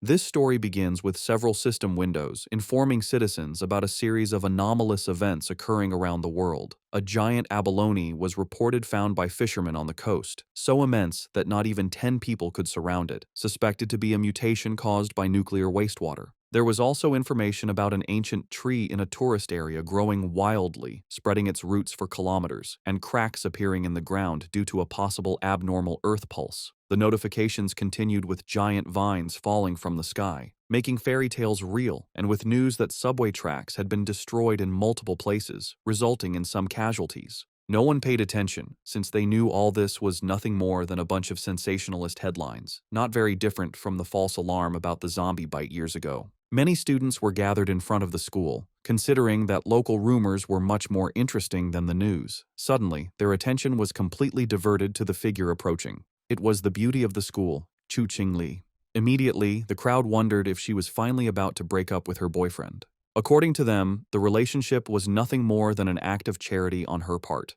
This story begins with several system windows informing citizens about a series of anomalous events occurring around the world. A giant abalone was reported found by fishermen on the coast, so immense that not even 10 people could surround it, suspected to be a mutation caused by nuclear wastewater. There was also information about an ancient tree in a tourist area growing wildly, spreading its roots for kilometers, and cracks appearing in the ground due to a possible abnormal earth pulse. The notifications continued with giant vines falling from the sky, making fairy tales real, and with news that subway tracks had been destroyed in multiple places, resulting in some casualties. No one paid attention, since they knew all this was nothing more than a bunch of sensationalist headlines, not very different from the false alarm about the zombie bite years ago. Many students were gathered in front of the school, considering that local rumors were much more interesting than the news. Suddenly, their attention was completely diverted to the figure approaching. It was the beauty of the school, Chu Qingli. Immediately, the crowd wondered if she was finally about to break up with her boyfriend. According to them, the relationship was nothing more than an act of charity on her part.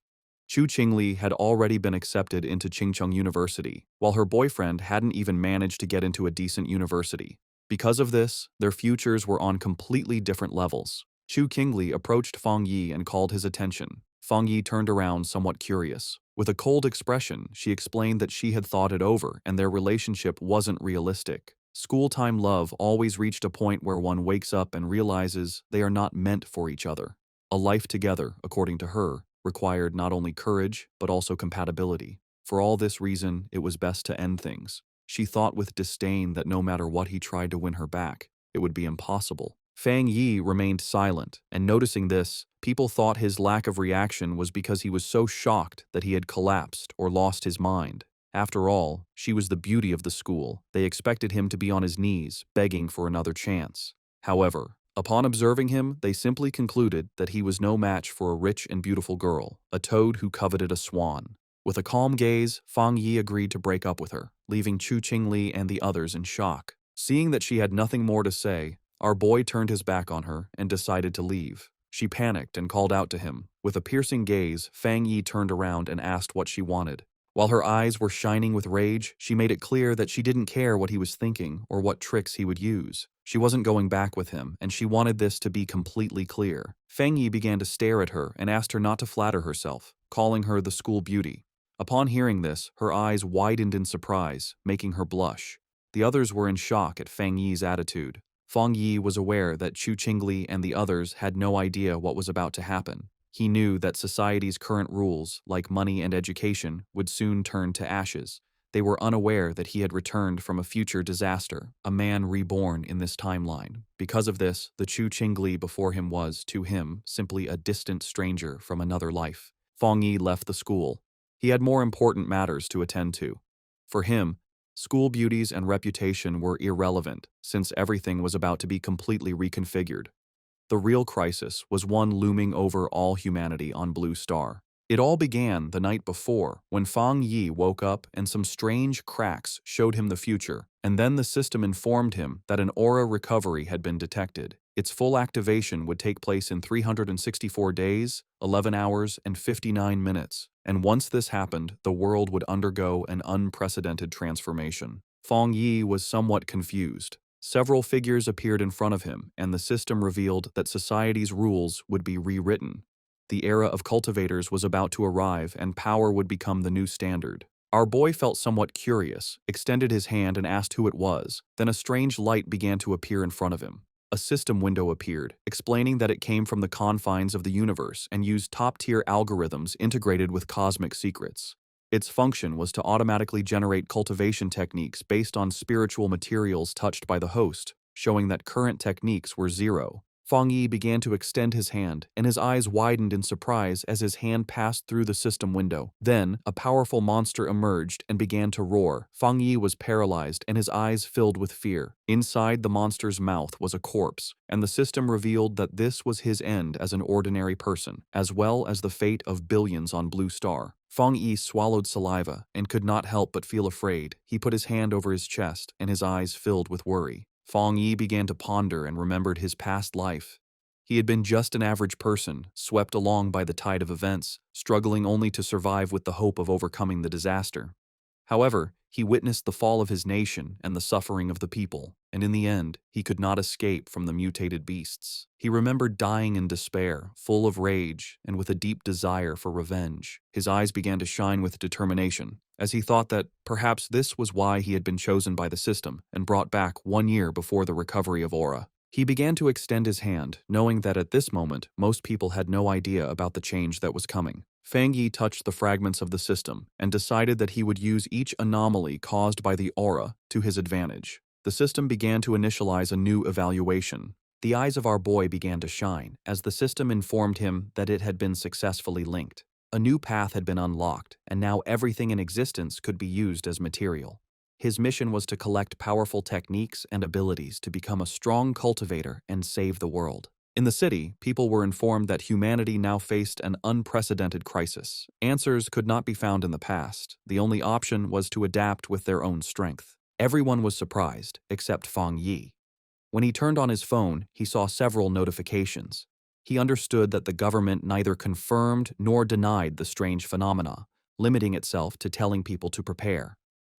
Chu Qingli had already been accepted into Qingcheng University, while her boyfriend hadn't even managed to get into a decent university. Because of this, their futures were on completely different levels. Chu Qingli approached Fang Yi and called his attention. Fang Yi turned around somewhat curious. With a cold expression, she explained that she had thought it over and their relationship wasn't realistic. School-time love always reached a point where one wakes up and realizes they are not meant for each other. A life together, according to her, required not only courage but also compatibility. For all this reason, it was best to end things. She thought with disdain that no matter what he tried to win her back, it would be impossible. Fang Yi remained silent, and noticing this, people thought his lack of reaction was because he was so shocked that he had collapsed or lost his mind. After all, she was the beauty of the school. They expected him to be on his knees, begging for another chance. However, upon observing him, they simply concluded that he was no match for a rich and beautiful girl, a toad who coveted a swan. With a calm gaze, Fang Yi agreed to break up with her, leaving Chu Qingli and the others in shock. Seeing that she had nothing more to say, our boy turned his back on her and decided to leave. She panicked and called out to him. With a piercing gaze, Fang Yi turned around and asked what she wanted. While her eyes were shining with rage, she made it clear that she didn't care what he was thinking or what tricks he would use. She wasn't going back with him, and she wanted this to be completely clear. Fang Yi began to stare at her and asked her not to flatter herself, calling her the school beauty. Upon hearing this, her eyes widened in surprise, making her blush. The others were in shock at Fang Yi's attitude. Fang Yi was aware that Chu Qingli and the others had no idea what was about to happen. He knew that society's current rules, like money and education, would soon turn to ashes. They were unaware that he had returned from a future disaster, a man reborn in this timeline. Because of this, the Chu Qingli before him was, to him, simply a distant stranger from another life. Fang Yi left the school. He had more important matters to attend to. For him, school beauties and reputation were irrelevant, since everything was about to be completely reconfigured. The real crisis was one looming over all humanity on Blue Star. It all began the night before, when Fang Yi woke up and some strange cracks showed him the future, and then the system informed him that an aura recovery had been detected. Its full activation would take place in 364 days, 11 hours, and 59 minutes, and once this happened, the world would undergo an unprecedented transformation. Fang Yi was somewhat confused. Several figures appeared in front of him, and the system revealed that society's rules would be rewritten. The era of cultivators was about to arrive, and power would become the new standard. Our boy felt somewhat curious, extended his hand and asked who it was. Then a strange light began to appear in front of him. A system window appeared, explaining that it came from the confines of the universe and used top-tier algorithms integrated with cosmic secrets. Its function was to automatically generate cultivation techniques based on spiritual materials touched by the host, showing that current techniques were zero. Fang Yi began to extend his hand, and his eyes widened in surprise as his hand passed through the system window. Then, a powerful monster emerged and began to roar. Fang Yi was paralyzed and his eyes filled with fear. Inside the monster's mouth was a corpse, and the system revealed that this was his end as an ordinary person, as well as the fate of billions on Blue Star. Fang Yi swallowed saliva and could not help but feel afraid. He put his hand over his chest, and his eyes filled with worry. Fang Yi began to ponder and remembered his past life. He had been just an average person, swept along by the tide of events, struggling only to survive with the hope of overcoming the disaster. However, he witnessed the fall of his nation and the suffering of the people, and in the end, he could not escape from the mutated beasts. He remembered dying in despair, full of rage, and with a deep desire for revenge. His eyes began to shine with determination, as he thought that perhaps this was why he had been chosen by the system and brought back 1 year before the recovery of Aura. He began to extend his hand, knowing that at this moment, most people had no idea about the change that was coming. Fang Yi touched the fragments of the system and decided that he would use each anomaly caused by the aura to his advantage. The system began to initialize a new evaluation. The eyes of our boy began to shine as the system informed him that it had been successfully linked. A new path had been unlocked, and now everything in existence could be used as material. His mission was to collect powerful techniques and abilities to become a strong cultivator and save the world. In the city, people were informed that humanity now faced an unprecedented crisis. Answers could not be found in the past. The only option was to adapt with their own strength. Everyone was surprised, except Fang Yi. When he turned on his phone, he saw several notifications. He understood that the government neither confirmed nor denied the strange phenomena, limiting itself to telling people to prepare.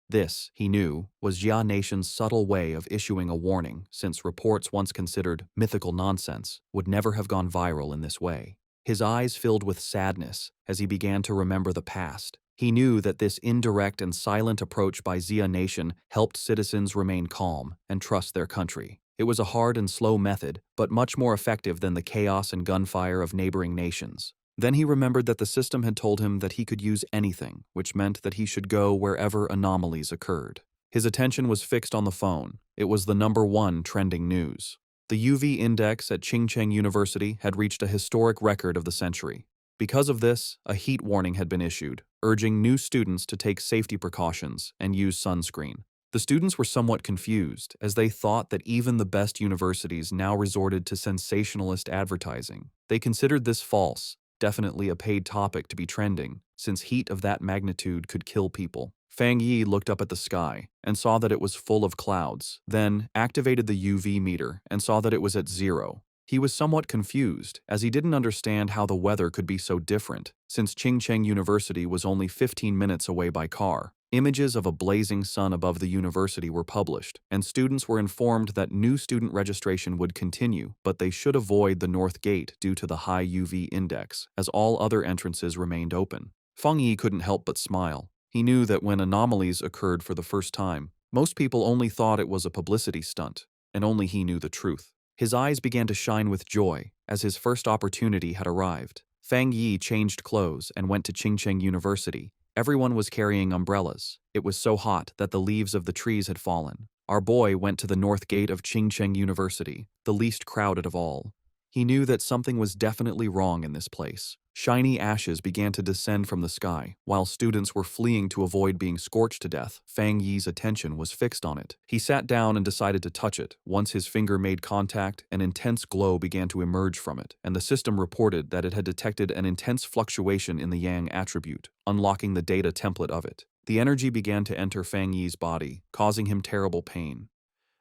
This, he knew, was Jia Nation's subtle way of issuing a warning, since reports once considered mythical nonsense would never have gone viral in this way. His eyes filled with sadness as he began to remember the past. He knew that this indirect and silent approach by Jia Nation helped citizens remain calm and trust their country. It was a hard and slow method, but much more effective than the chaos and gunfire of neighboring nations. Then he remembered that the system had told him that he could use anything, which meant that he should go wherever anomalies occurred. His attention was fixed on the phone. It was the #1 trending news. The UV index at Qingcheng University had reached a historic record of the century. Because of this, a heat warning had been issued, urging new students to take safety precautions and use sunscreen. The students were somewhat confused, as they thought that even the best universities now resorted to sensationalist advertising. They considered this false, definitely a paid topic to be trending, since heat of that magnitude could kill people. Fang Yi looked up at the sky and saw that it was full of clouds, then activated the UV meter and saw that it was at 0. He was somewhat confused, as he didn't understand how the weather could be so different, since Qingcheng University was only 15 minutes away by car. Images of a blazing sun above the university were published, and students were informed that new student registration would continue, but they should avoid the North Gate due to the high UV index, as all other entrances remained open. Fang Yi couldn't help but smile. He knew that when anomalies occurred for the first time, most people only thought it was a publicity stunt, and only he knew the truth. His eyes began to shine with joy, as his first opportunity had arrived. Fang Yi changed clothes and went to Qingcheng University. Everyone was carrying umbrellas. It was so hot that the leaves of the trees had fallen. Our boy went to the north gate of Qingcheng University, the least crowded of all. He knew that something was definitely wrong in this place. Shiny ashes began to descend from the sky. While students were fleeing to avoid being scorched to death, Fang Yi's attention was fixed on it. He sat down and decided to touch it. Once his finger made contact, an intense glow began to emerge from it, and the system reported that it had detected an intense fluctuation in the Yang attribute, unlocking the data template of it. The energy began to enter Fang Yi's body, causing him terrible pain.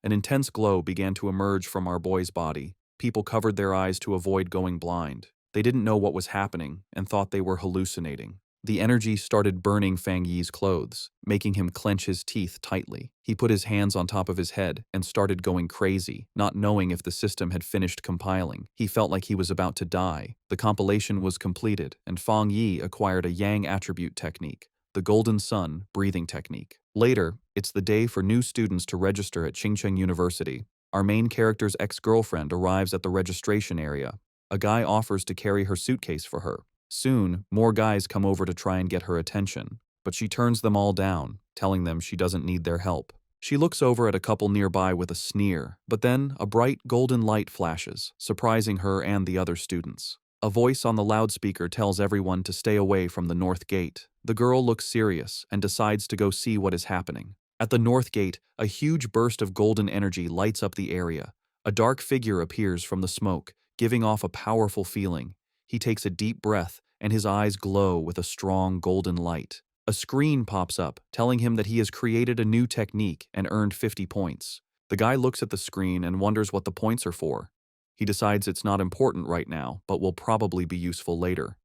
An intense glow began to emerge from our boy's body. People covered their eyes to avoid going blind. They didn't know what was happening and thought they were hallucinating. The energy started burning Fang Yi's clothes, making him clench his teeth tightly. He put his hands on top of his head and started going crazy, not knowing if the system had finished compiling. He felt like he was about to die. The compilation was completed, and Fang Yi acquired a Yang attribute technique, the Golden Sun breathing technique. Later, it's the day for new students to register at Qingcheng University. Our main character's ex-girlfriend arrives at the registration area. A guy offers to carry her suitcase for her. Soon, more guys come over to try and get her attention, but she turns them all down, telling them she doesn't need their help. She looks over at a couple nearby with a sneer, but then a bright golden light flashes, surprising her and the other students. A voice on the loudspeaker tells everyone to stay away from the North Gate. The girl looks serious and decides to go see what is happening. At the North Gate, a huge burst of golden energy lights up the area. A dark figure appears from the smoke, giving off a powerful feeling. He takes a deep breath, and his eyes glow with a strong golden light. A screen pops up, telling him that he has created a new technique and earned 50 points. The guy looks at the screen and wonders what the points are for. He decides it's not important right now, but will probably be useful later.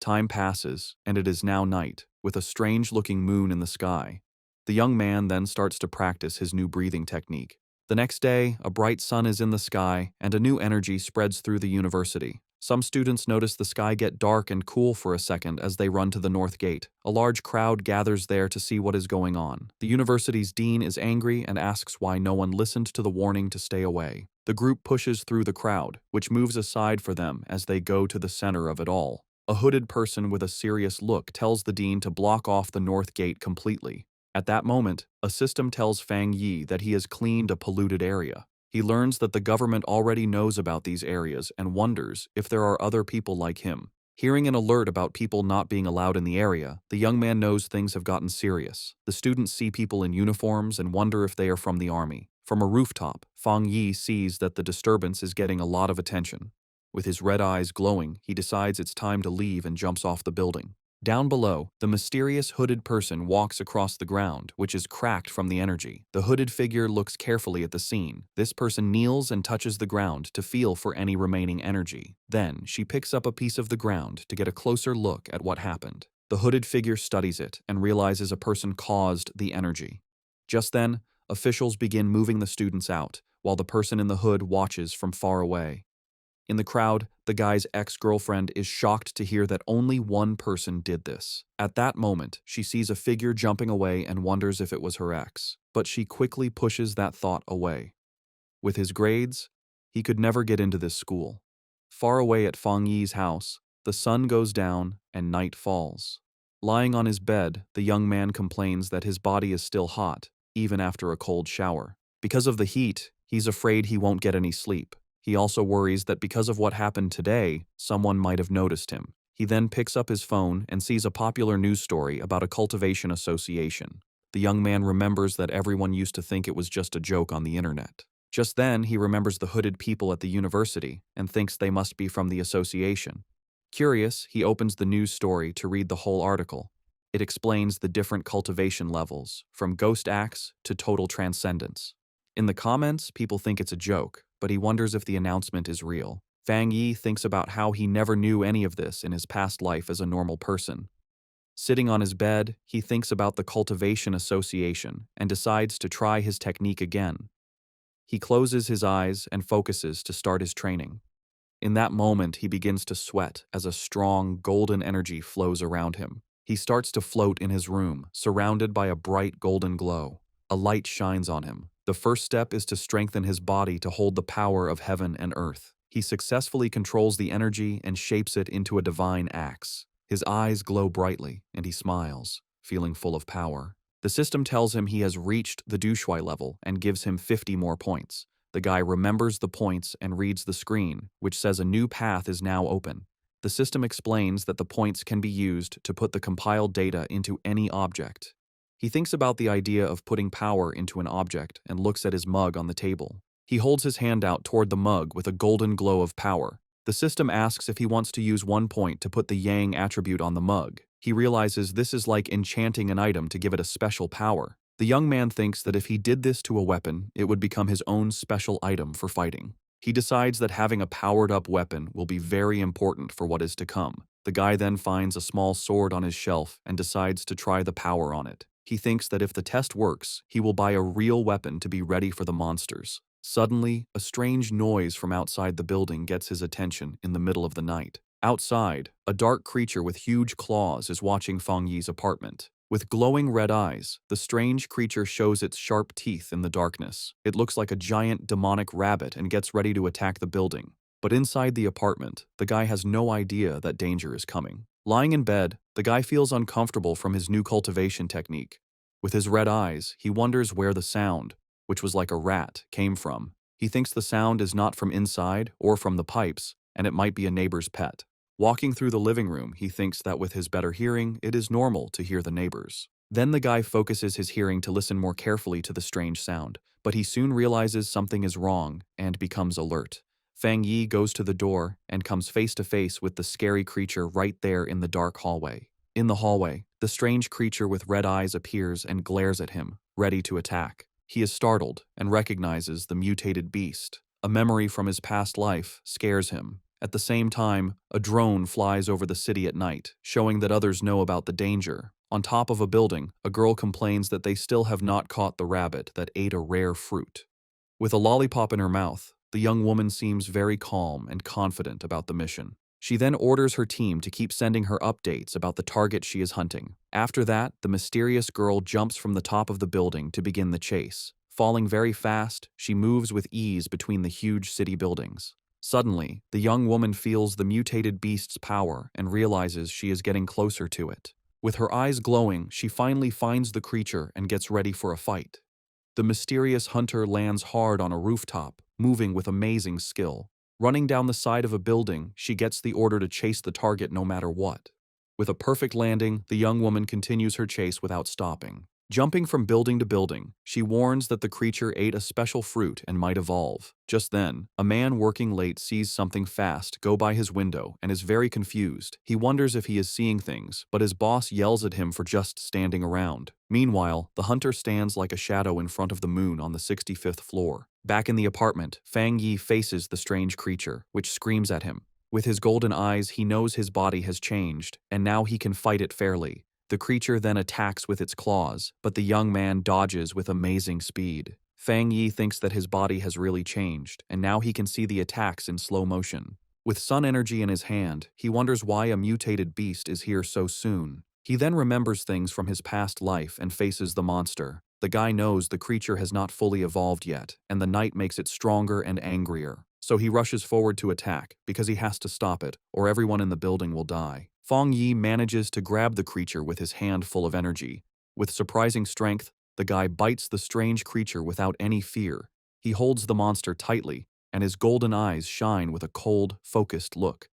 Time passes, and it is now night, with a strange-looking moon in the sky. The young man then starts to practice his new breathing technique. The next day, a bright sun is in the sky, and a new energy spreads through the university. Some students notice the sky get dark and cool for a second as they run to the north gate. A large crowd gathers there to see what is going on. The university's dean is angry and asks why no one listened to the warning to stay away. The group pushes through the crowd, which moves aside for them as they go to the center of it all. A hooded person with a serious look tells the dean to block off the north gate completely. At that moment, a system tells Fang Yi that he has cleaned a polluted area. He learns that the government already knows about these areas and wonders if there are other people like him. Hearing an alert about people not being allowed in the area, the young man knows things have gotten serious. The students see people in uniforms and wonder if they are from the army. From a rooftop, Fang Yi sees that the disturbance is getting a lot of attention. With his red eyes glowing, he decides it's time to leave and jumps off the building. Down below, the mysterious hooded person walks across the ground, which is cracked from the energy. The hooded figure looks carefully at the scene. This person kneels and touches the ground to feel for any remaining energy. Then, she picks up a piece of the ground to get a closer look at what happened. The hooded figure studies it and realizes a person caused the energy. Just then, officials begin moving the students out, while the person in the hood watches from far away. In the crowd, the guy's ex-girlfriend is shocked to hear that only one person did this. At that moment, she sees a figure jumping away and wonders if it was her ex, but she quickly pushes that thought away. With his grades, he could never get into this school. Far away at Fang Yi's house, the sun goes down and night falls. Lying on his bed, the young man complains that his body is still hot, even after a cold shower. Because of the heat, he's afraid he won't get any sleep. He also worries that because of what happened today, someone might have noticed him. He then picks up his phone and sees a popular news story about a cultivation association. The young man remembers that everyone used to think it was just a joke on the internet. Just then, he remembers the hooded people at the university and thinks they must be from the association. Curious, he opens the news story to read the whole article. It explains the different cultivation levels, from ghost acts to total transcendence. In the comments, people think it's a joke, but he wonders if the announcement is real. Fang Yi thinks about how he never knew any of this in his past life as a normal person. Sitting on his bed, he thinks about the cultivation association and decides to try his technique again. He closes his eyes and focuses to start his training. In that moment, he begins to sweat as a strong, golden energy flows around him. He starts to float in his room, surrounded by a bright golden glow. A light shines on him. The first step is to strengthen his body to hold the power of heaven and earth. He successfully controls the energy and shapes it into a divine axe. His eyes glow brightly, and he smiles, feeling full of power. The system tells him he has reached the Dushui level and gives him 50 more points. The guy remembers the points and reads the screen, which says a new path is now open. The system explains that the points can be used to put the compiled data into any object. He thinks about the idea of putting power into an object and looks at his mug on the table. He holds his hand out toward the mug with a golden glow of power. The system asks if he wants to use 1 point to put the yang attribute on the mug. He realizes this is like enchanting an item to give it a special power. The young man thinks that if he did this to a weapon, it would become his own special item for fighting. He decides that having a powered-up weapon will be very important for what is to come. The guy then finds a small sword on his shelf and decides to try the power on it. He thinks that if the test works, he will buy a real weapon to be ready for the monsters. Suddenly, a strange noise from outside the building gets his attention in the middle of the night. Outside, a dark creature with huge claws is watching Fang Yi's apartment. With glowing red eyes, the strange creature shows its sharp teeth in the darkness. It looks like a giant demonic rabbit and gets ready to attack the building. But inside the apartment, the guy has no idea that danger is coming. Lying in bed, the guy feels uncomfortable from his new cultivation technique. With his red eyes, he wonders where the sound, which was like a rat, came from. He thinks the sound is not from inside or from the pipes, and it might be a neighbor's pet. Walking through the living room, he thinks that with his better hearing, it is normal to hear the neighbors. Then the guy focuses his hearing to listen more carefully to the strange sound, but he soon realizes something is wrong and becomes alert. Fang Yi goes to the door and comes face to face with the scary creature right there in the dark hallway. In the hallway, the strange creature with red eyes appears and glares at him, ready to attack. He is startled and recognizes the mutated beast. A memory from his past life scares him. At the same time, a drone flies over the city at night, showing that others know about the danger. On top of a building, a girl complains that they still have not caught the rabbit that ate a rare fruit. With a lollipop in her mouth, the young woman seems very calm and confident about the mission. She then orders her team to keep sending her updates about the target she is hunting. After that, the mysterious girl jumps from the top of the building to begin the chase. Falling very fast, she moves with ease between the huge city buildings. Suddenly, the young woman feels the mutated beast's power and realizes she is getting closer to it. With her eyes glowing, she finally finds the creature and gets ready for a fight. The mysterious hunter lands hard on a rooftop, moving with amazing skill. Running down the side of a building, she gets the order to chase the target no matter what. With a perfect landing, the young woman continues her chase without stopping. Jumping from building to building, she warns that the creature ate a special fruit and might evolve. Just then, a man working late sees something fast go by his window and is very confused. He wonders if he is seeing things, but his boss yells at him for just standing around. Meanwhile, the hunter stands like a shadow in front of the moon on the 65th floor. Back in the apartment, Fang Yi faces the strange creature, which screams at him. With his golden eyes, he knows his body has changed, and now he can fight it fairly. The creature then attacks with its claws, but the young man dodges with amazing speed. Fang Yi thinks that his body has really changed, and now he can see the attacks in slow motion. With sun energy in his hand, he wonders why a mutated beast is here so soon. He then remembers things from his past life and faces the monster. The guy knows the creature has not fully evolved yet, and the night makes it stronger and angrier. So he rushes forward to attack, because he has to stop it, or everyone in the building will die. Fang Yi manages to grab the creature with his hand full of energy. With surprising strength, the guy bites the strange creature without any fear. He holds the monster tightly, and his golden eyes shine with a cold, focused look.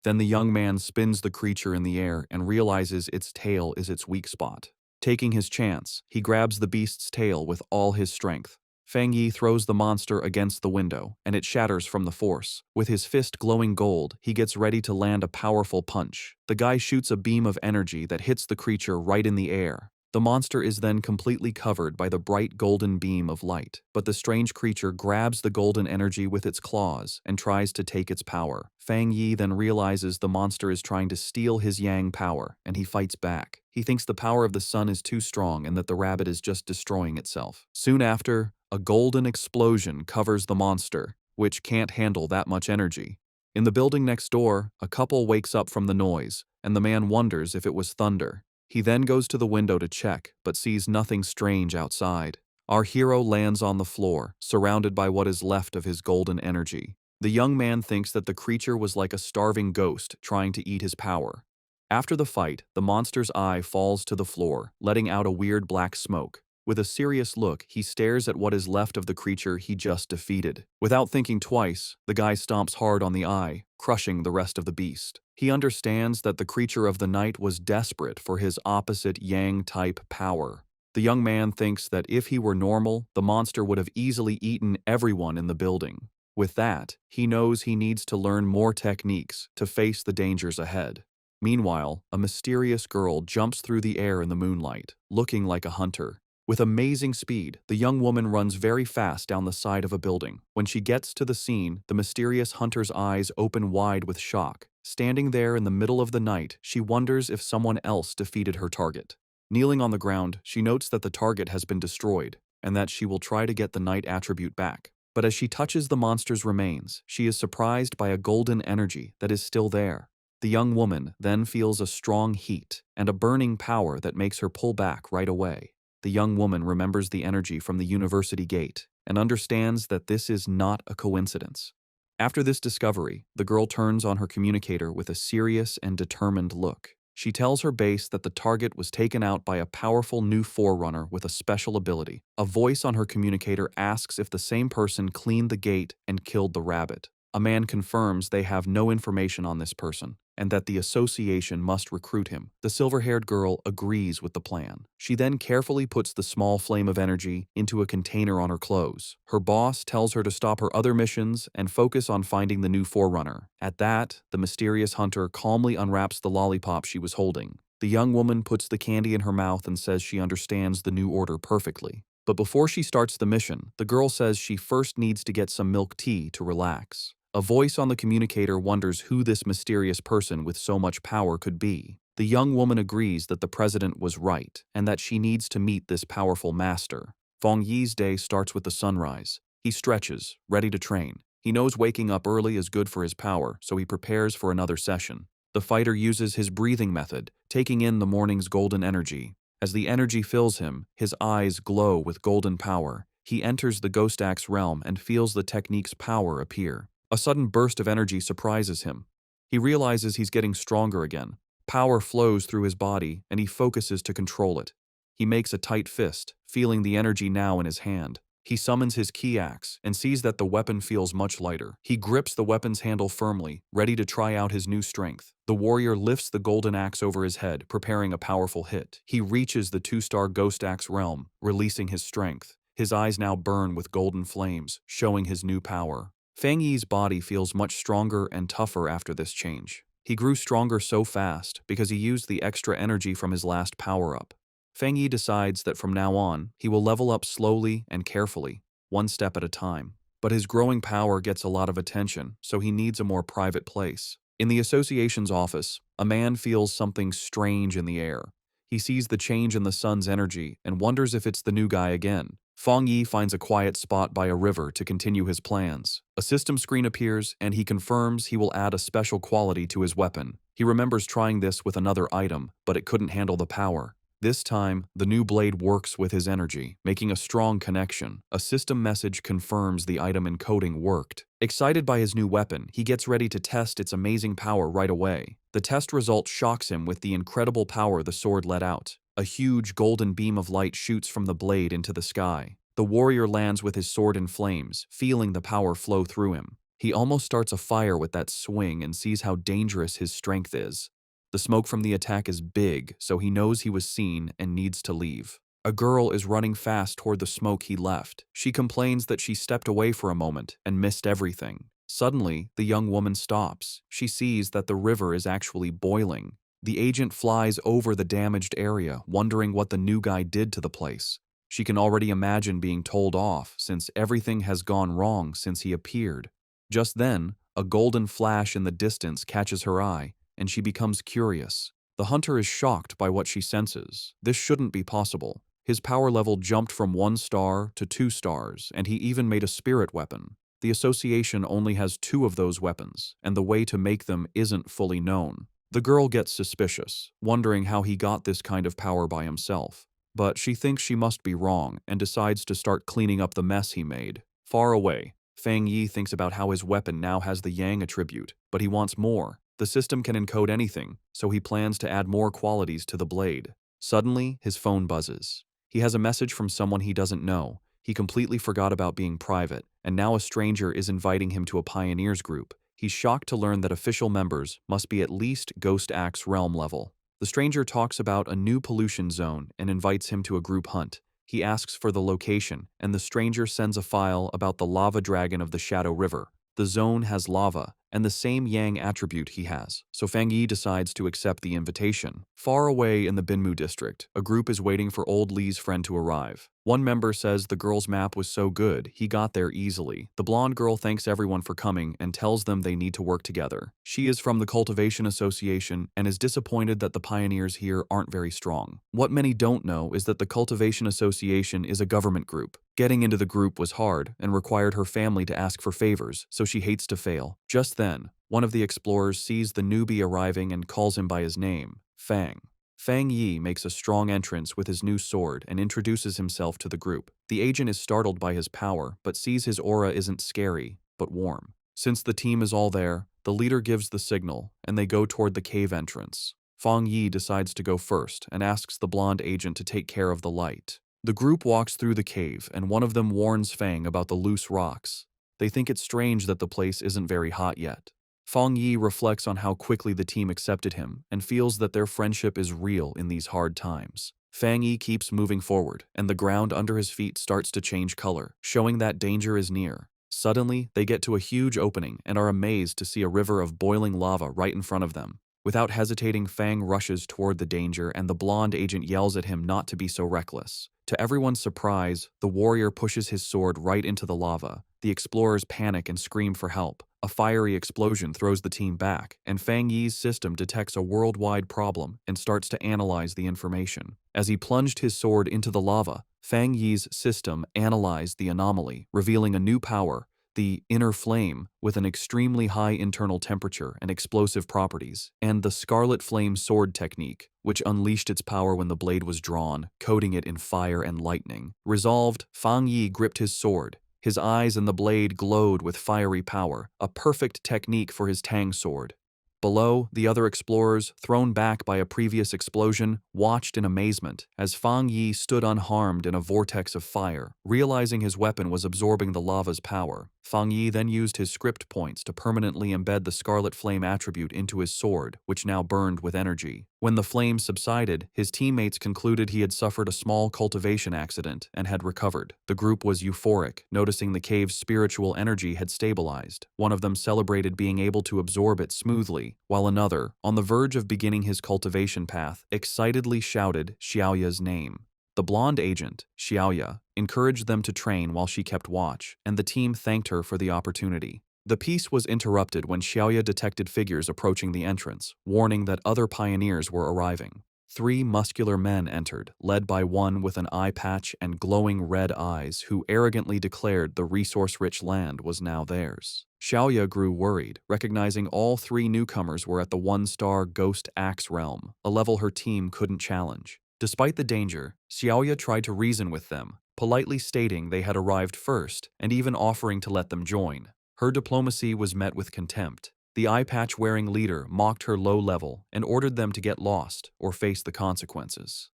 Then the young man spins the creature in the air and realizes its tail is its weak spot. Taking his chance, he grabs the beast's tail with all his strength. Fang Yi throws the monster against the window, and it shatters from the force. With his fist glowing gold, he gets ready to land a powerful punch. The guy shoots a beam of energy that hits the creature right in the air. The monster is then completely covered by the bright golden beam of light, but the strange creature grabs the golden energy with its claws and tries to take its power. Fang Yi then realizes the monster is trying to steal his yang power, and he fights back. He thinks the power of the sun is too strong and that the rabbit is just destroying itself. Soon after, a golden explosion covers the monster, which can't handle that much energy. In the building next door, a couple wakes up from the noise, and the man wonders if it was thunder. He then goes to the window to check, but sees nothing strange outside. Our hero lands on the floor, surrounded by what is left of his golden energy. The young man thinks that the creature was like a starving ghost trying to eat his power. After the fight, the monster's eye falls to the floor, letting out a weird black smoke. With a serious look, he stares at what is left of the creature he just defeated. Without thinking twice, the guy stomps hard on the eye, crushing the rest of the beast. He understands that the creature of the night was desperate for his opposite yang-type power. The young man thinks that if he were normal, the monster would have easily eaten everyone in the building. With that, he knows he needs to learn more techniques to face the dangers ahead. Meanwhile, a mysterious girl jumps through the air in the moonlight, looking like a hunter. With amazing speed, the young woman runs very fast down the side of a building. When she gets to the scene, the mysterious hunter's eyes open wide with shock. Standing there in the middle of the night, she wonders if someone else defeated her target. Kneeling on the ground, she notes that the target has been destroyed, and that she will try to get the night attribute back. But as she touches the monster's remains, she is surprised by a golden energy that is still there. The young woman then feels a strong heat and a burning power that makes her pull back right away. The young woman remembers the energy from the university gate and understands that this is not a coincidence. After this discovery, the girl turns on her communicator with a serious and determined look. She tells her base that the target was taken out by a powerful new forerunner with a special ability. A voice on her communicator asks if the same person cleaned the gate and killed the rabbit. A man confirms they have no information on this person, and that the association must recruit him. The silver-haired girl agrees with the plan. She then carefully puts the small flame of energy into a container on her clothes. Her boss tells her to stop her other missions and focus on finding the new forerunner. At that, the mysterious hunter calmly unwraps the lollipop she was holding. The young woman puts the candy in her mouth and says she understands the new order perfectly. But before she starts the mission, the girl says she first needs to get some milk tea to relax. A voice on the communicator wonders who this mysterious person with so much power could be. The young woman agrees that the president was right and that she needs to meet this powerful master. Feng Yi's day starts with the sunrise. He stretches, ready to train. He knows waking up early is good for his power, so he prepares for another session. The fighter uses his breathing method, taking in the morning's golden energy. As the energy fills him, his eyes glow with golden power. He enters the Ghost Axe realm and feels the technique's power appear. A sudden burst of energy surprises him. He realizes he's getting stronger again. Power flows through his body, and he focuses to control it. He makes a tight fist, feeling the energy now in his hand. He summons his key axe and sees that the weapon feels much lighter. He grips the weapon's handle firmly, ready to try out his new strength. The warrior lifts the golden axe over his head, preparing a powerful hit. He reaches the 2-star Ghost Axe realm, releasing his strength. His eyes now burn with golden flames, showing his new power. Feng Yi's body feels much stronger and tougher after this change. He grew stronger so fast because he used the extra energy from his last power-up. Feng Yi decides that from now on, he will level up slowly and carefully, one step at a time. But his growing power gets a lot of attention, so he needs a more private place. In the association's office, a man feels something strange in the air. He sees the change in the sun's energy and wonders if it's the new guy again. Feng Yi finds a quiet spot by a river to continue his plans. A system screen appears, and he confirms he will add a special quality to his weapon. He remembers trying this with another item, but it couldn't handle the power. This time, the new blade works with his energy, making a strong connection. A system message confirms the item encoding worked. Excited by his new weapon, he gets ready to test its amazing power right away. The test result shocks him with the incredible power the sword let out. A huge golden beam of light shoots from the blade into the sky. The warrior lands with his sword in flames, feeling the power flow through him. He almost starts a fire with that swing and sees how dangerous his strength is. The smoke from the attack is big, so he knows he was seen and needs to leave. A girl is running fast toward the smoke he left. She complains that she stepped away for a moment and missed everything. Suddenly, the young woman stops. She sees that the river is actually boiling. The agent flies over the damaged area, wondering what the new guy did to the place. She can already imagine being told off, since everything has gone wrong since he appeared. Just then, a golden flash in the distance catches her eye, and she becomes curious. The hunter is shocked by what she senses. This shouldn't be possible. His power level jumped from 1 star to 2 stars, and he even made a spirit weapon. The association only has 2 of those weapons, and the way to make them isn't fully known. The girl gets suspicious, wondering how he got this kind of power by himself. But she thinks she must be wrong and decides to start cleaning up the mess he made. Far away, Feng Yi thinks about how his weapon now has the Yang attribute, but he wants more. The system can encode anything, so he plans to add more qualities to the blade. Suddenly, his phone buzzes. He has a message from someone he doesn't know. He completely forgot about being private, and now a stranger is inviting him to a pioneers group. He's shocked to learn that official members must be at least Ghost Axe realm level. The stranger talks about a new pollution zone and invites him to a group hunt. He asks for the location, and the stranger sends a file about the lava dragon of the Shadow River. The zone has lava, and the same Yang attribute he has, so Feng Yi decides to accept the invitation. Far away in the Binmu district, a group is waiting for old Li's friend to arrive. One member says the girl's map was so good, he got there easily. The blonde girl thanks everyone for coming and tells them they need to work together. She is from the Cultivation Association and is disappointed that the pioneers here aren't very strong. What many don't know is that the Cultivation Association is a government group. Getting into the group was hard and required her family to ask for favors, so she hates to fail. Just then, one of the explorers sees the newbie arriving and calls him by his name, Fang. Feng Yi makes a strong entrance with his new sword and introduces himself to the group. The agent is startled by his power, but sees his aura isn't scary, but warm. Since the team is all there, the leader gives the signal, and they go toward the cave entrance. Feng Yi decides to go first and asks the blonde agent to take care of the light. The group walks through the cave, and one of them warns Fang about the loose rocks. They think it's strange that the place isn't very hot yet. Feng Yi reflects on how quickly the team accepted him and feels that their friendship is real in these hard times. Feng Yi keeps moving forward, and the ground under his feet starts to change color, showing that danger is near. Suddenly, they get to a huge opening and are amazed to see a river of boiling lava right in front of them. Without hesitating, Fang rushes toward the danger and the blonde agent yells at him not to be so reckless. To everyone's surprise, the warrior pushes his sword right into the lava. The explorers panic and scream for help. A fiery explosion throws the team back, and Fang Yi's system detects a worldwide problem and starts to analyze the information. As he plunged his sword into the lava, Fang Yi's system analyzed the anomaly, revealing a new power, the inner flame, with an extremely high internal temperature and explosive properties, and the scarlet flame sword technique, which unleashed its power when the blade was drawn, coating it in fire and lightning. Resolved, Fang Yi gripped his sword. His eyes and the blade glowed with fiery power, a perfect technique for his Tang sword. Below, the other explorers, thrown back by a previous explosion, watched in amazement as Fang Yi stood unharmed in a vortex of fire. Realizing his weapon was absorbing the lava's power, Fang Yi then used his script points to permanently embed the scarlet flame attribute into his sword, which now burned with energy. When the flames subsided, his teammates concluded he had suffered a small cultivation accident and had recovered. The group was euphoric, noticing the cave's spiritual energy had stabilized. One of them celebrated being able to absorb it smoothly, while another, on the verge of beginning his cultivation path, excitedly shouted Xiaoya's name. The blonde agent, Xiaoya, encouraged them to train while she kept watch, and the team thanked her for the opportunity. The peace was interrupted when Xiaoya detected figures approaching the entrance, warning that other pioneers were arriving. 3 muscular men entered, led by one with an eye patch and glowing red eyes who arrogantly declared the resource-rich land was now theirs. Xiaoya grew worried, recognizing all 3 newcomers were at the 1-star Ghost Axe realm, a level her team couldn't challenge. Despite the danger, Xiaoya tried to reason with them, politely stating they had arrived first and even offering to let them join. Her diplomacy was met with contempt. The eye-patch-wearing leader mocked her low level and ordered them to get lost or face the consequences.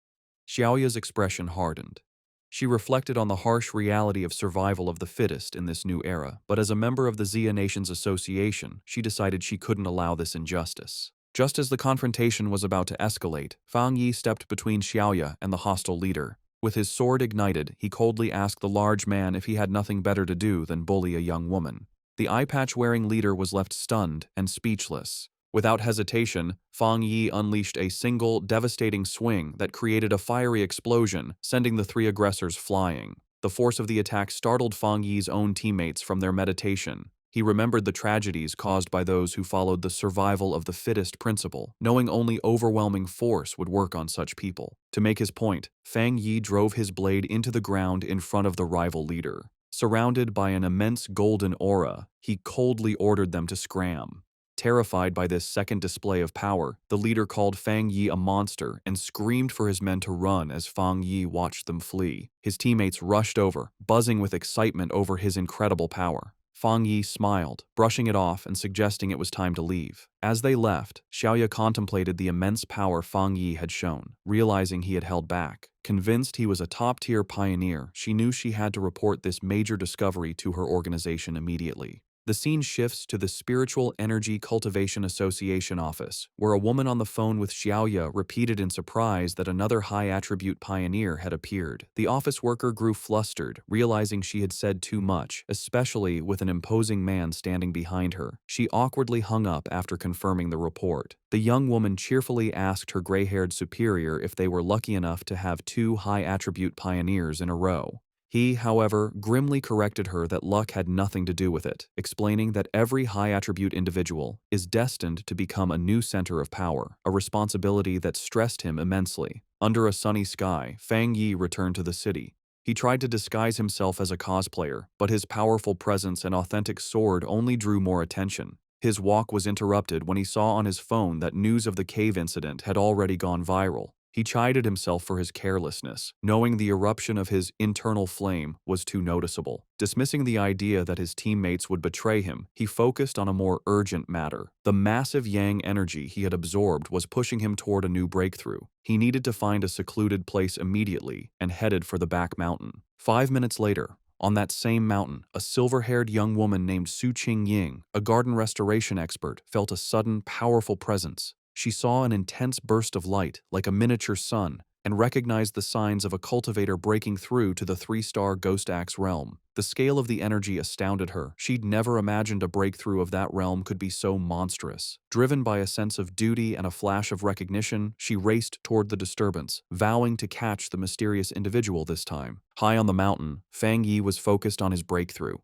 Xiaoya's expression hardened. She reflected on the harsh reality of survival of the fittest in this new era, but as a member of the Xia Nations Association, she decided she couldn't allow this injustice. Just as the confrontation was about to escalate, Fang Yi stepped between Xiaoya and the hostile leader. With his sword ignited, he coldly asked the large man if he had nothing better to do than bully a young woman. The eye-patch-wearing leader was left stunned and speechless. Without hesitation, Fang Yi unleashed a single, devastating swing that created a fiery explosion, sending the 3 aggressors flying. The force of the attack startled Fang Yi's own teammates from their meditation. He remembered the tragedies caused by those who followed the survival of the fittest principle, knowing only overwhelming force would work on such people. To make his point, Fang Yi drove his blade into the ground in front of the rival leader. Surrounded by an immense golden aura, he coldly ordered them to scram. Terrified by this second display of power, the leader called Fang Yi a monster and screamed for his men to run as Fang Yi watched them flee. His teammates rushed over, buzzing with excitement over his incredible power. Fang Yi smiled, brushing it off and suggesting it was time to leave. As they left, Xiaoya contemplated the immense power Fang Yi had shown, realizing he had held back. Convinced he was a top-tier pioneer, she knew she had to report this major discovery to her organization immediately. The scene shifts to the Spiritual Energy Cultivation Association office, where a woman on the phone with Xiaoya repeated in surprise that another high-attribute pioneer had appeared. The office worker grew flustered, realizing she had said too much, especially with an imposing man standing behind her. She awkwardly hung up after confirming the report. The young woman cheerfully asked her gray-haired superior if they were lucky enough to have 2 high-attribute pioneers in a row. He, however, grimly corrected her that luck had nothing to do with it, explaining that every high-attribute individual is destined to become a new center of power, a responsibility that stressed him immensely. Under a sunny sky, Fang Yi returned to the city. He tried to disguise himself as a cosplayer, but his powerful presence and authentic sword only drew more attention. His walk was interrupted when he saw on his phone that news of the cave incident had already gone viral. He chided himself for his carelessness, knowing the eruption of his internal flame was too noticeable. Dismissing the idea that his teammates would betray him, he focused on a more urgent matter. The massive yang energy he had absorbed was pushing him toward a new breakthrough. He needed to find a secluded place immediately and headed for the back mountain. 5 minutes later, on that same mountain, a silver-haired young woman named Su Qingying, a garden restoration expert, felt a sudden, powerful presence. She saw an intense burst of light, like a miniature sun, and recognized the signs of a cultivator breaking through to the 3-star Ghost Axe realm. The scale of the energy astounded her. She'd never imagined a breakthrough of that realm could be so monstrous. Driven by a sense of duty and a flash of recognition, she raced toward the disturbance, vowing to catch the mysterious individual this time. High on the mountain, Fang Yi was focused on his breakthrough.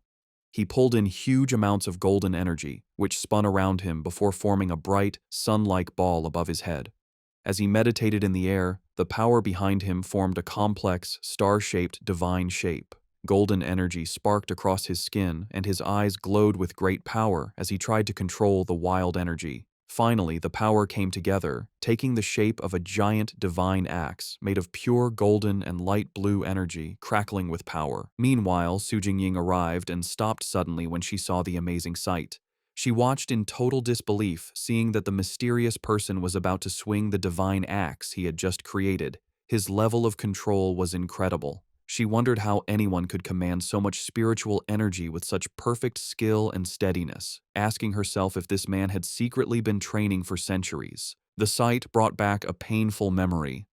He pulled in huge amounts of golden energy, which spun around him before forming a bright, sun-like ball above his head. As he meditated in the air, the power behind him formed a complex, star-shaped divine shape. Golden energy sparked across his skin, and his eyes glowed with great power as he tried to control the wild energy. Finally, the power came together, taking the shape of a giant divine axe made of pure golden and light blue energy, crackling with power. Meanwhile, Su Jingying arrived and stopped suddenly when she saw the amazing sight. She watched in total disbelief, seeing that the mysterious person was about to swing the divine axe he had just created. His level of control was incredible. She wondered how anyone could command so much spiritual energy with such perfect skill and steadiness, asking herself if this man had secretly been training for centuries. The sight brought back a painful memory.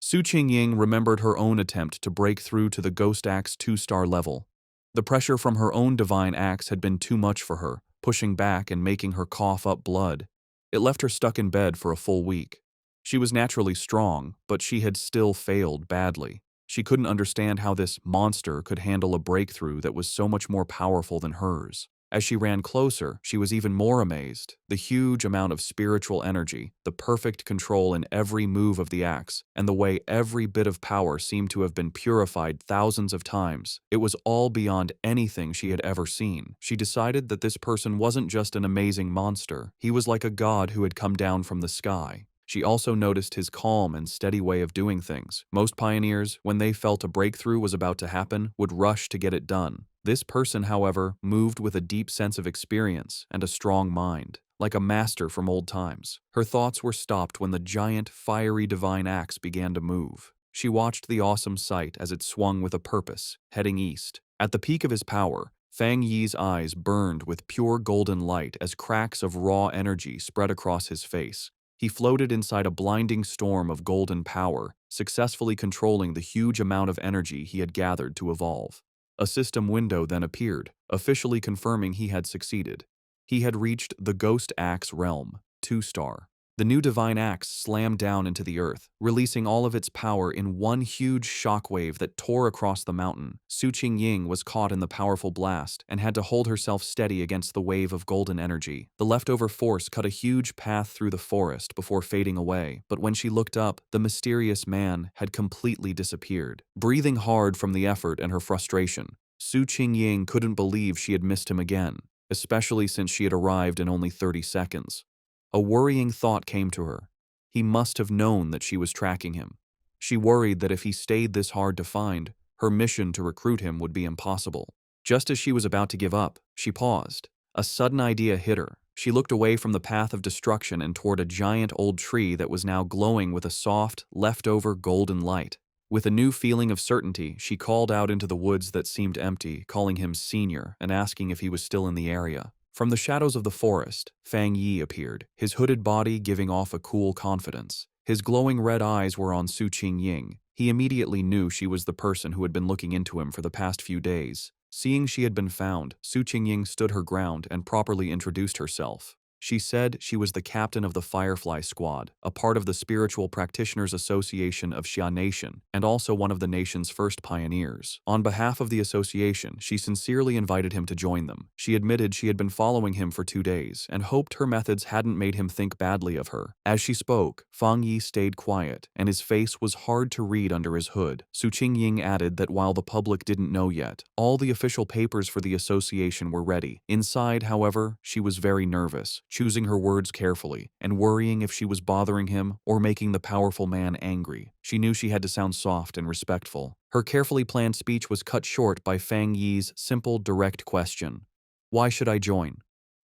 Su Qingying remembered her own attempt to break through to the Ghost Axe 2-star level. The pressure from her own divine axe had been too much for her, pushing back and making her cough up blood. It left her stuck in bed for a full week. She was naturally strong, but she had still failed badly. She couldn't understand how this monster could handle a breakthrough that was so much more powerful than hers. As she ran closer, she was even more amazed. The huge amount of spiritual energy, the perfect control in every move of the axe, and the way every bit of power seemed to have been purified thousands of times. It was all beyond anything she had ever seen. She decided that this person wasn't just an amazing monster. He was like a god who had come down from the sky. She also noticed his calm and steady way of doing things. Most pioneers, when they felt a breakthrough was about to happen, would rush to get it done. This person, however, moved with a deep sense of experience and a strong mind, like a master from old times. Her thoughts were stopped when the giant, fiery divine axe began to move. She watched the awesome sight as it swung with a purpose, heading east. At the peak of his power, Fang Yi's eyes burned with pure golden light as cracks of raw energy spread across his face. He floated inside a blinding storm of golden power, successfully controlling the huge amount of energy he had gathered to evolve. A system window then appeared, officially confirming he had succeeded. He had reached the Ghost Axe realm, 2-star. The new divine axe slammed down into the earth, releasing all of its power in one huge shockwave that tore across the mountain. Su Qingying was caught in the powerful blast and had to hold herself steady against the wave of golden energy. The leftover force cut a huge path through the forest before fading away, but when she looked up, the mysterious man had completely disappeared. Breathing hard from the effort and her frustration, Su Qingying couldn't believe she had missed him again, especially since she had arrived in only 30 seconds. A worrying thought came to her. He must have known that she was tracking him. She worried that if he stayed this hard to find, her mission to recruit him would be impossible. Just as she was about to give up, she paused. A sudden idea hit her. She looked away from the path of destruction and toward a giant old tree that was now glowing with a soft, leftover golden light. With a new feeling of certainty, she called out into the woods that seemed empty, calling him Senior and asking if he was still in the area. From the shadows of the forest, Fang Yi appeared, his hooded body giving off a cool confidence. His glowing red eyes were on Su Qingying. He immediately knew she was the person who had been looking into him for the past few days. Seeing she had been found, Su Qingying stood her ground and properly introduced herself. She said she was the captain of the Firefly Squad, a part of the Spiritual Practitioners Association of Xia Nation, and also one of the nation's first pioneers. On behalf of the association, she sincerely invited him to join them. She admitted she had been following him for 2 days and hoped her methods hadn't made him think badly of her. As she spoke, Fang Yi stayed quiet, and his face was hard to read under his hood. Su Qingying added that while the public didn't know yet, all the official papers for the association were ready. Inside, however, she was very nervous, choosing her words carefully, and worrying if she was bothering him or making the powerful man angry. She knew she had to sound soft and respectful. Her carefully planned speech was cut short by Fang Yi's simple, direct question. "Why should I join?"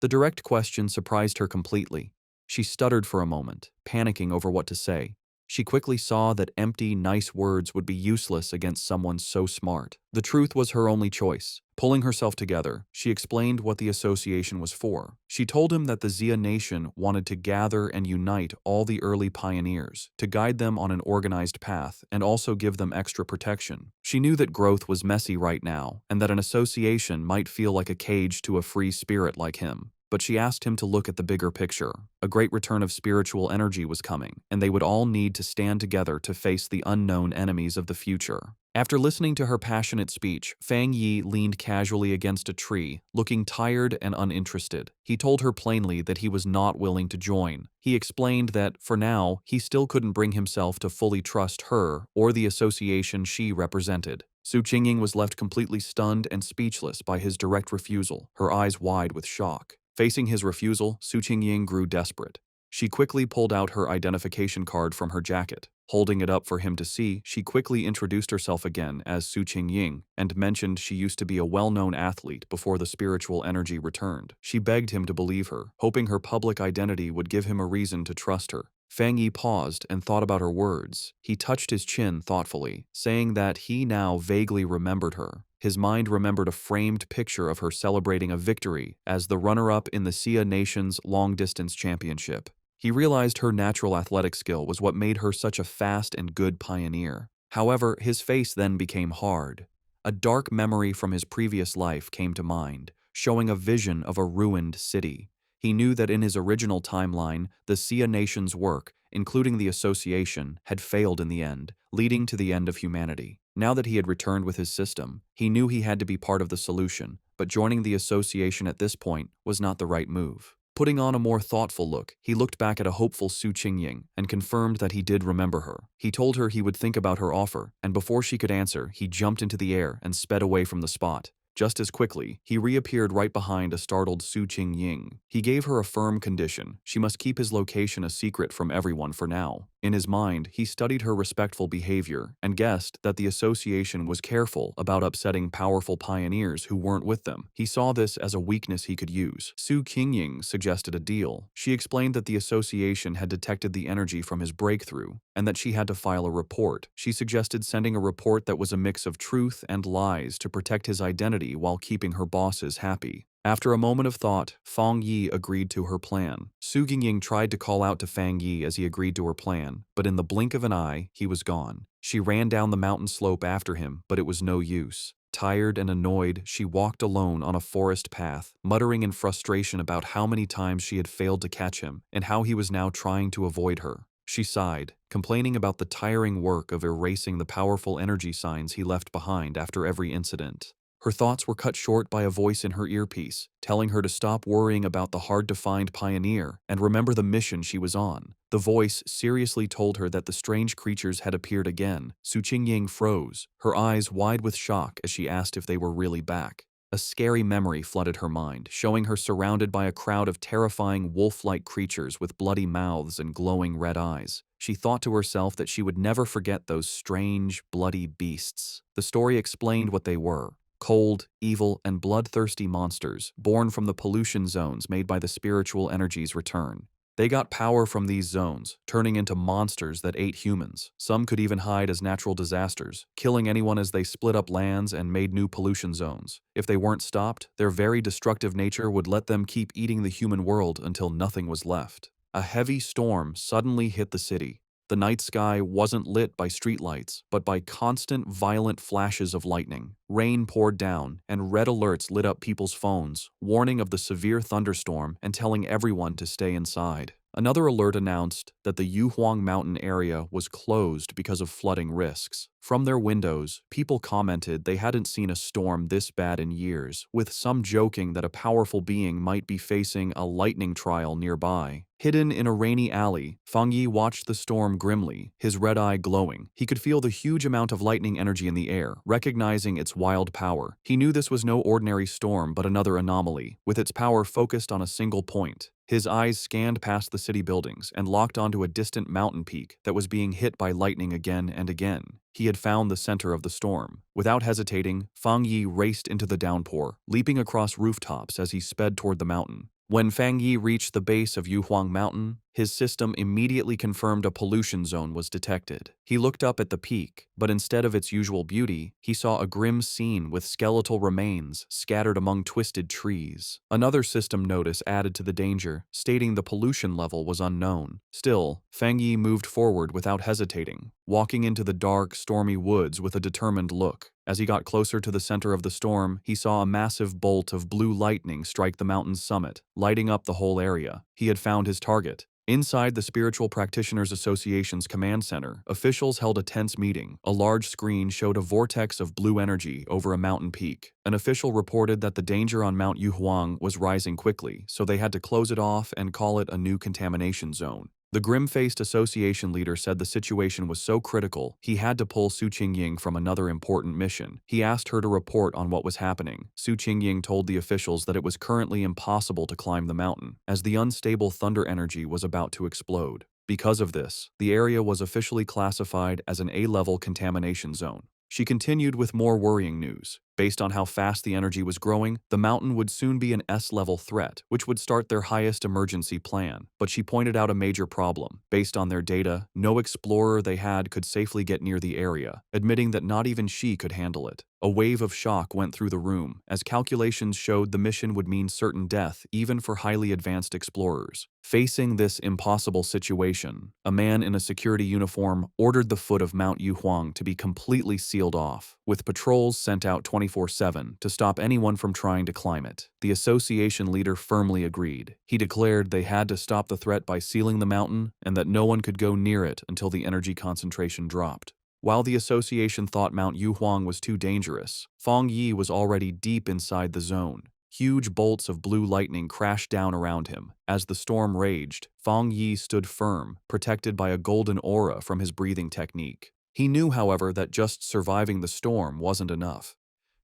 The direct question surprised her completely. She stuttered for a moment, panicking over what to say. She quickly saw that empty, nice words would be useless against someone so smart. The truth was her only choice. Pulling herself together, she explained what the association was for. She told him that the Xia nation wanted to gather and unite all the early pioneers, to guide them on an organized path and also give them extra protection. She knew that growth was messy right now, and that an association might feel like a cage to a free spirit like him. But she asked him to look at the bigger picture. A great return of spiritual energy was coming, and they would all need to stand together to face the unknown enemies of the future. After listening to her passionate speech, Fang Yi leaned casually against a tree, looking tired and uninterested. He told her plainly that he was not willing to join. He explained that, for now, he still couldn't bring himself to fully trust her or the association she represented. Su Qingying was left completely stunned and speechless by his direct refusal, her eyes wide with shock. Facing his refusal, Su Qingying grew desperate. She quickly pulled out her identification card from her jacket. Holding it up for him to see, she quickly introduced herself again as Su Qingying and mentioned she used to be a well-known athlete before the spiritual energy returned. She begged him to believe her, hoping her public identity would give him a reason to trust her. Fang Yi paused and thought about her words. He touched his chin thoughtfully, saying that he now vaguely remembered her. His mind remembered a framed picture of her celebrating a victory as the runner-up in the Xia Nation's long-distance championship. He realized her natural athletic skill was what made her such a fast and good pioneer. However, his face then became hard. A dark memory from his previous life came to mind, showing a vision of a ruined city. He knew that in his original timeline, the Xia Nation's work, including the association, had failed in the end, leading to the end of humanity. Now that he had returned with his system, he knew he had to be part of the solution, but joining the association at this point was not the right move. Putting on a more thoughtful look, he looked back at a hopeful Su Qingying and confirmed that he did remember her. He told her he would think about her offer, and before she could answer, he jumped into the air and sped away from the spot. Just as quickly, he reappeared right behind a startled Su Qingying. He gave her a firm condition. She must keep his location a secret from everyone for now. In his mind, he studied her respectful behavior and guessed that the association was careful about upsetting powerful pioneers who weren't with them. He saw this as a weakness he could use. Su Qingying suggested a deal. She explained that the association had detected the energy from his breakthrough and that she had to file a report. She suggested sending a report that was a mix of truth and lies to protect his identity while keeping her bosses happy. After a moment of thought, Fang Yi agreed to her plan. Su Qingying tried to call out to Fang Yi as he agreed to her plan, but in the blink of an eye, he was gone. She ran down the mountain slope after him, but it was no use. Tired and annoyed, she walked alone on a forest path, muttering in frustration about how many times she had failed to catch him and how he was now trying to avoid her. She sighed, complaining about the tiring work of erasing the powerful energy signs he left behind after every incident. Her thoughts were cut short by a voice in her earpiece, telling her to stop worrying about the hard-to-find pioneer and remember the mission she was on. The voice seriously told her that the strange creatures had appeared again. Su Qingying froze, her eyes wide with shock as she asked if they were really back. A scary memory flooded her mind, showing her surrounded by a crowd of terrifying wolf-like creatures with bloody mouths and glowing red eyes. She thought to herself that she would never forget those strange, bloody beasts. The story explained what they were. Cold, evil, and bloodthirsty monsters, born from the pollution zones made by the spiritual energy's return. They got power from these zones, turning into monsters that ate humans. Some could even hide as natural disasters, killing anyone as they split up lands and made new pollution zones. If they weren't stopped, their very destructive nature would let them keep eating the human world until nothing was left. A heavy storm suddenly hit the city. The night sky wasn't lit by streetlights, but by constant, violent flashes of lightning. Rain poured down, and red alerts lit up people's phones, warning of the severe thunderstorm and telling everyone to stay inside. Another alert announced that the Yuhuang Mountain area was closed because of flooding risks. From their windows, people commented they hadn't seen a storm this bad in years, with some joking that a powerful being might be facing a lightning trial nearby. Hidden in a rainy alley, Fang Yi watched the storm grimly, his red eye glowing. He could feel the huge amount of lightning energy in the air, recognizing its wild power. He knew this was no ordinary storm but another anomaly, with its power focused on a single point. His eyes scanned past the city buildings and locked onto a distant mountain peak that was being hit by lightning again and again. He had found the center of the storm. Without hesitating, Fang Yi raced into the downpour, leaping across rooftops as he sped toward the mountain. When Fang Yi reached the base of Yuhuang Mountain, his system immediately confirmed a pollution zone was detected. He looked up at the peak, but instead of its usual beauty, he saw a grim scene with skeletal remains scattered among twisted trees. Another system notice added to the danger, stating the pollution level was unknown. Still, Fang Yi moved forward without hesitating, walking into the dark, stormy woods with a determined look. As he got closer to the center of the storm, he saw a massive bolt of blue lightning strike the mountain's summit, lighting up the whole area. He had found his target. Inside the Spiritual Practitioners Association's command center, officials held a tense meeting. A large screen showed a vortex of blue energy over a mountain peak. An official reported that the danger on Mount Yuhuang was rising quickly, so they had to close it off and call it a new contamination zone. The grim-faced association leader said the situation was so critical, he had to pull Su Qingying from another important mission. He asked her to report on what was happening. Su Qingying told the officials that it was currently impossible to climb the mountain, as the unstable thunder energy was about to explode. Because of this, the area was officially classified as an A-level contamination zone. She continued with more worrying news. Based on how fast the energy was growing, the mountain would soon be an S-level threat, which would start their highest emergency plan. But she pointed out a major problem. Based on their data, no explorer they had could safely get near the area, admitting that not even she could handle it. A wave of shock went through the room, as calculations showed the mission would mean certain death even for highly advanced explorers. Facing this impossible situation, a man in a security uniform ordered the foot of Mount Yuhuang to be completely sealed off, with patrols sent out 24/7 to stop anyone from trying to climb it. The association leader firmly agreed. He declared they had to stop the threat by sealing the mountain and that no one could go near it until the energy concentration dropped. While the association thought Mount Yuhuang was too dangerous, Fang Yi was already deep inside the zone. Huge bolts of blue lightning crashed down around him. As the storm raged, Fang Yi stood firm, protected by a golden aura from his breathing technique. He knew, however, that just surviving the storm wasn't enough.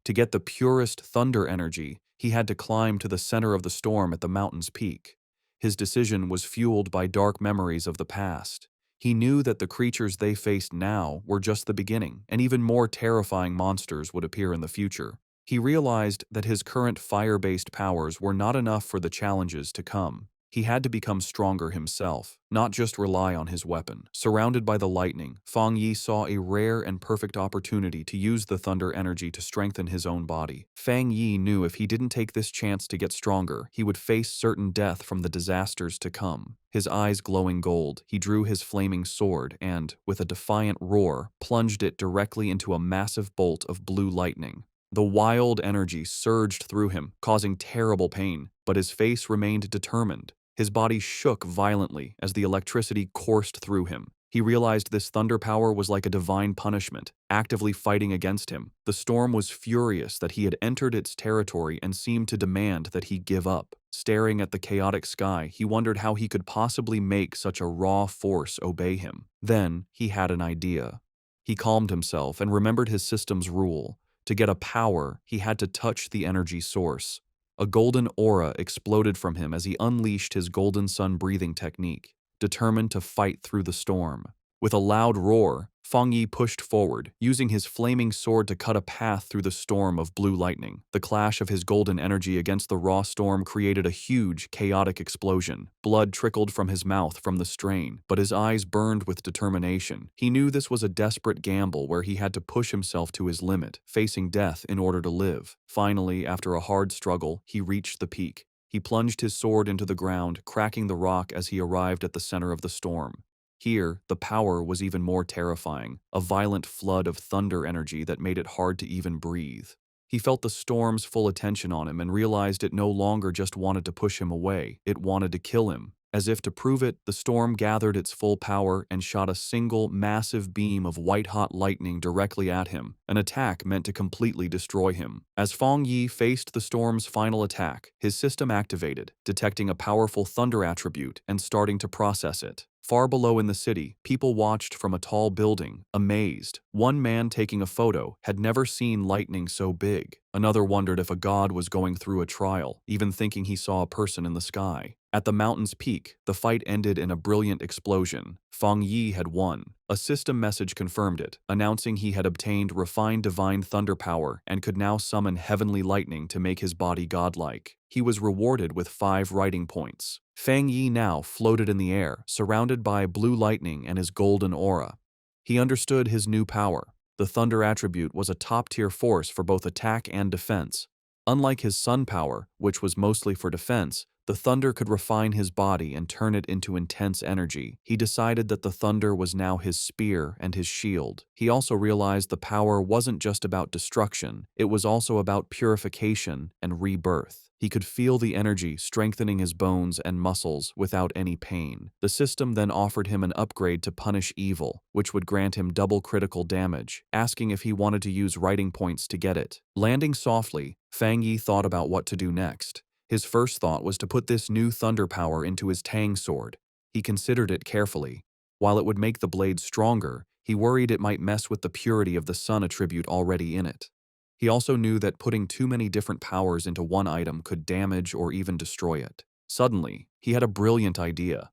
To get the purest thunder energy, he had to climb to the center of the storm at the mountain's peak. His decision was fueled by dark memories of the past. He knew that the creatures they faced now were just the beginning, and even more terrifying monsters would appear in the future. He realized that his current fire-based powers were not enough for the challenges to come. He had to become stronger himself, not just rely on his weapon. Surrounded by the lightning, Fang Yi saw a rare and perfect opportunity to use the thunder energy to strengthen his own body. Fang Yi knew if he didn't take this chance to get stronger, he would face certain death from the disasters to come. His eyes glowing gold, he drew his flaming sword and, with a defiant roar, plunged it directly into a massive bolt of blue lightning. The wild energy surged through him, causing terrible pain, but his face remained determined. His body shook violently as the electricity coursed through him. He realized this thunder power was like a divine punishment, actively fighting against him. The storm was furious that he had entered its territory and seemed to demand that he give up. Staring at the chaotic sky, he wondered how he could possibly make such a raw force obey him. Then, he had an idea. He calmed himself and remembered his system's rule. To get a power, he had to touch the energy source. A golden aura exploded from him as he unleashed his golden sun breathing technique, determined to fight through the storm. With a loud roar, Fang Yi pushed forward, using his flaming sword to cut a path through the storm of blue lightning. The clash of his golden energy against the raw storm created a huge, chaotic explosion. Blood trickled from his mouth from the strain, but his eyes burned with determination. He knew this was a desperate gamble where he had to push himself to his limit, facing death in order to live. Finally, after a hard struggle, he reached the peak. He plunged his sword into the ground, cracking the rock as he arrived at the center of the storm. Here, the power was even more terrifying, a violent flood of thunder energy that made it hard to even breathe. He felt the storm's full attention on him and realized it no longer just wanted to push him away, it wanted to kill him. As if to prove it, the storm gathered its full power and shot a single, massive beam of white-hot lightning directly at him, an attack meant to completely destroy him. As Fang Yi faced the storm's final attack, his system activated, detecting a powerful thunder attribute and starting to process it. Far below in the city, people watched from a tall building, amazed. One man taking a photo had never seen lightning so big. Another wondered if a god was going through a trial, even thinking he saw a person in the sky. At the mountain's peak, the fight ended in a brilliant explosion. Feng Yi had won. A system message confirmed it, announcing he had obtained refined divine thunder power and could now summon heavenly lightning to make his body godlike. He was rewarded with 5 writing points. Feng Yi now floated in the air, surrounded by blue lightning and his golden aura. He understood his new power. The thunder attribute was a top-tier force for both attack and defense. Unlike his sun power, which was mostly for defense, the thunder could refine his body and turn it into intense energy. He decided that the thunder was now his spear and his shield. He also realized the power wasn't just about destruction, it was also about purification and rebirth. He could feel the energy strengthening his bones and muscles without any pain. The system then offered him an upgrade to punish evil, which would grant him double critical damage, asking if he wanted to use writing points to get it. Landing softly, Feng Yi thought about what to do next. His first thought was to put this new thunder power into his Tang sword. He considered it carefully. While it would make the blade stronger, he worried it might mess with the purity of the sun attribute already in it. He also knew that putting too many different powers into one item could damage or even destroy it. Suddenly, he had a brilliant idea.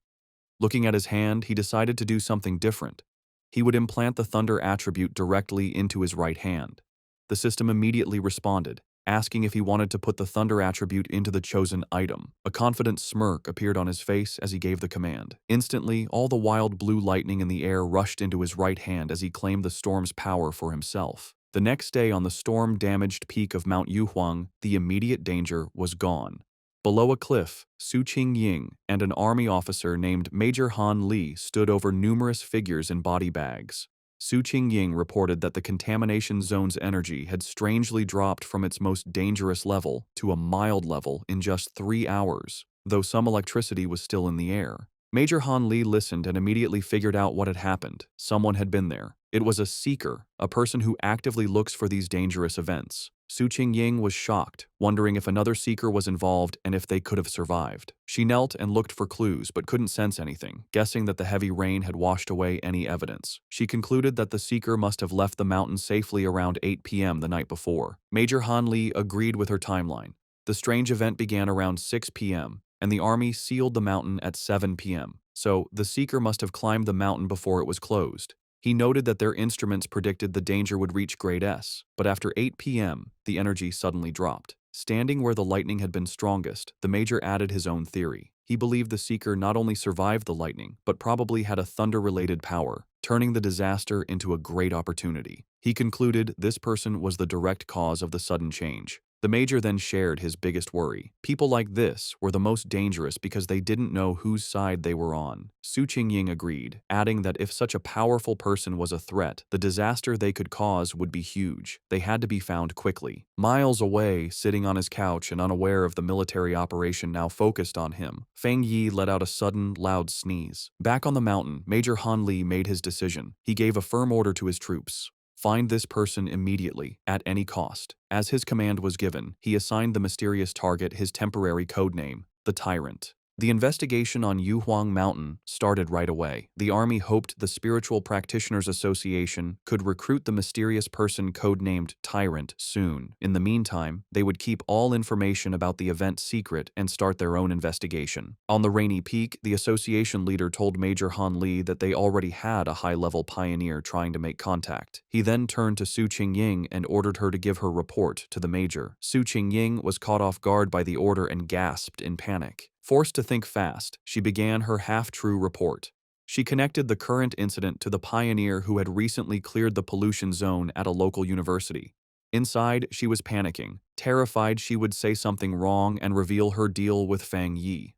Looking at his hand, he decided to do something different. He would implant the thunder attribute directly into his right hand. The system immediately responded, asking if he wanted to put the thunder attribute into the chosen item. A confident smirk appeared on his face as he gave the command. Instantly, all the wild blue lightning in the air rushed into his right hand as he claimed the storm's power for himself. The next day on the storm-damaged peak of Mount Yuhuang, the immediate danger was gone. Below a cliff, Su Qingying and an army officer named Major Han Li stood over numerous figures in body bags. Su Qingying reported that the contamination zone's energy had strangely dropped from its most dangerous level to a mild level in just 3 hours, though some electricity was still in the air. Major Han Li listened and immediately figured out what had happened. Someone had been there. It was a seeker, a person who actively looks for these dangerous events. Su Qingying was shocked, wondering if another seeker was involved and if they could have survived. She knelt and looked for clues but couldn't sense anything, guessing that the heavy rain had washed away any evidence. She concluded that the seeker must have left the mountain safely around 8 p.m. the night before. Major Han Li agreed with her timeline. The strange event began around 6 p.m., and the army sealed the mountain at 7 p.m., so the seeker must have climbed the mountain before it was closed. He noted that their instruments predicted the danger would reach grade S, but after 8 p.m., the energy suddenly dropped. Standing where the lightning had been strongest, the major added his own theory. He believed the seeker not only survived the lightning, but probably had a thunder-related power, turning the disaster into a great opportunity. He concluded this person was the direct cause of the sudden change. The major then shared his biggest worry. People like this were the most dangerous because they didn't know whose side they were on. Su Qingying agreed, adding that if such a powerful person was a threat, the disaster they could cause would be huge. They had to be found quickly. Miles away, sitting on his couch and unaware of the military operation now focused on him, Feng Yi let out a sudden, loud sneeze. Back on the mountain, Major Han Li made his decision. He gave a firm order to his troops. Find this person immediately, at any cost. As his command was given, he assigned the mysterious target his temporary codename, the Tyrant. The investigation on Yuhuang Mountain started right away. The army hoped the Spiritual Practitioners Association could recruit the mysterious person codenamed Tyrant soon. In the meantime, they would keep all information about the event secret and start their own investigation. On the rainy peak, the association leader told Major Han Li that they already had a high-level pioneer trying to make contact. He then turned to Su Qingying and ordered her to give her report to the major. Su Qingying was caught off guard by the order and gasped in panic. Forced to think fast, she began her half-true report. She connected the current incident to the pioneer who had recently cleared the pollution zone at a local university. Inside, she was panicking, terrified she would say something wrong and reveal her deal with Feng Yi.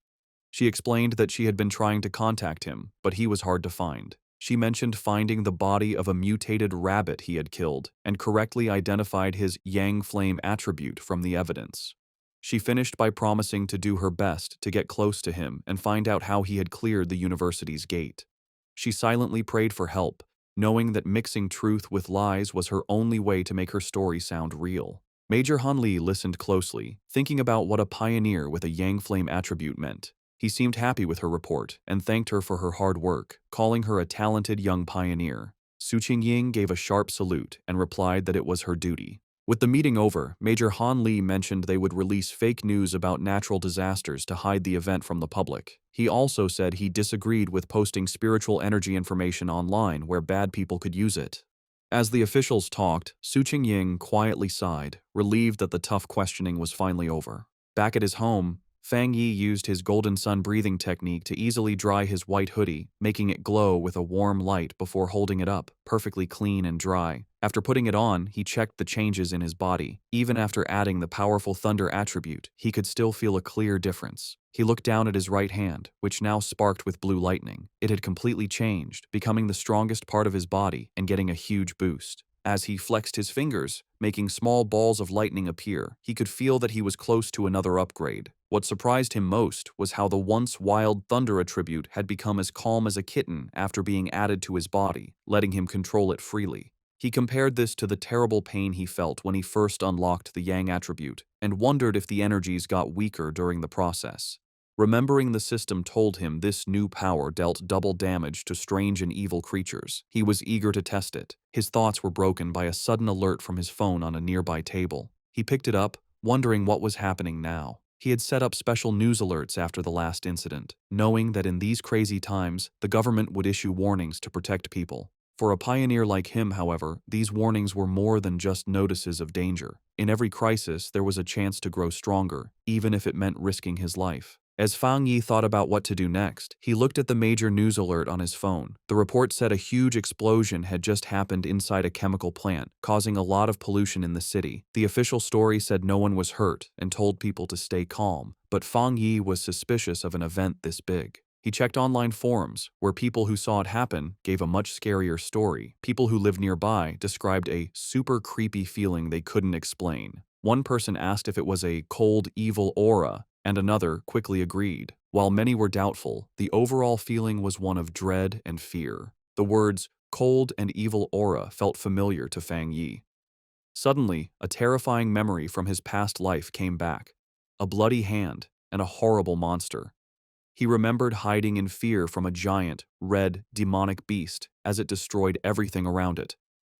She explained that she had been trying to contact him, but he was hard to find. She mentioned finding the body of a mutated rabbit he had killed and correctly identified his Yang Flame attribute from the evidence. She finished by promising to do her best to get close to him and find out how he had cleared the university's gate. She silently prayed for help, knowing that mixing truth with lies was her only way to make her story sound real. Major Han Li listened closely, thinking about what a pioneer with a Yang Flame attribute meant. He seemed happy with her report and thanked her for her hard work, calling her a talented young pioneer. Su Qingying gave a sharp salute and replied that it was her duty. With the meeting over, Major Han Li mentioned they would release fake news about natural disasters to hide the event from the public. He also said he disagreed with posting spiritual energy information online where bad people could use it. As the officials talked, Su Qingying quietly sighed, relieved that the tough questioning was finally over. Back at his home, Fang Yi used his golden sun breathing technique to easily dry his white hoodie, making it glow with a warm light before holding it up, perfectly clean and dry. After putting it on, he checked the changes in his body. Even after adding the powerful thunder attribute, he could still feel a clear difference. He looked down at his right hand, which now sparked with blue lightning. It had completely changed, becoming the strongest part of his body and getting a huge boost. As he flexed his fingers, making small balls of lightning appear, he could feel that he was close to another upgrade. What surprised him most was how the once wild thunder attribute had become as calm as a kitten after being added to his body, letting him control it freely. He compared this to the terrible pain he felt when he first unlocked the Yang attribute, and wondered if the energies got weaker during the process. Remembering the system told him this new power dealt double damage to strange and evil creatures, he was eager to test it. His thoughts were broken by a sudden alert from his phone on a nearby table. He picked it up, wondering what was happening now. He had set up special news alerts after the last incident, knowing that in these crazy times, the government would issue warnings to protect people. For a pioneer like him, however, these warnings were more than just notices of danger. In every crisis, there was a chance to grow stronger, even if it meant risking his life. As Fang Yi thought about what to do next, he looked at the major news alert on his phone. The report said a huge explosion had just happened inside a chemical plant, causing a lot of pollution in the city. The official story said no one was hurt and told people to stay calm, but Fang Yi was suspicious of an event this big. He checked online forums, where people who saw it happen gave a much scarier story. People who lived nearby described a super creepy feeling they couldn't explain. One person asked if it was a cold, evil aura, and another quickly agreed. While many were doubtful, the overall feeling was one of dread and fear. The words cold and evil aura felt familiar to Fang Yi. Suddenly, a terrifying memory from his past life came back. A bloody hand and a horrible monster. He remembered hiding in fear from a giant, red, demonic beast as it destroyed everything around it.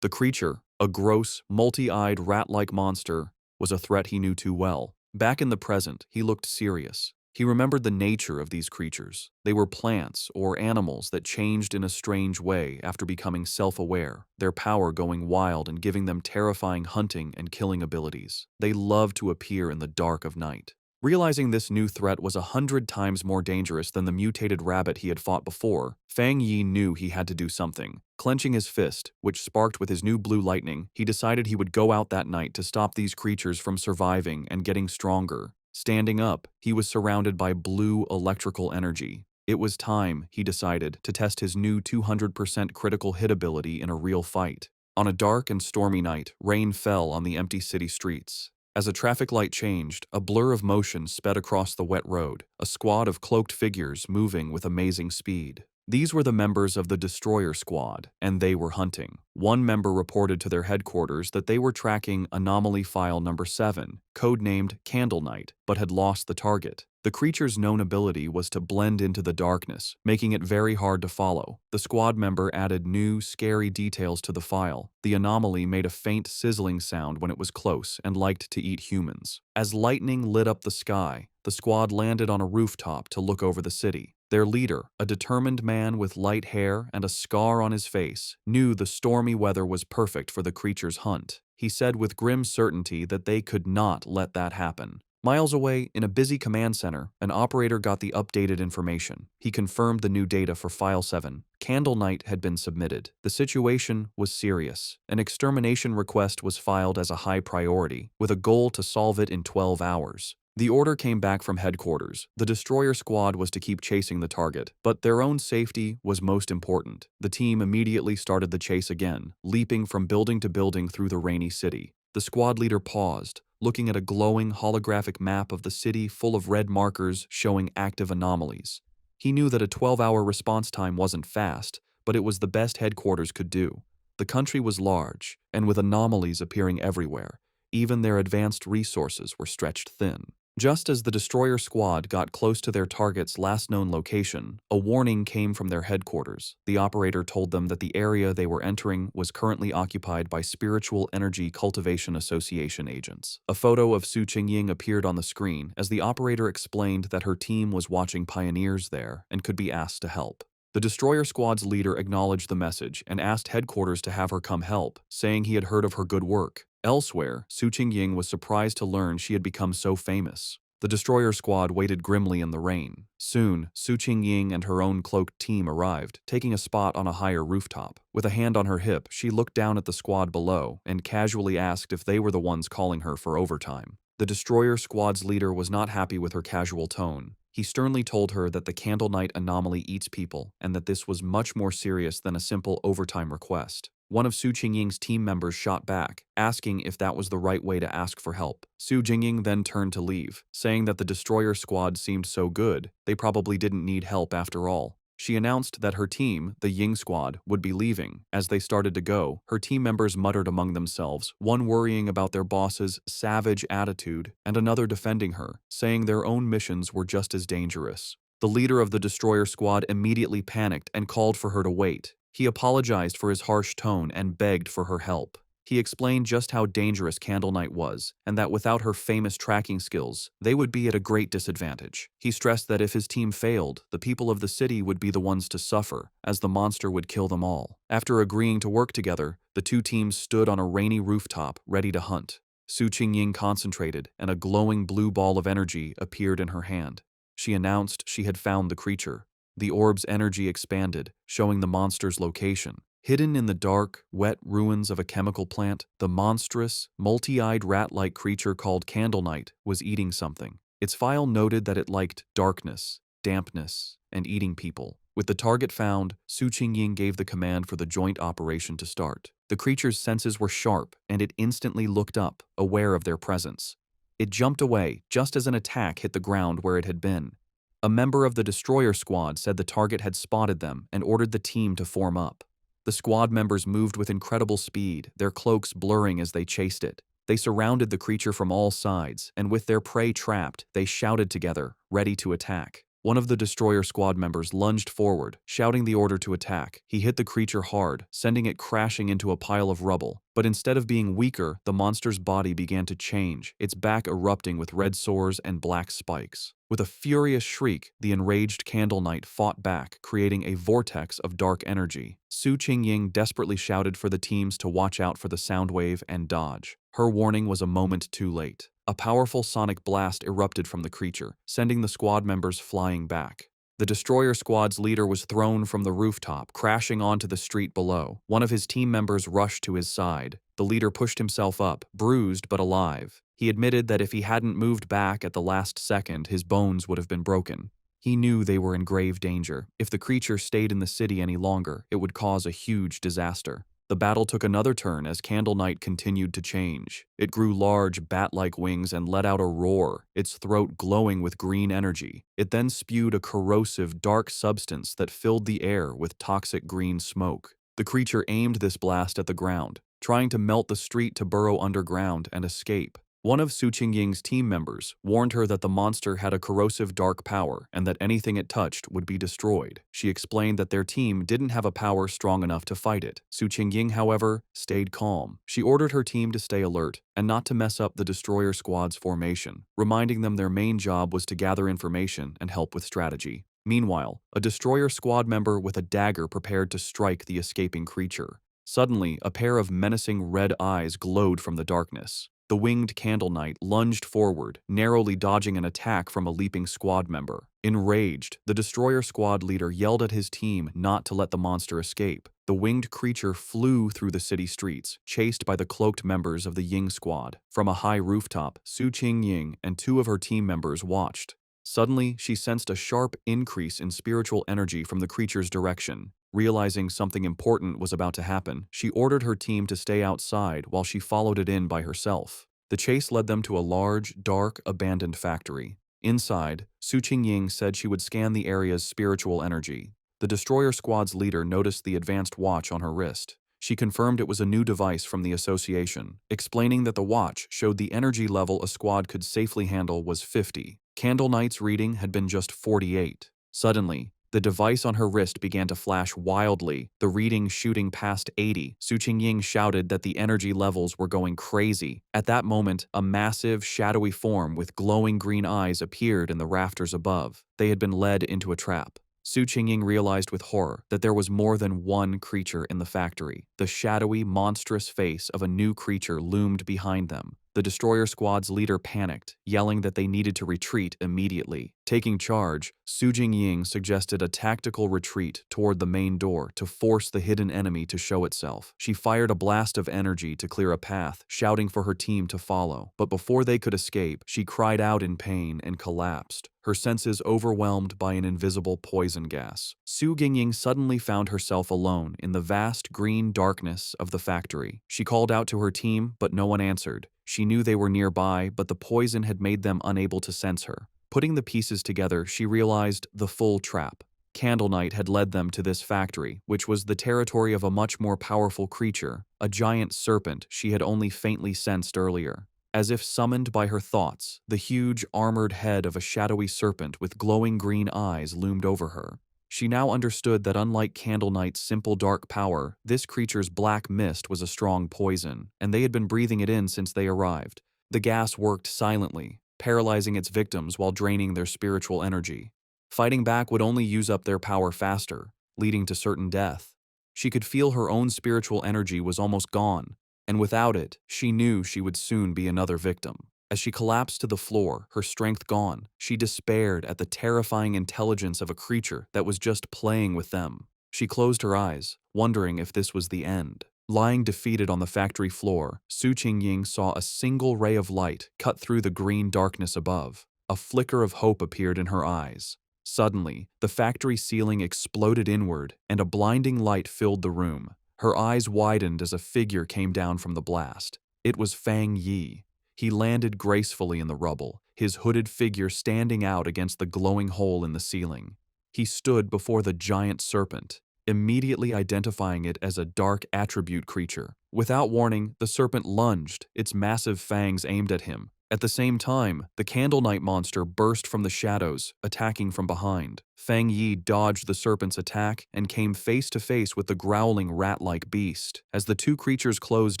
The creature, a gross, multi-eyed rat-like monster, was a threat he knew too well. Back in the present, he looked serious. He remembered the nature of these creatures. They were plants or animals that changed in a strange way after becoming self-aware, their power going wild and giving them terrifying hunting and killing abilities. They loved to appear in the dark of night. Realizing this new threat was 100 times more dangerous than the mutated rabbit he had fought before, Fang Yi knew he had to do something. Clenching his fist, which sparked with his new blue lightning, he decided he would go out that night to stop these creatures from surviving and getting stronger. Standing up, he was surrounded by blue electrical energy. It was time, he decided, to test his new 200% critical hit ability in a real fight. On a dark and stormy night, rain fell on the empty city streets. As a traffic light changed, a blur of motion sped across the wet road, a squad of cloaked figures moving with amazing speed. These were the members of the Destroyer Squad, and they were hunting. One member reported to their headquarters that they were tracking Anomaly File Number 7, codenamed Candle Knight, but had lost the target. The creature's known ability was to blend into the darkness, making it very hard to follow. The squad member added new, scary details to the file. The anomaly made a faint sizzling sound when it was close and liked to eat humans. As lightning lit up the sky, the squad landed on a rooftop to look over the city. Their leader, a determined man with light hair and a scar on his face, knew the stormy weather was perfect for the creature's hunt. He said with grim certainty that they could not let that happen. Miles away, in a busy command center, an operator got the updated information. He confirmed the new data for File 7. Candle Knight had been submitted. The situation was serious. An extermination request was filed as a high priority, with a goal to solve it in 12 hours. The order came back from headquarters. The Destroyer Squad was to keep chasing the target, but their own safety was most important. The team immediately started the chase again, leaping from building to building through the rainy city. The squad leader paused, looking at a glowing holographic map of the city full of red markers showing active anomalies. He knew that a 12-hour response time wasn't fast, but it was the best headquarters could do. The country was large, and with anomalies appearing everywhere, even their advanced resources were stretched thin. Just as the destroyer squad got close to their target's last known location, a warning came from their headquarters. The operator told them that the area they were entering was currently occupied by Spiritual Energy Cultivation Association agents. A photo of Su Qingying appeared on the screen as the operator explained that her team was watching pioneers there and could be asked to help. The destroyer squad's leader acknowledged the message and asked headquarters to have her come help, saying he had heard of her good work. Elsewhere, Su Qingying was surprised to learn she had become so famous. The destroyer squad waited grimly in the rain. Soon, Su Qingying and her own cloaked team arrived, taking a spot on a higher rooftop. With a hand on her hip, she looked down at the squad below and casually asked if they were the ones calling her for overtime. The destroyer squad's leader was not happy with her casual tone. He sternly told her that the Candle Night anomaly eats people and that this was much more serious than a simple overtime request. One of Su Qingying's team members shot back, asking if that was the right way to ask for help. Su Qingying then turned to leave, saying that the destroyer squad seemed so good, they probably didn't need help after all. She announced that her team, the Ying squad, would be leaving. As they started to go, her team members muttered among themselves, one worrying about their boss's savage attitude and another defending her, saying their own missions were just as dangerous. The leader of the destroyer squad immediately panicked and called for her to wait. He apologized for his harsh tone and begged for her help. He explained just how dangerous Candle Night was, and that without her famous tracking skills, they would be at a great disadvantage. He stressed that if his team failed, the people of the city would be the ones to suffer, as the monster would kill them all. After agreeing to work together, the two teams stood on a rainy rooftop, ready to hunt. Su Qingying concentrated, and a glowing blue ball of energy appeared in her hand. She announced she had found the creature. The orb's energy expanded, showing the monster's location. Hidden in the dark, wet ruins of a chemical plant, the monstrous, multi-eyed rat-like creature called Candle Night was eating something. Its file noted that it liked darkness, dampness, and eating people. With the target found, Su Qingying gave the command for the joint operation to start. The creature's senses were sharp, and it instantly looked up, aware of their presence. It jumped away, just as an attack hit the ground where it had been. A member of the destroyer squad said the target had spotted them and ordered the team to form up. The squad members moved with incredible speed, their cloaks blurring as they chased it. They surrounded the creature from all sides, and with their prey trapped, they shouted together, ready to attack. One of the destroyer squad members lunged forward, shouting the order to attack. He hit the creature hard, sending it crashing into a pile of rubble. But instead of being weaker, the monster's body began to change, its back erupting with red sores and black spikes. With a furious shriek, the enraged Candle Knight fought back, creating a vortex of dark energy. Su Qingying desperately shouted for the teams to watch out for the sound wave and dodge. Her warning was a moment too late. A powerful sonic blast erupted from the creature, sending the squad members flying back. The destroyer squad's leader was thrown from the rooftop, crashing onto the street below. One of his team members rushed to his side. The leader pushed himself up, bruised but alive. He admitted that if he hadn't moved back at the last second, his bones would have been broken. He knew they were in grave danger. If the creature stayed in the city any longer, it would cause a huge disaster. The battle took another turn as Candle Night continued to change. It grew large, bat-like wings and let out a roar, its throat glowing with green energy. It then spewed a corrosive, dark substance that filled the air with toxic green smoke. The creature aimed this blast at the ground, trying to melt the street to burrow underground and escape. One of Su Qingying's team members warned her that the monster had a corrosive dark power and that anything it touched would be destroyed. She explained that their team didn't have a power strong enough to fight it. Su Qingying, however, stayed calm. She ordered her team to stay alert and not to mess up the destroyer squad's formation, reminding them their main job was to gather information and help with strategy. Meanwhile, a destroyer squad member with a dagger prepared to strike the escaping creature. Suddenly, a pair of menacing red eyes glowed from the darkness. The winged Candle Knight lunged forward, narrowly dodging an attack from a leaping squad member. Enraged, the destroyer squad leader yelled at his team not to let the monster escape. The winged creature flew through the city streets, chased by the cloaked members of the Ying squad. From a high rooftop, Su Qingying and two of her team members watched. Suddenly, she sensed a sharp increase in spiritual energy from the creature's direction. Realizing something important was about to happen, she ordered her team to stay outside while she followed it in by herself. The chase led them to a large, dark, abandoned factory. Inside, Su Qingying said she would scan the area's spiritual energy. The destroyer squad's leader noticed the advanced watch on her wrist. She confirmed it was a new device from the association, explaining that the watch showed the energy level a squad could safely handle was 50. Candle Knight's reading had been just 48. Suddenly, the device on her wrist began to flash wildly, the reading shooting past 80. Su Qingying shouted that the energy levels were going crazy. At that moment, a massive, shadowy form with glowing green eyes appeared in the rafters above. They had been led into a trap. Su Qingying realized with horror that there was more than one creature in the factory. The shadowy, monstrous face of a new creature loomed behind them. The destroyer squad's leader panicked, yelling that they needed to retreat immediately. Taking charge, Su Jingying suggested a tactical retreat toward the main door to force the hidden enemy to show itself. She fired a blast of energy to clear a path, shouting for her team to follow. But before they could escape, she cried out in pain and collapsed, her senses overwhelmed by an invisible poison gas. Su Jingying suddenly found herself alone in the vast green darkness of the factory. She called out to her team, but no one answered. She knew they were nearby, but the poison had made them unable to sense her. Putting the pieces together, she realized the full trap. Candle Knight had led them to this factory, which was the territory of a much more powerful creature, a giant serpent she had only faintly sensed earlier. As if summoned by her thoughts, the huge, armored head of a shadowy serpent with glowing green eyes loomed over her. She now understood that unlike Candle Knight's simple dark power, this creature's black mist was a strong poison, and they had been breathing it in since they arrived. The gas worked silently, paralyzing its victims while draining their spiritual energy. Fighting back would only use up their power faster, leading to certain death. She could feel her own spiritual energy was almost gone, and without it, she knew she would soon be another victim. As she collapsed to the floor, her strength gone, she despaired at the terrifying intelligence of a creature that was just playing with them. She closed her eyes, wondering if this was the end. Lying defeated on the factory floor, Su Qingying saw a single ray of light cut through the green darkness above. A flicker of hope appeared in her eyes. Suddenly, the factory ceiling exploded inward, and a blinding light filled the room. Her eyes widened as a figure came down from the blast. It was Fang Yi. He landed gracefully in the rubble, his hooded figure standing out against the glowing hole in the ceiling. He stood before the giant serpent, immediately identifying it as a dark attribute creature. Without warning, the serpent lunged, its massive fangs aimed at him. At the same time, the Candle Knight monster burst from the shadows, attacking from behind. Fang Yi dodged the serpent's attack and came face to face with the growling rat-like beast. As the two creatures closed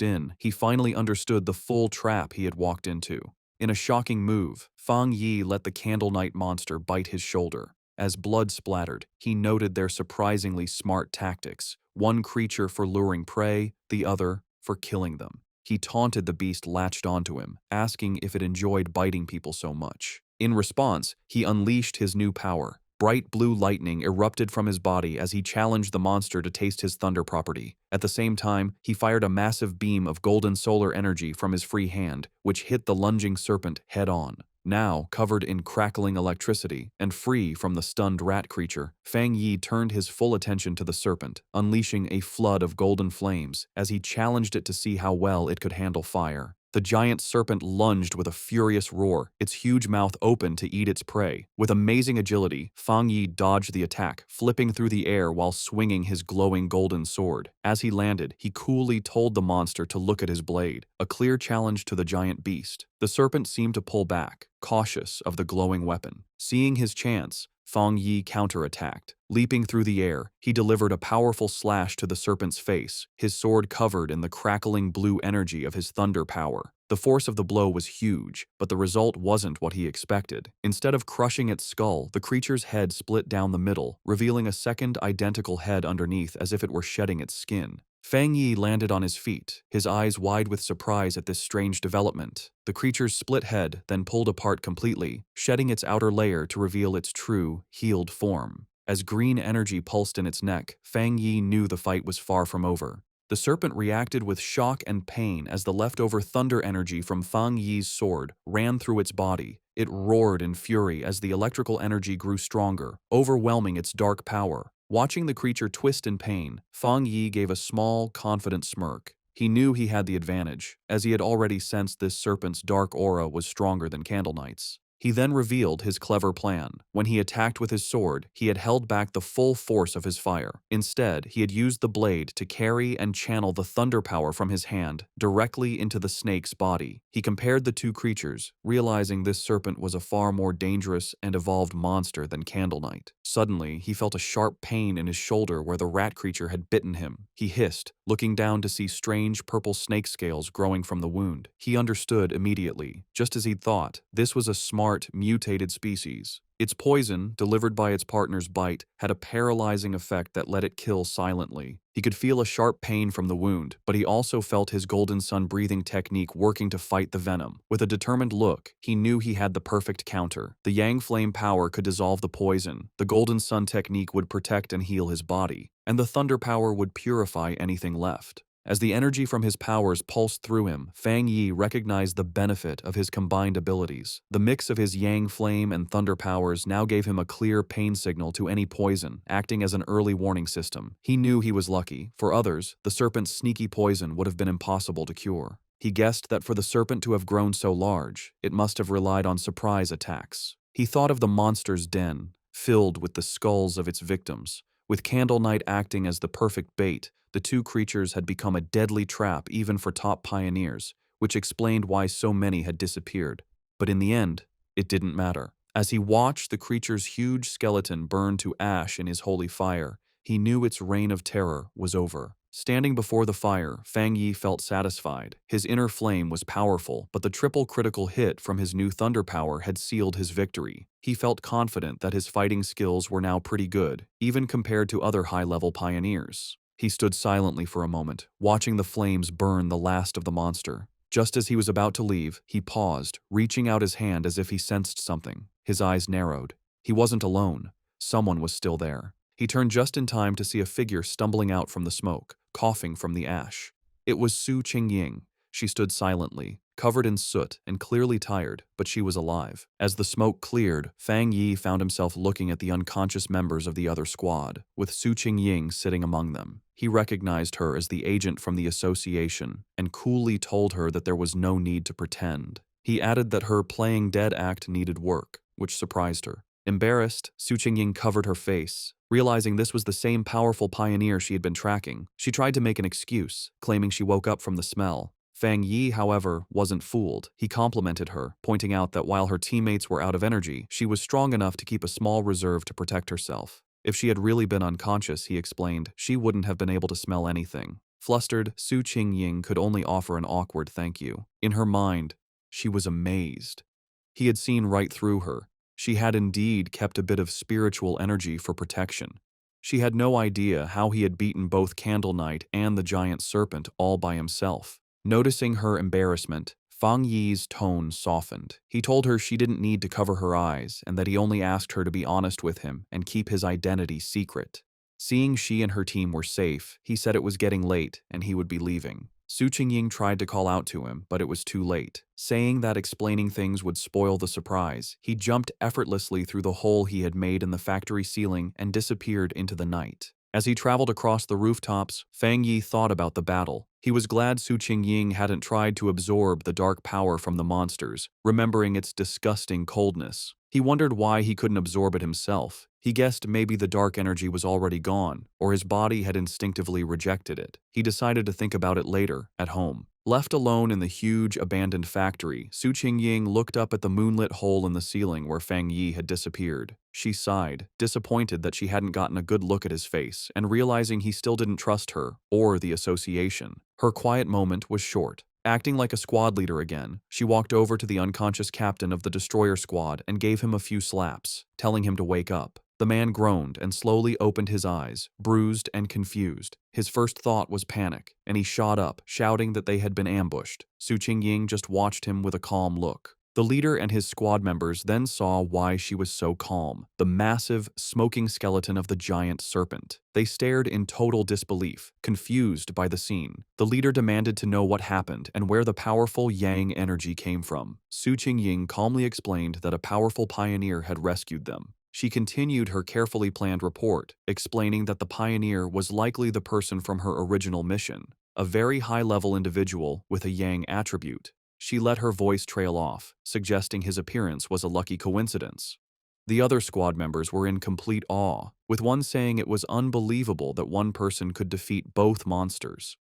in, he finally understood the full trap he had walked into. In a shocking move, Fang Yi let the Candle Knight monster bite his shoulder. As blood splattered, he noted their surprisingly smart tactics, one creature for luring prey, the other for killing them. He taunted the beast latched onto him, asking if it enjoyed biting people so much. In response, he unleashed his new power. Bright blue lightning erupted from his body as he challenged the monster to taste his thunder property. At the same time, he fired a massive beam of golden solar energy from his free hand, which hit the lunging serpent head-on. Now, covered in crackling electricity and free from the stunned rat creature, Fang Yi turned his full attention to the serpent, unleashing a flood of golden flames as he challenged it to see how well it could handle fire. The giant serpent lunged with a furious roar, its huge mouth open to eat its prey. With amazing agility, Fang Yi dodged the attack, flipping through the air while swinging his glowing golden sword. As he landed, he coolly told the monster to look at his blade, a clear challenge to the giant beast. The serpent seemed to pull back, cautious of the glowing weapon. Seeing his chance, Fang Yi counterattacked. Leaping through the air, he delivered a powerful slash to the serpent's face, his sword covered in the crackling blue energy of his thunder power. The force of the blow was huge, but the result wasn't what he expected. Instead of crushing its skull, the creature's head split down the middle, revealing a second identical head underneath as if it were shedding its skin. Fang Yi landed on his feet, his eyes wide with surprise at this strange development. The creature's split head then pulled apart completely, shedding its outer layer to reveal its true, healed form. As green energy pulsed in its neck, Fang Yi knew the fight was far from over. The serpent reacted with shock and pain as the leftover thunder energy from Fang Yi's sword ran through its body. It roared in fury as the electrical energy grew stronger, overwhelming its dark power. Watching the creature twist in pain, Fang Yi gave a small, confident smirk. He knew he had the advantage, as he had already sensed this serpent's dark aura was stronger than Candle Knight's. He then revealed his clever plan. When he attacked with his sword, he had held back the full force of his fire. Instead, he had used the blade to carry and channel the thunder power from his hand directly into the snake's body. He compared the two creatures, realizing this serpent was a far more dangerous and evolved monster than Candle Knight. Suddenly, he felt a sharp pain in his shoulder where the rat creature had bitten him. He hissed, looking down to see strange purple snake scales growing from the wound. He understood immediately. Just as he'd thought, this was a smart, mutated species. Its poison, delivered by its partner's bite, had a paralyzing effect that let it kill silently. He could feel a sharp pain from the wound, but he also felt his Golden Sun breathing technique working to fight the venom. With a determined look, he knew he had the perfect counter. The Yang Flame power could dissolve the poison, the Golden Sun technique would protect and heal his body, and the Thunder power would purify anything left. As the energy from his powers pulsed through him, Fang Yi recognized the benefit of his combined abilities. The mix of his Yang Flame and Thunder powers now gave him a clear pain signal to any poison, acting as an early warning system. He knew he was lucky. For others, the serpent's sneaky poison would have been impossible to cure. He guessed that for the serpent to have grown so large, it must have relied on surprise attacks. He thought of the monster's den, filled with the skulls of its victims. With Candle Knight acting as the perfect bait, the two creatures had become a deadly trap even for top pioneers, which explained why so many had disappeared. But in the end, it didn't matter. As he watched the creature's huge skeleton burn to ash in his holy fire, he knew its reign of terror was over. Standing before the fire, Fang Yi felt satisfied. His inner flame was powerful, but the triple critical hit from his new thunder power had sealed his victory. He felt confident that his fighting skills were now pretty good, even compared to other high-level pioneers. He stood silently for a moment, watching the flames burn the last of the monster. Just as he was about to leave, he paused, reaching out his hand as if he sensed something. His eyes narrowed. He wasn't alone. Someone was still there. He turned just in time to see a figure stumbling out from the smoke, coughing from the ash. It was Su Qingying. She stood silently, covered in soot and clearly tired, but she was alive. As the smoke cleared, Fang Yi found himself looking at the unconscious members of the other squad, with Su Qingying sitting among them. He recognized her as the agent from the association and coolly told her that there was no need to pretend. He added that her playing dead act needed work, which surprised her. Embarrassed, Su Qingying covered her face. Realizing this was the same powerful pioneer she had been tracking, she tried to make an excuse, claiming she woke up from the smell. Fang Yi, however, wasn't fooled. He complimented her, pointing out that while her teammates were out of energy, she was strong enough to keep a small reserve to protect herself. If she had really been unconscious, he explained, she wouldn't have been able to smell anything. Flustered, Su Qingying could only offer an awkward thank you. In her mind, she was amazed. He had seen right through her. She had indeed kept a bit of spiritual energy for protection. She had no idea how he had beaten both Candle Knight and the giant serpent all by himself. Noticing her embarrassment, Fang Yi's tone softened. He told her she didn't need to cover her eyes and that he only asked her to be honest with him and keep his identity secret. Seeing she and her team were safe, he said it was getting late and he would be leaving. Su Qingying tried to call out to him, but it was too late. Saying that explaining things would spoil the surprise, he jumped effortlessly through the hole he had made in the factory ceiling and disappeared into the night. As he traveled across the rooftops, Fang Yi thought about the battle. He was glad Su Qingying hadn't tried to absorb the dark power from the monsters, remembering its disgusting coldness. He wondered why he couldn't absorb it himself. He guessed maybe the dark energy was already gone, or his body had instinctively rejected it. He decided to think about it later, at home. Left alone in the huge, abandoned factory, Su Qingying looked up at the moonlit hole in the ceiling where Fang Yi had disappeared. She sighed, disappointed that she hadn't gotten a good look at his face, and realizing he still didn't trust her, or the association. Her quiet moment was short. Acting like a squad leader again, she walked over to the unconscious captain of the destroyer squad and gave him a few slaps, telling him to wake up. The man groaned and slowly opened his eyes, bruised and confused. His first thought was panic, and he shot up, shouting that they had been ambushed. Su Qingying just watched him with a calm look. The leader and his squad members then saw why she was so calm: the massive, smoking skeleton of the giant serpent. They stared in total disbelief, confused by the scene. The leader demanded to know what happened and where the powerful Yang energy came from. Su Qingying calmly explained that a powerful pioneer had rescued them. She continued her carefully planned report, explaining that the pioneer was likely the person from her original mission, a very high-level individual with a Yang attribute. She let her voice trail off, suggesting his appearance was a lucky coincidence. The other squad members were in complete awe, with one saying it was unbelievable that one person could defeat both monsters.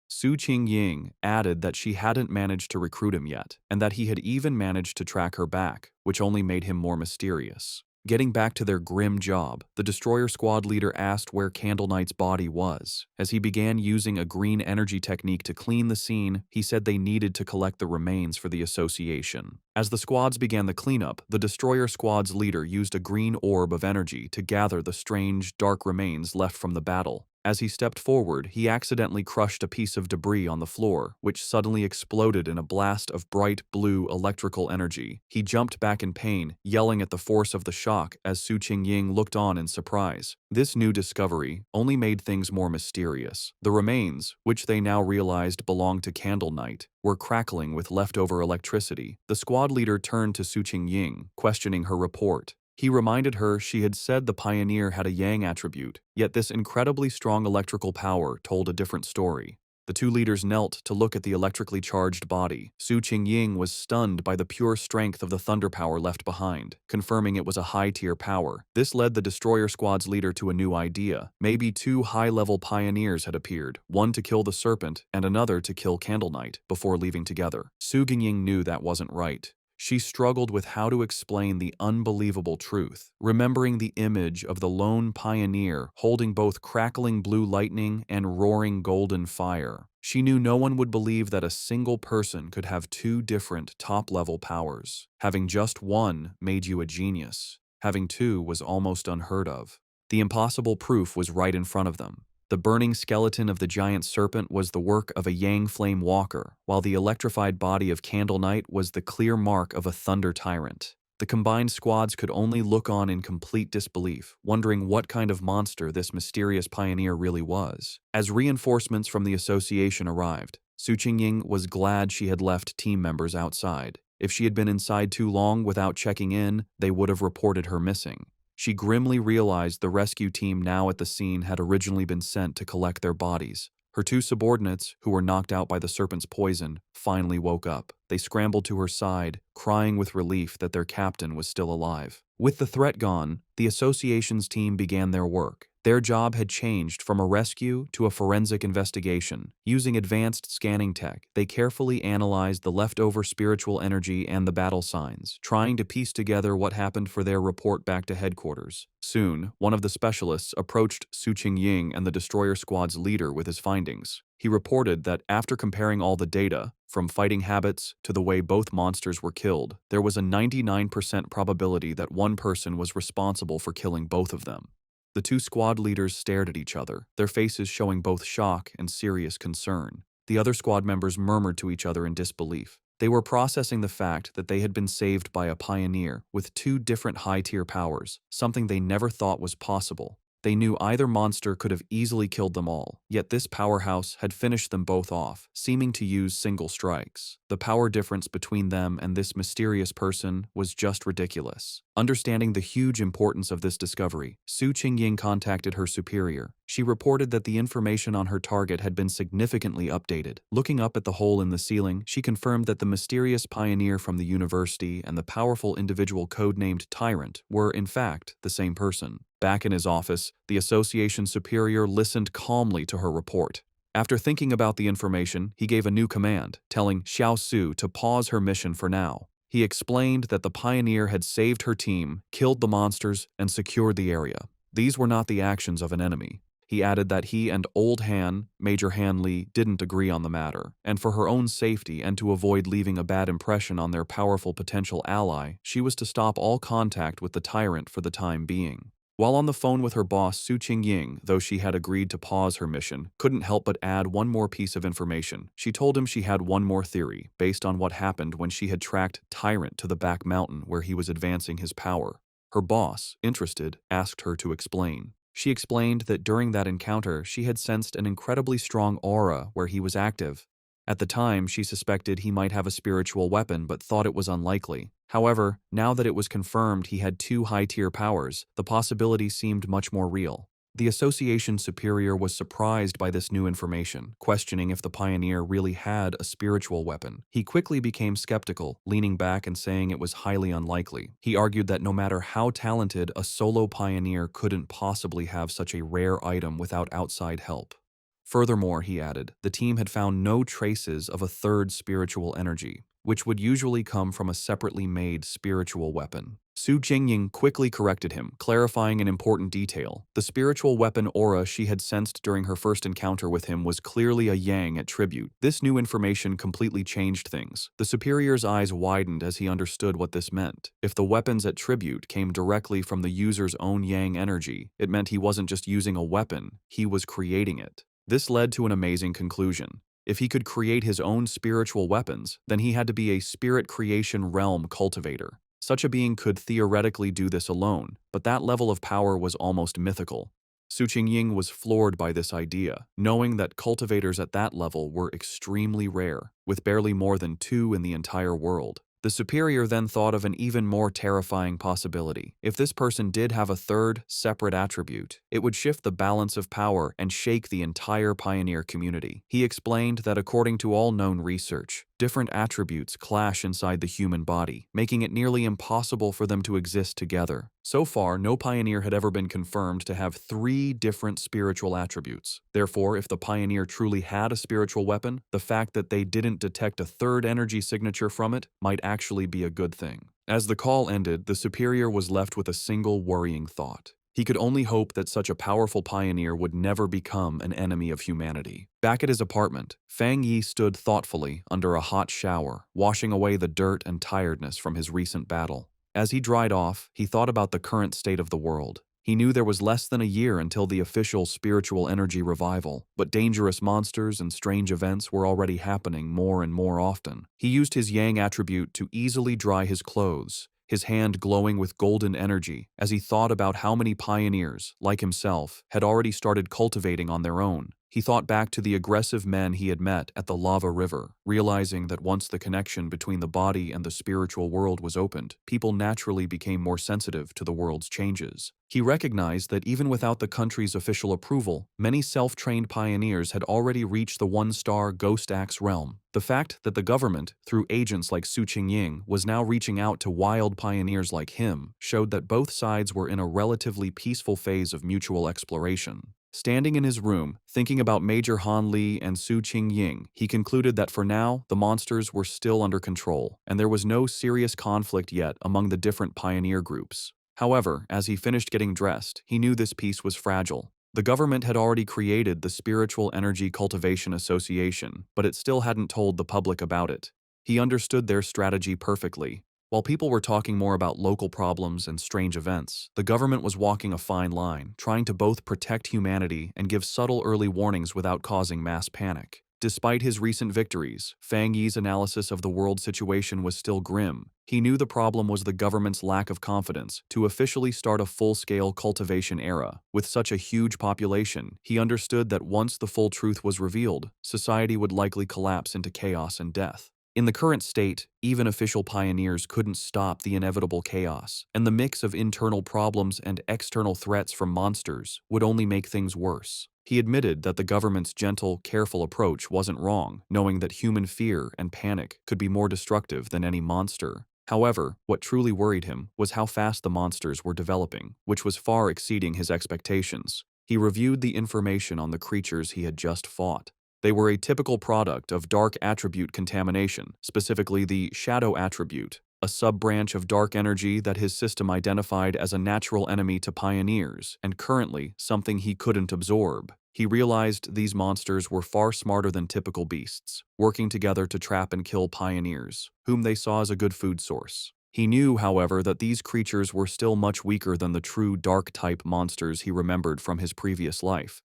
Su Qingying added that she hadn't managed to recruit him yet, and that he had even managed to track her back, which only made him more mysterious. Getting back to their grim job, the destroyer squad leader asked where Candle Knight's body was. As he began using a green energy technique to clean the scene, he said they needed to collect the remains for the association. As the squads began the cleanup, the destroyer squad's leader used a green orb of energy to gather the strange, dark remains left from the battle. As he stepped forward, he accidentally crushed a piece of debris on the floor, which suddenly exploded in a blast of bright blue electrical energy. He jumped back in pain, yelling at the force of the shock as Su Qingying looked on in surprise. This new discovery only made things more mysterious. The remains, which they now realized belonged to Candle Knight, were crackling with leftover electricity. The squad leader turned to Su Qingying, questioning her report. He reminded her she had said the pioneer had a yang attribute, yet this incredibly strong electrical power told a different story. The two leaders knelt to look at the electrically charged body. Su Qingying was stunned by the pure strength of the thunder power left behind, confirming it was a high-tier power. This led the destroyer squad's leader to a new idea. Maybe two high-level pioneers had appeared, one to kill the serpent and another to kill Candle Knight, before leaving together. Su Qingying knew that wasn't right. She struggled with how to explain the unbelievable truth, remembering the image of the lone pioneer holding both crackling blue lightning and roaring golden fire. She knew no one would believe that a single person could have two different top-level powers. Having just one made you a genius. Having two was almost unheard of. The impossible proof was right in front of them. The burning skeleton of the giant serpent was the work of a Yang Flame Walker, while the electrified body of Candle Knight was the clear mark of a Thunder Tyrant. The combined squads could only look on in complete disbelief, wondering what kind of monster this mysterious pioneer really was. As reinforcements from the association arrived, Su Qingying was glad she had left team members outside. If she had been inside too long without checking in, they would have reported her missing. She grimly realized the rescue team now at the scene had originally been sent to collect their bodies. Her two subordinates, who were knocked out by the serpent's poison, finally woke up. They scrambled to her side, crying with relief that their captain was still alive. With the threat gone, the association's team began their work. Their job had changed from a rescue to a forensic investigation. Using advanced scanning tech, they carefully analyzed the leftover spiritual energy and the battle signs, trying to piece together what happened for their report back to headquarters. Soon, one of the specialists approached Su Qingying and the destroyer squad's leader with his findings. He reported that after comparing all the data, from fighting habits to the way both monsters were killed, there was a 99% probability that one person was responsible for killing both of them. The two squad leaders stared at each other, their faces showing both shock and serious concern. The other squad members murmured to each other in disbelief. They were processing the fact that they had been saved by a pioneer with two different high-tier powers, something they never thought was possible. They knew either monster could have easily killed them all, yet this powerhouse had finished them both off, seeming to use single strikes. The power difference between them and this mysterious person was just ridiculous. Understanding the huge importance of this discovery, Su Qingying contacted her superior. She reported that the information on her target had been significantly updated. Looking up at the hole in the ceiling, she confirmed that the mysterious pioneer from the university and the powerful individual codenamed Tyrant were, in fact, the same person. Back in his office, the association superior listened calmly to her report. After thinking about the information, he gave a new command, telling Xiao Su to pause her mission for now. He explained that the pioneer had saved her team, killed the monsters, and secured the area. These were not the actions of an enemy. He added that he and Old Han, Major Han Li, didn't agree on the matter, and for her own safety and to avoid leaving a bad impression on their powerful potential ally, she was to stop all contact with the tyrant for the time being. While on the phone with her boss, Su Qingying, though she had agreed to pause her mission, couldn't help but add one more piece of information. She told him she had one more theory, based on what happened when she had tracked Tyrant to the back mountain where he was advancing his power. Her boss, interested, asked her to explain. She explained that during that encounter, she had sensed an incredibly strong aura where he was active. At the time, she suspected he might have a spiritual weapon but thought it was unlikely. However, now that it was confirmed he had two high-tier powers, the possibility seemed much more real. The association superior was surprised by this new information, questioning if the pioneer really had a spiritual weapon. He quickly became skeptical, leaning back and saying it was highly unlikely. He argued that no matter how talented, a solo pioneer couldn't possibly have such a rare item without outside help. Furthermore, he added, the team had found no traces of a third spiritual energy, which would usually come from a separately made spiritual weapon. Su Jingying quickly corrected him, clarifying an important detail. The spiritual weapon aura she had sensed during her first encounter with him was clearly a yang attribute. This new information completely changed things. The superior's eyes widened as he understood what this meant. If the weapon's attribute came directly from the user's own yang energy, it meant he wasn't just using a weapon, he was creating it. This led to an amazing conclusion. If he could create his own spiritual weapons, then he had to be a spirit creation realm cultivator. Such a being could theoretically do this alone, but that level of power was almost mythical. Su Qingying was floored by this idea, knowing that cultivators at that level were extremely rare, with barely more than 2 in the entire world. The superior then thought of an even more terrifying possibility. If this person did have a third, separate attribute, it would shift the balance of power and shake the entire pioneer community. He explained that according to all known research, different attributes clash inside the human body, making it nearly impossible for them to exist together. So far, no pioneer had ever been confirmed to have 3 different spiritual attributes. Therefore, if the pioneer truly had a spiritual weapon, the fact that they didn't detect a third energy signature from it might actually be a good thing. As the call ended, the superior was left with a single worrying thought. He could only hope that such a powerful pioneer would never become an enemy of humanity. Back at his apartment, Fang Yi stood thoughtfully under a hot shower, washing away the dirt and tiredness from his recent battle. As he dried off, he thought about the current state of the world. He knew there was less than a year until the official spiritual energy revival, but dangerous monsters and strange events were already happening more and more often. He used his yang attribute to easily dry his clothes, his hand glowing with golden energy as he thought about how many pioneers, like himself, had already started cultivating on their own. He thought back to the aggressive men he had met at the lava river, realizing that once the connection between the body and the spiritual world was opened, people naturally became more sensitive to the world's changes. He recognized that even without the country's official approval, many self-trained pioneers had already reached the 1-star Ghost Axe realm. The fact that the government, through agents like Su Qingying, was now reaching out to wild pioneers like him showed that both sides were in a relatively peaceful phase of mutual exploration. Standing in his room, thinking about Major Han Li and Su Qingying, he concluded that for now, the monsters were still under control, and there was no serious conflict yet among the different pioneer groups. However, as he finished getting dressed, he knew this peace was fragile. The government had already created the Spiritual Energy Cultivation Association, but it still hadn't told the public about it. He understood their strategy perfectly. While people were talking more about local problems and strange events, the government was walking a fine line, trying to both protect humanity and give subtle early warnings without causing mass panic. Despite his recent victories, Fang Yi's analysis of the world situation was still grim. He knew the problem was the government's lack of confidence to officially start a full-scale cultivation era. With such a huge population, he understood that once the full truth was revealed, society would likely collapse into chaos and death. In the current state, even official pioneers couldn't stop the inevitable chaos, and the mix of internal problems and external threats from monsters would only make things worse. He admitted that the government's gentle, careful approach wasn't wrong, knowing that human fear and panic could be more destructive than any monster. However, what truly worried him was how fast the monsters were developing, which was far exceeding his expectations. He reviewed the information on the creatures he had just fought. They were a typical product of dark attribute contamination, specifically the shadow attribute, a sub-branch of dark energy that his system identified as a natural enemy to pioneers, and currently something he couldn't absorb. He realized these monsters were far smarter than typical beasts, working together to trap and kill pioneers, whom they saw as a good food source. He knew, however, that these creatures were still much weaker than the true dark-type monsters he remembered from his previous life.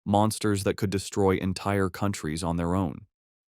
Monsters that could destroy entire countries on their own.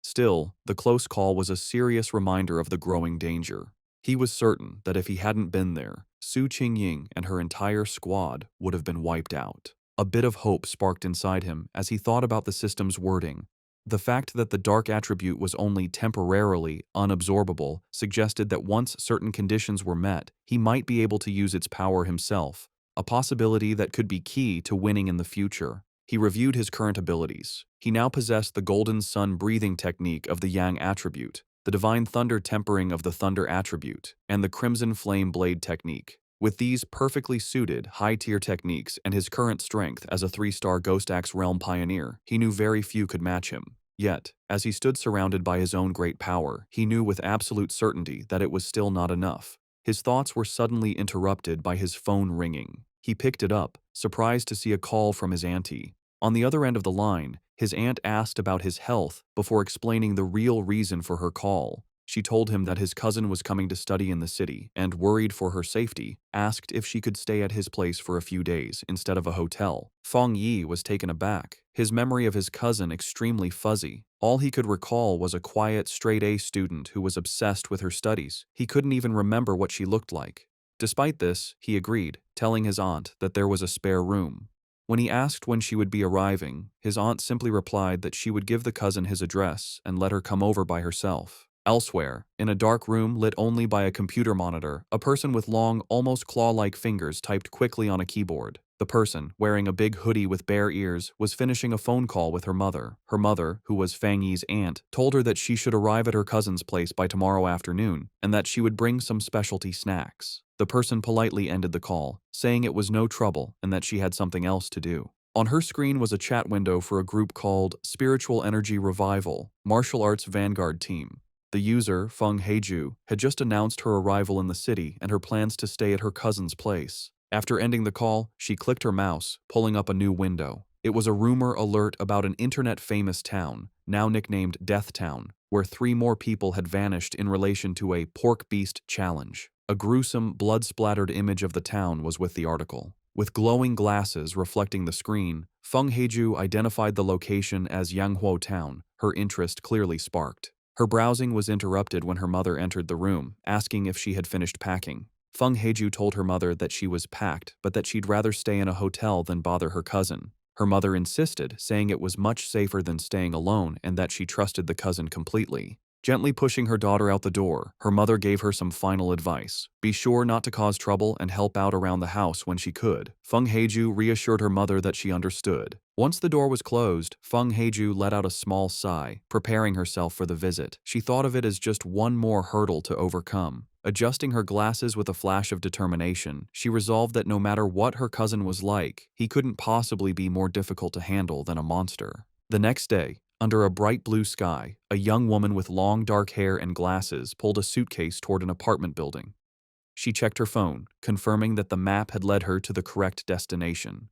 Still, the close call was a serious reminder of the growing danger. He was certain that if he hadn't been there, Su Qingying and her entire squad would have been wiped out. A bit of hope sparked inside him as he thought about the system's wording. The fact that the dark attribute was only temporarily unabsorbable suggested that once certain conditions were met, he might be able to use its power himself. a possibility that could be key to winning in the future. He reviewed his current abilities. He now possessed the golden sun breathing technique of the yang attribute, the divine thunder tempering of the thunder attribute, and the crimson flame blade technique. With these perfectly suited, high-tier techniques and his current strength as a 3-star Ghost Axe Realm pioneer, he knew very few could match him. Yet, as he stood surrounded by his own great power, he knew with absolute certainty that it was still not enough. His thoughts were suddenly interrupted by his phone ringing. He picked it up, surprised to see a call from his auntie. On the other end of the line, his aunt asked about his health before explaining the real reason for her call. She told him that his cousin was coming to study in the city and, worried for her safety, asked if she could stay at his place for a few days instead of a hotel. Feng Yi was taken aback, his memory of his cousin extremely fuzzy. All he could recall was a quiet, straight-A student who was obsessed with her studies. He couldn't even remember what she looked like. Despite this, he agreed, telling his aunt that there was a spare room. When he asked when she would be arriving, his aunt simply replied that she would give the cousin his address and let her come over by herself. Elsewhere, in a dark room lit only by a computer monitor, a person with long, almost claw-like fingers typed quickly on a keyboard. The person, wearing a big hoodie with bare ears, was finishing a phone call with her mother. Her mother, who was Feng Yi's aunt, told her that she should arrive at her cousin's place by tomorrow afternoon and that she would bring some specialty snacks. The person politely ended the call, saying it was no trouble and that she had something else to do. On her screen was a chat window for a group called Spiritual Energy Revival, Martial Arts Vanguard Team. The user, Feng Heiju, had just announced her arrival in the city and her plans to stay at her cousin's place. After ending the call, she clicked her mouse, pulling up a new window. It was a rumor alert about an internet-famous town, now nicknamed Death Town, where 3 more people had vanished in relation to a pork beast challenge. A gruesome, blood-splattered image of the town was with the article. With glowing glasses reflecting the screen, Feng Heiju identified the location as Yanghuo Town, her interest clearly sparked. Her browsing was interrupted when her mother entered the room, asking if she had finished packing. Feng Heiju told her mother that she was packed, but that she'd rather stay in a hotel than bother her cousin. Her mother insisted, saying it was much safer than staying alone and that she trusted the cousin completely. Gently pushing her daughter out the door, her mother gave her some final advice. Be sure not to cause trouble and help out around the house when she could. Feng Heiju reassured her mother that she understood. Once the door was closed, Feng Heiju let out a small sigh, preparing herself for the visit. She thought of it as just one more hurdle to overcome. Adjusting her glasses with a flash of determination, she resolved that no matter what her cousin was like, he couldn't possibly be more difficult to handle than a monster. The next day, under a bright blue sky, a young woman with long dark hair and glasses pulled a suitcase toward an apartment building. She checked her phone, confirming that the map had led her to the correct destination.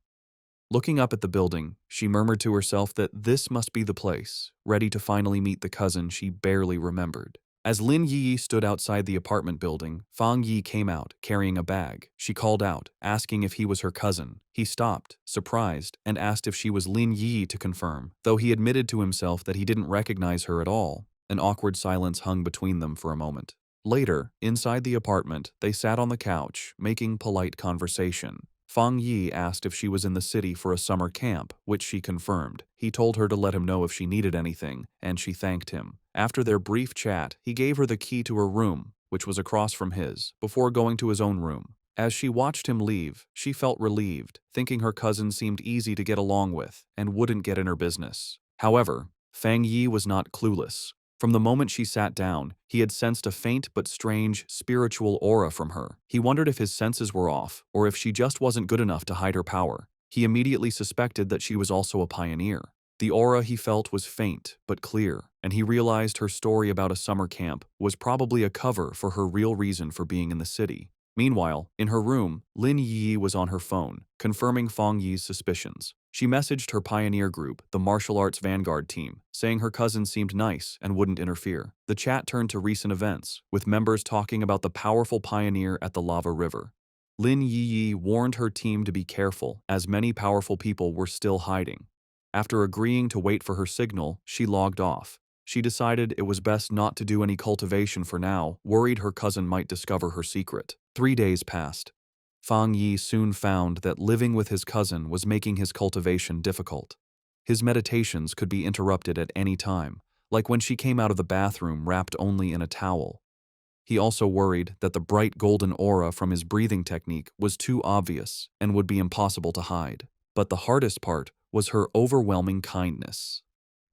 Looking up at the building, she murmured to herself that this must be the place, ready to finally meet the cousin she barely remembered. As Lin Yi stood outside the apartment building, Fang Yi came out, carrying a bag. She called out, asking if he was her cousin. He stopped, surprised, and asked if she was Lin Yi to confirm, though he admitted to himself that he didn't recognize her at all. An awkward silence hung between them for a moment. Later, inside the apartment, they sat on the couch, making polite conversation. Fang Yi asked if she was in the city for a summer camp, which she confirmed. He told her to let him know if she needed anything, and she thanked him. After their brief chat, he gave her the key to her room, which was across from his, before going to his own room. As she watched him leave, she felt relieved, thinking her cousin seemed easy to get along with and wouldn't get in her business. However, Fang Yi was not clueless. From the moment she sat down, he had sensed a faint but strange spiritual aura from her. He wondered if his senses were off, or if she just wasn't good enough to hide her power. He immediately suspected that she was also a pioneer. The aura he felt was faint but clear, and he realized her story about a summer camp was probably a cover for her real reason for being in the city. Meanwhile, in her room, Lin Yi was on her phone, confirming Fang Yi's suspicions. She messaged her pioneer group, the Martial Arts Vanguard Team, saying her cousin seemed nice and wouldn't interfere. The chat turned to recent events, with members talking about the powerful pioneer at the lava river. Lin Yi warned her team to be careful, as many powerful people were still hiding. After agreeing to wait for her signal, she logged off. She decided it was best not to do any cultivation for now, worried her cousin might discover her secret. 3 days passed. Fang Yi soon found that living with his cousin was making his cultivation difficult. His meditations could be interrupted at any time, like when she came out of the bathroom wrapped only in a towel. He also worried that the bright golden aura from his breathing technique was too obvious and would be impossible to hide. But the hardest part was her overwhelming kindness.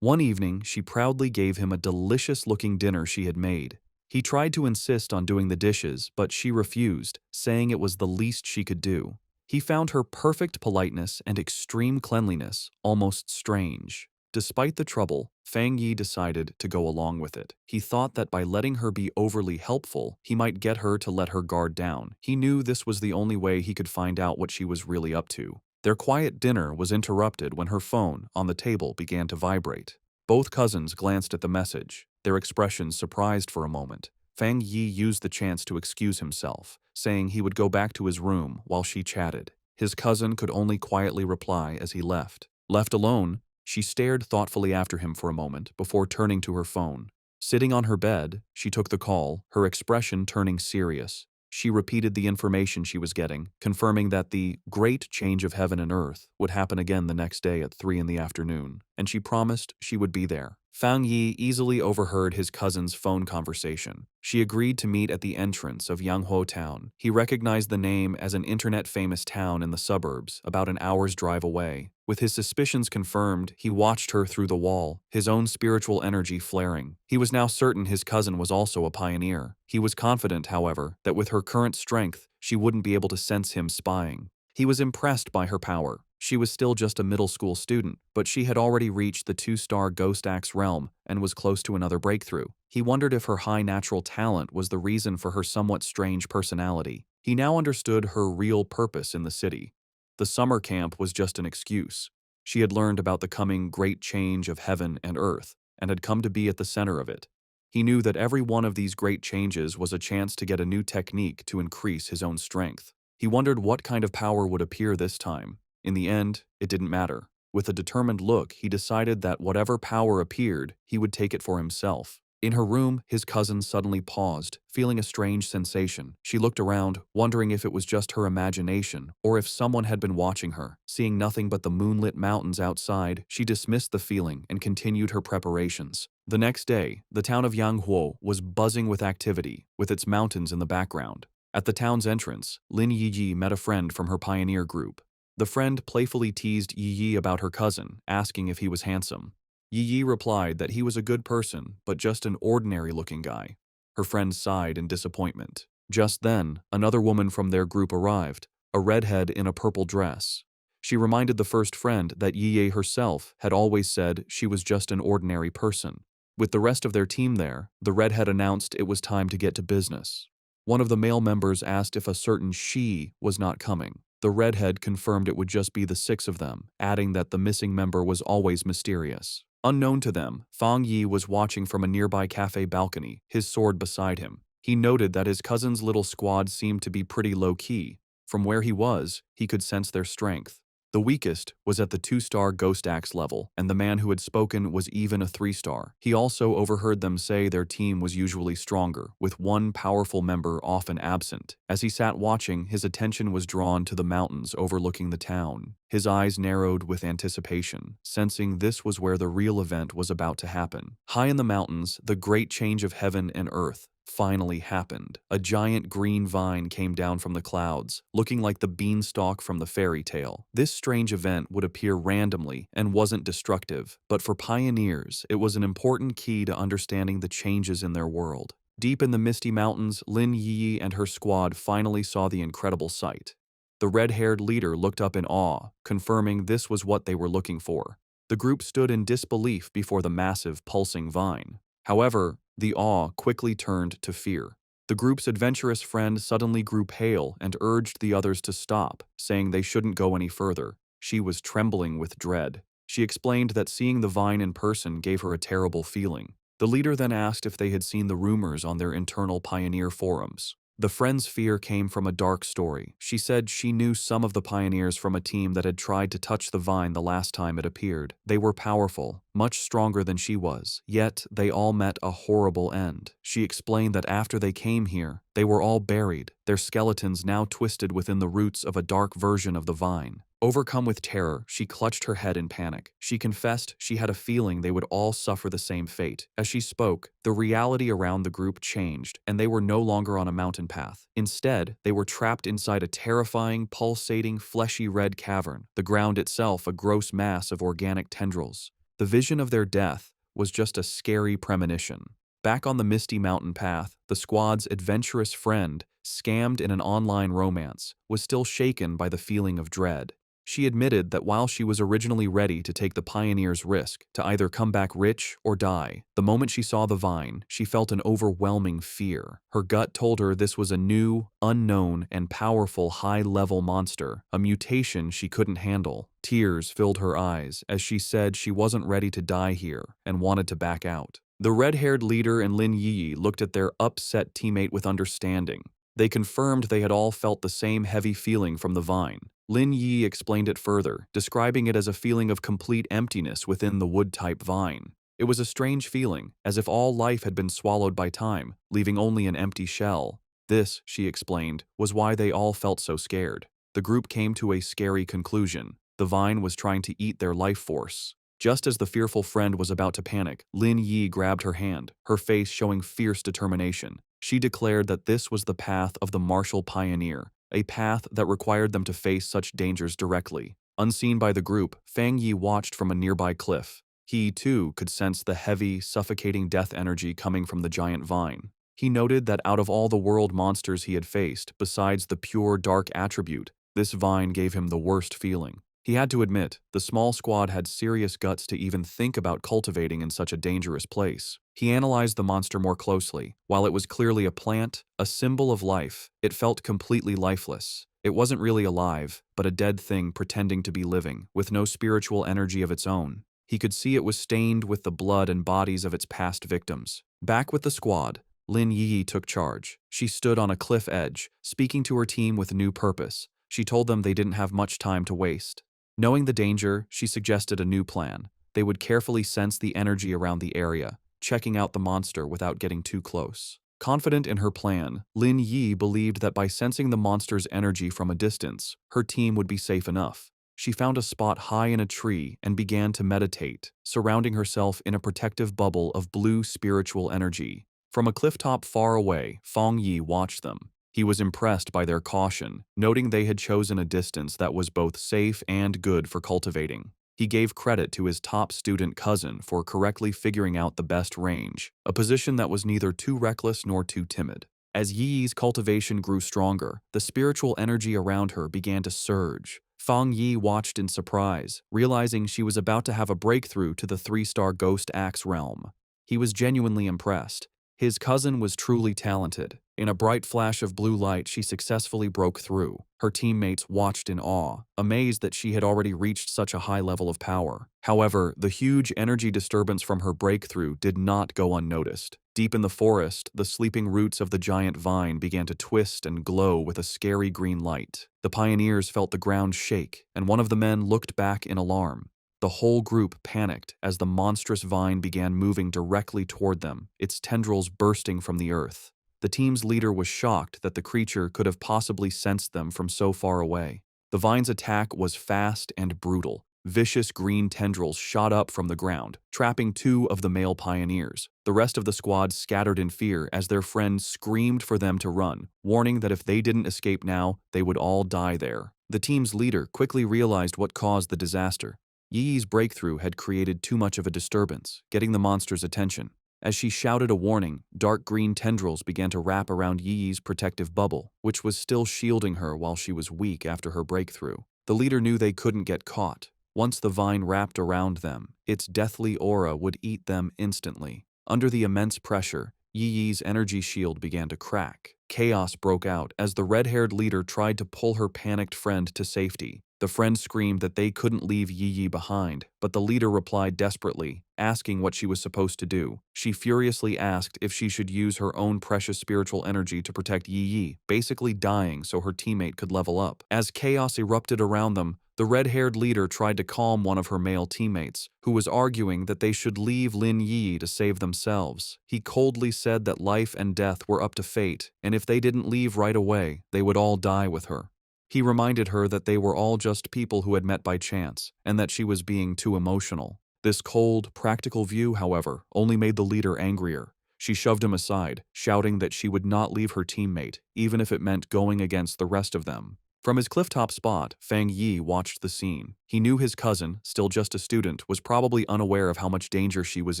One evening, she proudly gave him a delicious-looking dinner she had made. He tried to insist on doing the dishes, but she refused, saying it was the least she could do. He found her perfect politeness and extreme cleanliness almost strange. Despite the trouble, Fang Yi decided to go along with it. He thought that by letting her be overly helpful, he might get her to let her guard down. He knew this was the only way he could find out what she was really up to. Their quiet dinner was interrupted when her phone on the table began to vibrate. Both cousins glanced at the message, their expressions surprised for a moment. Fang Yi used the chance to excuse himself, saying he would go back to his room while she chatted. His cousin could only quietly reply as he left. Left alone, she stared thoughtfully after him for a moment before turning to her phone. Sitting on her bed, she took the call, her expression turning serious. She repeated the information she was getting, confirming that the great change of heaven and earth would happen again the next day at 3 in the afternoon, and she promised she would be there. Fang Yi easily overheard his cousin's phone conversation. She agreed to meet at the entrance of Yanghuo Town. He recognized the name as an internet-famous town in the suburbs, about an hour's drive away. With his suspicions confirmed, he watched her through the wall, his own spiritual energy flaring. He was now certain his cousin was also a pioneer. He was confident, however, that with her current strength, she wouldn't be able to sense him spying. He was impressed by her power. She was still just a middle school student, but she had already reached the 2-star Ghost Axe realm and was close to another breakthrough. He wondered if her high natural talent was the reason for her somewhat strange personality. He now understood her real purpose in the city. The summer camp was just an excuse. She had learned about the coming great change of heaven and earth, and had come to be at the center of it. He knew that every one of these great changes was a chance to get a new technique to increase his own strength. He wondered what kind of power would appear this time. In the end, it didn't matter. With a determined look, he decided that whatever power appeared, he would take it for himself. In her room, his cousin suddenly paused, feeling a strange sensation. She looked around, wondering if it was just her imagination or if someone had been watching her. Seeing nothing but the moonlit mountains outside, she dismissed the feeling and continued her preparations. The next day, the town of Yanghuo was buzzing with activity, with its mountains in the background. At the town's entrance, Lin Yiyi met a friend from her pioneer group. The friend playfully teased Yiyi about her cousin, asking if he was handsome. Yiyi replied that he was a good person, but just an ordinary-looking guy. Her friend sighed in disappointment. Just then, another woman from their group arrived, a redhead in a purple dress. She reminded the first friend that Yiyi herself had always said she was just an ordinary person. With the rest of their team there, the redhead announced it was time to get to business. One of the male members asked if a certain she was not coming. The redhead confirmed it would just be the 6 of them, adding that the missing member was always mysterious. Unknown to them, Fang Yi was watching from a nearby cafe balcony, his sword beside him. He noted that his cousin's little squad seemed to be pretty low-key. From where he was, he could sense their strength. The weakest was at the 2-star Ghost Axe level, and the man who had spoken was even a 3-star. He also overheard them say their team was usually stronger, with one powerful member often absent. As he sat watching, his attention was drawn to the mountains overlooking the town. His eyes narrowed with anticipation, sensing this was where the real event was about to happen. High in the mountains, the great change of heaven and earth finally happened. A giant green vine came down from the clouds, looking like the beanstalk from the fairy tale. This strange event would appear randomly and wasn't destructive, but for pioneers, it was an important key to understanding the changes in their world. Deep in the misty mountains, Lin Yi and her squad finally saw the incredible sight. The red-haired leader looked up in awe, confirming this was what they were looking for. The group stood in disbelief before the massive, pulsing vine. However, the awe quickly turned to fear. The group's adventurous friend suddenly grew pale and urged the others to stop, saying they shouldn't go any further. She was trembling with dread. She explained that seeing the vine in person gave her a terrible feeling. The leader then asked if they had seen the rumors on their internal pioneer forums. The friend's fear came from a dark story. She said she knew some of the pioneers from a team that had tried to touch the vine the last time it appeared. They were powerful, much stronger than she was, yet they all met a horrible end. She explained that after they came here, they were all buried, their skeletons now twisted within the roots of a dark version of the vine. Overcome with terror, she clutched her head in panic. She confessed she had a feeling they would all suffer the same fate. As she spoke, the reality around the group changed, and they were no longer on a mountain path. Instead, they were trapped inside a terrifying, pulsating, fleshy red cavern, the ground itself a gross mass of organic tendrils. The vision of their death was just a scary premonition. Back on the misty mountain path, the squad's adventurous friend, scammed in an online romance, was still shaken by the feeling of dread. She admitted that while she was originally ready to take the pioneer's risk, to either come back rich or die, the moment she saw the vine, she felt an overwhelming fear. Her gut told her this was a new, unknown, and powerful high-level monster, a mutation she couldn't handle. Tears filled her eyes as she said she wasn't ready to die here and wanted to back out. The red-haired leader and Lin Yi looked at their upset teammate with understanding. They confirmed they had all felt the same heavy feeling from the vine. Lin Yi explained it further, describing it as a feeling of complete emptiness within the wood-type vine. It was a strange feeling, as if all life had been swallowed by time, leaving only an empty shell. This, she explained, was why they all felt so scared. The group came to a scary conclusion. The vine was trying to eat their life force. Just as the fearful friend was about to panic, Lin Yi grabbed her hand, her face showing fierce determination. She declared that this was the path of the martial pioneer, a path that required them to face such dangers directly. Unseen by the group, Fang Yi watched from a nearby cliff. He, too, could sense the heavy, suffocating death energy coming from the giant vine. He noted that out of all the world monsters he had faced, besides the pure dark attribute, this vine gave him the worst feeling. He had to admit, the small squad had serious guts to even think about cultivating in such a dangerous place. He analyzed the monster more closely. While it was clearly a plant, a symbol of life, it felt completely lifeless. It wasn't really alive, but a dead thing pretending to be living, with no spiritual energy of its own. He could see it was stained with the blood and bodies of its past victims. Back with the squad, Lin Yi took charge. She stood on a cliff edge, speaking to her team with new purpose. She told them they didn't have much time to waste. Knowing the danger, she suggested a new plan. They would carefully sense the energy around the area, checking out the monster without getting too close. Confident in her plan, Lin Yi believed that by sensing the monster's energy from a distance, her team would be safe enough. She found a spot high in a tree and began to meditate, surrounding herself in a protective bubble of blue spiritual energy. From a clifftop far away, Fang Yi watched them. He was impressed by their caution, noting they had chosen a distance that was both safe and good for cultivating. He gave credit to his top student cousin for correctly figuring out the best range, a position that was neither too reckless nor too timid. As Yi's cultivation grew stronger, the spiritual energy around her began to surge. Fang Yi watched in surprise, realizing she was about to have a breakthrough to the 3-star Ghost Axe realm. He was genuinely impressed. His cousin was truly talented. In a bright flash of blue light, she successfully broke through. Her teammates watched in awe, amazed that she had already reached such a high level of power. However, the huge energy disturbance from her breakthrough did not go unnoticed. Deep in the forest, the sleeping roots of the giant vine began to twist and glow with a scary green light. The pioneers felt the ground shake, and one of the men looked back in alarm. The whole group panicked as the monstrous vine began moving directly toward them, its tendrils bursting from the earth. The team's leader was shocked that the creature could have possibly sensed them from so far away. The vine's attack was fast and brutal. Vicious green tendrils shot up from the ground, trapping 2 of the male pioneers. The rest of the squad scattered in fear as their friend screamed for them to run, warning that if they didn't escape now, they would all die there. The team's leader quickly realized what caused the disaster. Yi's breakthrough had created too much of a disturbance, getting the monster's attention. As she shouted a warning, dark green tendrils began to wrap around Yi's protective bubble, which was still shielding her while she was weak after her breakthrough. The leader knew they couldn't get caught. Once the vine wrapped around them, its deathly aura would eat them instantly. Under the immense pressure, Yi's energy shield began to crack. Chaos broke out as the red-haired leader tried to pull her panicked friend to safety. The friend screamed that they couldn't leave Yi behind, but the leader replied desperately, asking what she was supposed to do. She furiously asked if she should use her own precious spiritual energy to protect Yi, basically dying so her teammate could level up. As chaos erupted around them, the red-haired leader tried to calm one of her male teammates, who was arguing that they should leave Lin Yi to save themselves. He coldly said that life and death were up to fate, and if they didn't leave right away, they would all die with her. He reminded her that they were all just people who had met by chance, and that she was being too emotional. This cold, practical view, however, only made the leader angrier. She shoved him aside, shouting that she would not leave her teammate, even if it meant going against the rest of them. From his clifftop spot, Fang Yi watched the scene. He knew his cousin, still just a student, was probably unaware of how much danger she was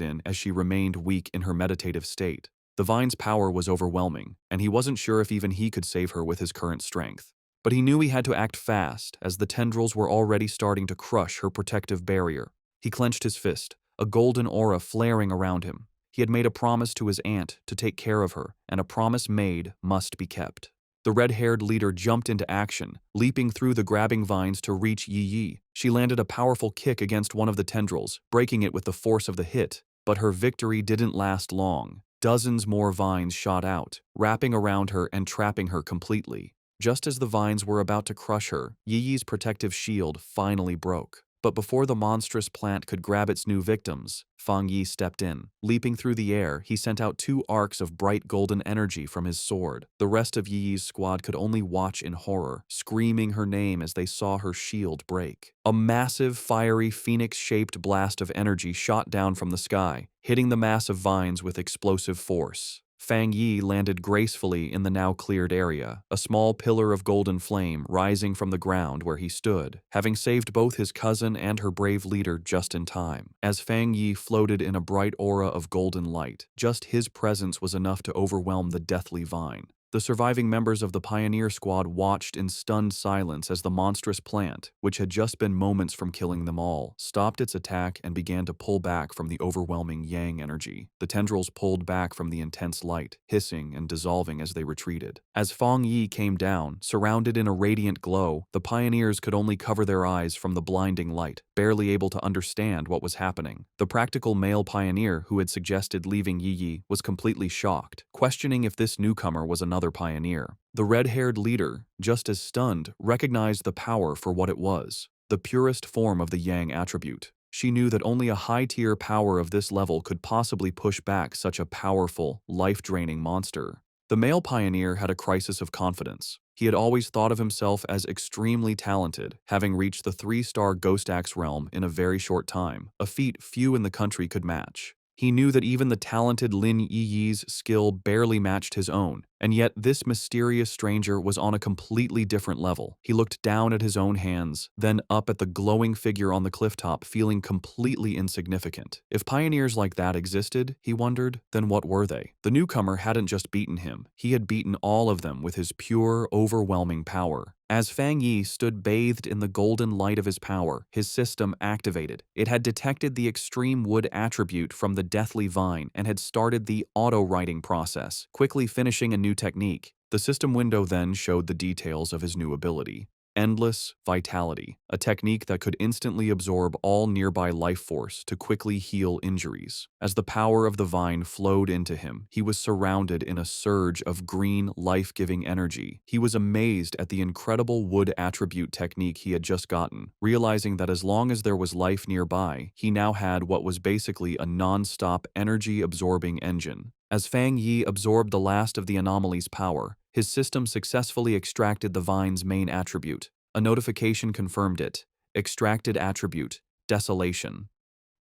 in as she remained weak in her meditative state. The vine's power was overwhelming, and he wasn't sure if even he could save her with his current strength. But he knew he had to act fast, as the tendrils were already starting to crush her protective barrier. He clenched his fist, a golden aura flaring around him. He had made a promise to his aunt to take care of her, and a promise made must be kept. The red-haired leader jumped into action, leaping through the grabbing vines to reach Yi Yi. She landed a powerful kick against one of the tendrils, breaking it with the force of the hit. But her victory didn't last long. Dozens more vines shot out, wrapping around her and trapping her completely. Just as the vines were about to crush her, Yi Yi's protective shield finally broke. But before the monstrous plant could grab its new victims, Fang Yi stepped in. Leaping through the air, he sent out 2 arcs of bright golden energy from his sword. The rest of Yi Yi's squad could only watch in horror, screaming her name as they saw her shield break. A massive, fiery, phoenix-shaped blast of energy shot down from the sky, hitting the mass of vines with explosive force. Fang Yi landed gracefully in the now cleared area, a small pillar of golden flame rising from the ground where he stood, having saved both his cousin and her brave leader just in time. As Fang Yi floated in a bright aura of golden light, just his presence was enough to overwhelm the deathly vine. The surviving members of the pioneer squad watched in stunned silence as the monstrous plant, which had just been moments from killing them all, stopped its attack and began to pull back from the overwhelming yang energy. The tendrils pulled back from the intense light, hissing and dissolving as they retreated. As Fang Yi came down, surrounded in a radiant glow, the pioneers could only cover their eyes from the blinding light, barely able to understand what was happening. The practical male pioneer who had suggested leaving Yi Yi was completely shocked, questioning if this newcomer was another pioneer. The red-haired leader, just as stunned, recognized the power for what it was, the purest form of the yang attribute. She knew that only a high-tier power of this level could possibly push back such a powerful, life-draining monster. The male pioneer had a crisis of confidence. He had always thought of himself as extremely talented, having reached the 3-star Ghost Axe realm in a very short time, a feat few in the country could match. He knew that even the talented Lin Yi Yi's skill barely matched his own, and yet this mysterious stranger was on a completely different level. He looked down at his own hands, then up at the glowing figure on the clifftop, feeling completely insignificant. If pioneers like that existed, he wondered, then what were they? The newcomer hadn't just beaten him, he had beaten all of them with his pure, overwhelming power. As Fang Yi stood bathed in the golden light of his power, his system activated. It had detected the extreme wood attribute from the deathly vine and had started the auto-writing process, quickly finishing a new technique. The system window then showed the details of his new ability. Endless Vitality, a technique that could instantly absorb all nearby life force to quickly heal injuries. As the power of the vine flowed into him, he was surrounded in a surge of green, life-giving energy. He was amazed at the incredible wood attribute technique he had just gotten, realizing that as long as there was life nearby, he now had what was basically a non-stop energy-absorbing engine. As Fang Yi absorbed the last of the anomaly's power, his system successfully extracted the vine's main attribute. A notification confirmed it. Extracted attribute, Desolation.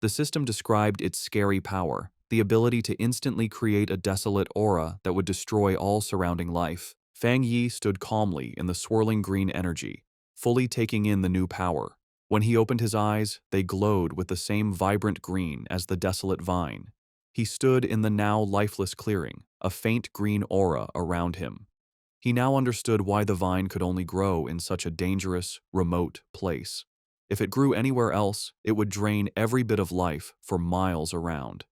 The system described its scary power, the ability to instantly create a desolate aura that would destroy all surrounding life. Fang Yi stood calmly in the swirling green energy, fully taking in the new power. When he opened his eyes, they glowed with the same vibrant green as the desolate vine. He stood in the now lifeless clearing, a faint green aura around him. He now understood why the vine could only grow in such a dangerous, remote place. If it grew anywhere else, it would drain every bit of life for miles around.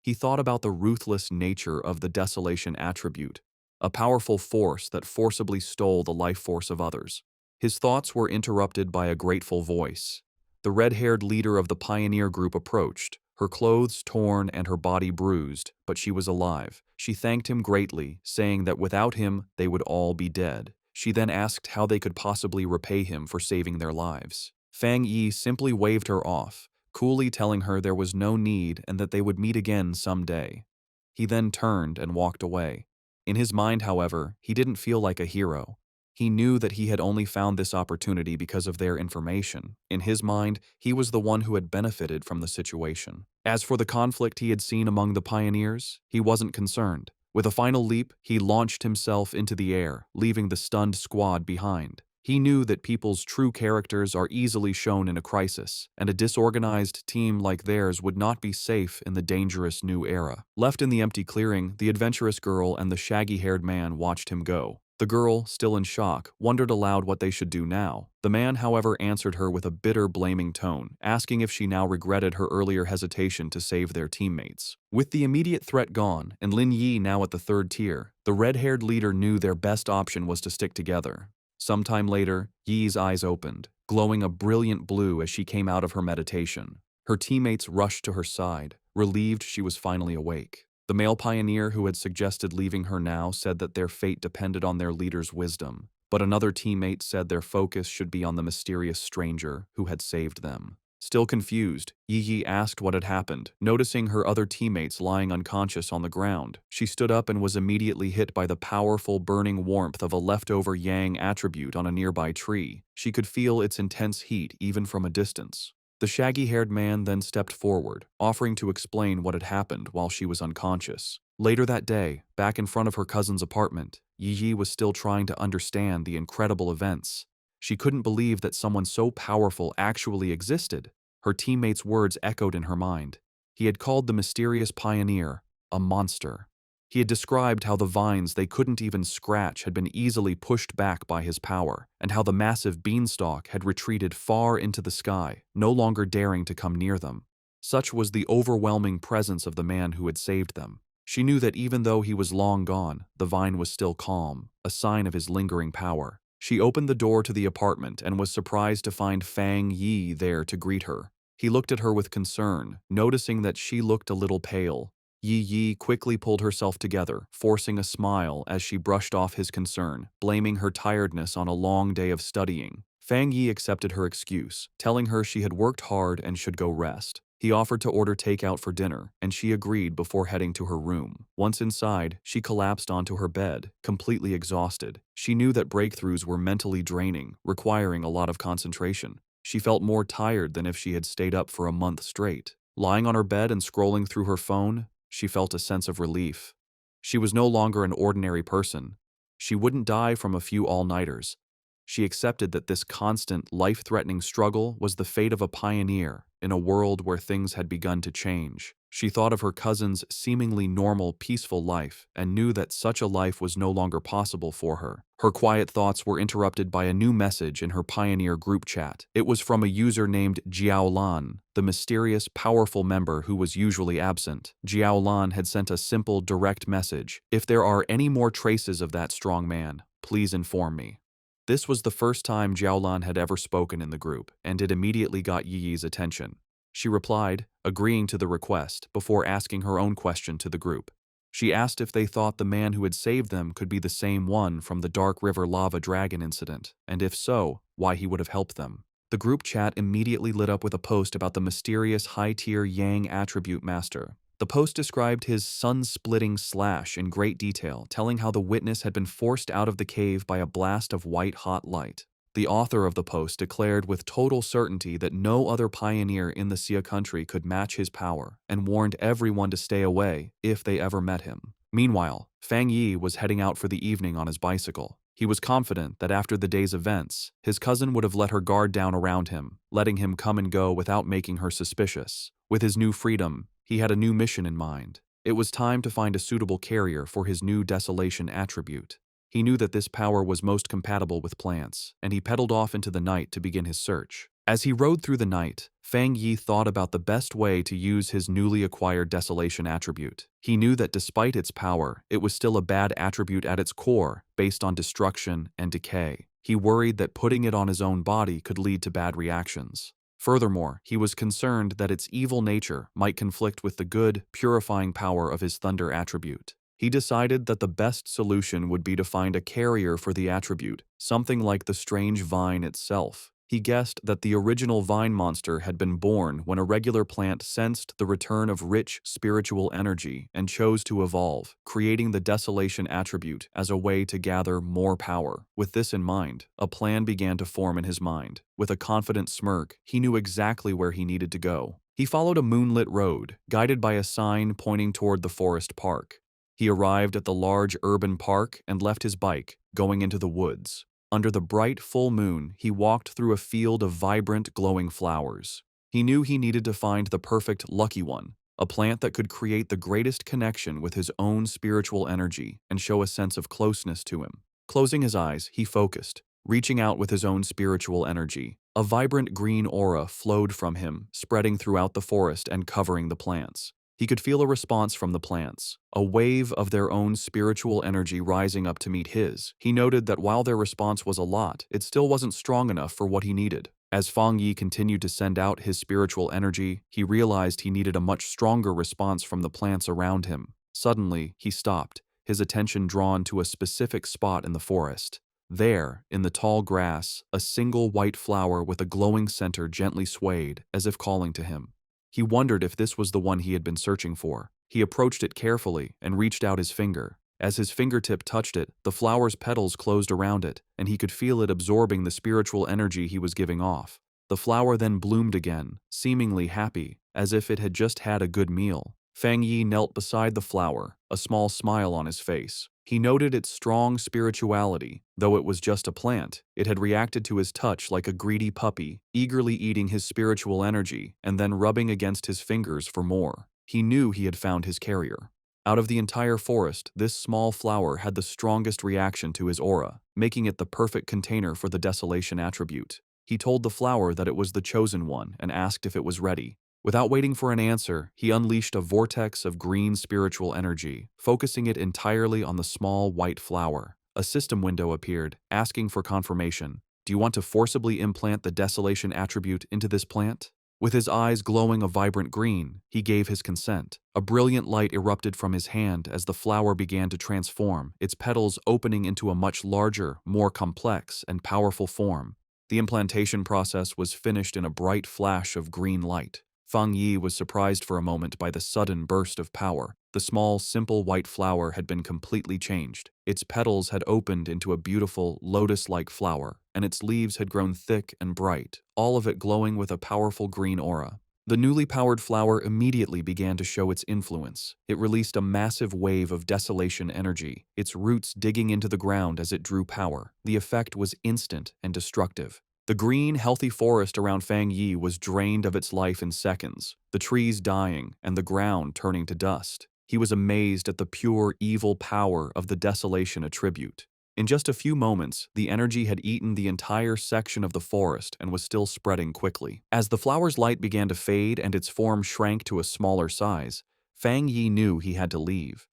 He thought about the ruthless nature of the desolation attribute, a powerful force that forcibly stole the life force of others. His thoughts were interrupted by a grateful voice. The red-haired leader of the pioneer group approached, her clothes torn and her body bruised, but she was alive. She thanked him greatly, saying that without him, they would all be dead. She then asked how they could possibly repay him for saving their lives. Fang Yi simply waved her off, coolly telling her there was no need and that they would meet again someday. He then turned and walked away. In his mind, however, he didn't feel like a hero. He knew that he had only found this opportunity because of their information. In his mind, he was the one who had benefited from the situation. As for the conflict he had seen among the pioneers, he wasn't concerned. With a final leap, he launched himself into the air, leaving the stunned squad behind. He knew that people's true characters are easily shown in a crisis, and a disorganized team like theirs would not be safe in the dangerous new era. Left in the empty clearing, the adventurous girl and the shaggy-haired man watched him go. The girl, still in shock, wondered aloud what they should do now. The man, however, answered her with a bitter, blaming tone, asking if she now regretted her earlier hesitation to save their teammates. With the immediate threat gone, and Lin Yi now at the third tier, the red-haired leader knew their best option was to stick together. Sometime later, Yi's eyes opened, glowing a brilliant blue as she came out of her meditation. Her teammates rushed to her side, relieved she was finally awake. The male pioneer who had suggested leaving her now said that their fate depended on their leader's wisdom, but another teammate said their focus should be on the mysterious stranger who had saved them. Still confused, Yi asked what had happened. Noticing her other teammates lying unconscious on the ground, she stood up and was immediately hit by the powerful burning warmth of a leftover yang attribute on a nearby tree. She could feel its intense heat even from a distance. The shaggy-haired man then stepped forward, offering to explain what had happened while she was unconscious. Later that day, back in front of her cousin's apartment, Yi was still trying to understand the incredible events. She couldn't believe that someone so powerful actually existed. Her teammates' words echoed in her mind. He had called the mysterious pioneer a monster. He had described how the vines they couldn't even scratch had been easily pushed back by his power, and how the massive beanstalk had retreated far into the sky, no longer daring to come near them. Such was the overwhelming presence of the man who had saved them. She knew that even though he was long gone, the vine was still calm, a sign of his lingering power. She opened the door to the apartment and was surprised to find Fang Yi there to greet her. He looked at her with concern, noticing that she looked a little pale. Yi quickly pulled herself together, forcing a smile as she brushed off his concern, blaming her tiredness on a long day of studying. Fang Yi accepted her excuse, telling her she had worked hard and should go rest. He offered to order takeout for dinner, and she agreed before heading to her room. Once inside, she collapsed onto her bed, completely exhausted. She knew that breakthroughs were mentally draining, requiring a lot of concentration. She felt more tired than if she had stayed up for a month straight. Lying on her bed and scrolling through her phone, she felt a sense of relief. She was no longer an ordinary person. She wouldn't die from a few all-nighters. She accepted that this constant, life-threatening struggle was the fate of a pioneer in a world where things had begun to change. She thought of her cousin's seemingly normal, peaceful life and knew that such a life was no longer possible for her. Her quiet thoughts were interrupted by a new message in her Pioneer group chat. It was from a user named Jiaolan, the mysterious, powerful member who was usually absent. Jiaolan had sent a simple, direct message. "If there are any more traces of that strong man, please inform me." This was the first time Jiaolan had ever spoken in the group, and it immediately got Yi's attention. She replied, agreeing to the request, before asking her own question to the group. She asked if they thought the man who had saved them could be the same one from the Dark River Lava Dragon incident, and if so, why he would have helped them. The group chat immediately lit up with a post about the mysterious high-tier Yang attribute master. The post described his sun-splitting slash in great detail, telling how the witness had been forced out of the cave by a blast of white-hot light. The author of the post declared with total certainty that no other pioneer in the Xia country could match his power, and warned everyone to stay away if they ever met him. Meanwhile, Fang Yi was heading out for the evening on his bicycle. He was confident that after the day's events, his cousin would have let her guard down around him, letting him come and go without making her suspicious. With his new freedom, he had a new mission in mind. It was time to find a suitable carrier for his new desolation attribute. He knew that this power was most compatible with plants, and he pedaled off into the night to begin his search. As he rode through the night, Fang Yi thought about the best way to use his newly acquired desolation attribute. He knew that despite its power, it was still a bad attribute at its core, based on destruction and decay. He worried that putting it on his own body could lead to bad reactions. Furthermore, he was concerned that its evil nature might conflict with the good, purifying power of his thunder attribute. He decided that the best solution would be to find a carrier for the attribute, something like the strange vine itself. He guessed that the original vine monster had been born when a regular plant sensed the return of rich spiritual energy and chose to evolve, creating the desolation attribute as a way to gather more power. With this in mind, a plan began to form in his mind. With a confident smirk, he knew exactly where he needed to go. He followed a moonlit road, guided by a sign pointing toward the forest park. He arrived at the large urban park and left his bike, going into the woods. Under the bright full moon, he walked through a field of vibrant, glowing flowers. He knew he needed to find the perfect lucky one, a plant that could create the greatest connection with his own spiritual energy and show a sense of closeness to him. Closing his eyes, he focused, reaching out with his own spiritual energy. A vibrant green aura flowed from him, spreading throughout the forest and covering the plants. He could feel a response from the plants, a wave of their own spiritual energy rising up to meet his. He noted that while their response was a lot, it still wasn't strong enough for what he needed. As Fang Yi continued to send out his spiritual energy, he realized he needed a much stronger response from the plants around him. Suddenly, he stopped, his attention drawn to a specific spot in the forest. There, in the tall grass, a single white flower with a glowing center gently swayed, as if calling to him. He wondered if this was the one he had been searching for. He approached it carefully and reached out his finger. As his fingertip touched it, the flower's petals closed around it, and he could feel it absorbing the spiritual energy he was giving off. The flower then bloomed again, seemingly happy, as if it had just had a good meal. Fang Yi knelt beside the flower, a small smile on his face. He noted its strong spirituality. Though it was just a plant, it had reacted to his touch like a greedy puppy, eagerly eating his spiritual energy and then rubbing against his fingers for more. He knew he had found his carrier. Out of the entire forest, this small flower had the strongest reaction to his aura, making it the perfect container for the desolation attribute. He told the flower that it was the chosen one and asked if it was ready. Without waiting for an answer, he unleashed a vortex of green spiritual energy, focusing it entirely on the small white flower. A system window appeared, asking for confirmation. Do you want to forcibly implant the desolation attribute into this plant? With his eyes glowing a vibrant green, he gave his consent. A brilliant light erupted from his hand as the flower began to transform, its petals opening into a much larger, more complex, and powerful form. The implantation process was finished in a bright flash of green light. Fang Yi was surprised for a moment by the sudden burst of power. The small, simple white flower had been completely changed. Its petals had opened into a beautiful, lotus-like flower, and its leaves had grown thick and bright, all of it glowing with a powerful green aura. The newly powered flower immediately began to show its influence. It released a massive wave of desolation energy, its roots digging into the ground as it drew power. The effect was instant and destructive. The green, healthy forest around Fang Yi was drained of its life in seconds, the trees dying and the ground turning to dust. He was amazed at the pure, evil power of the desolation attribute. In just a few moments, the energy had eaten the entire section of the forest and was still spreading quickly. As the flower's light began to fade and its form shrank to a smaller size, Fang Yi knew he had to leave.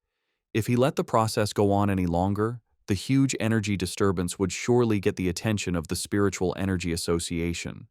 If he let the process go on any longer, the huge energy disturbance would surely get the attention of the Spiritual Energy Association.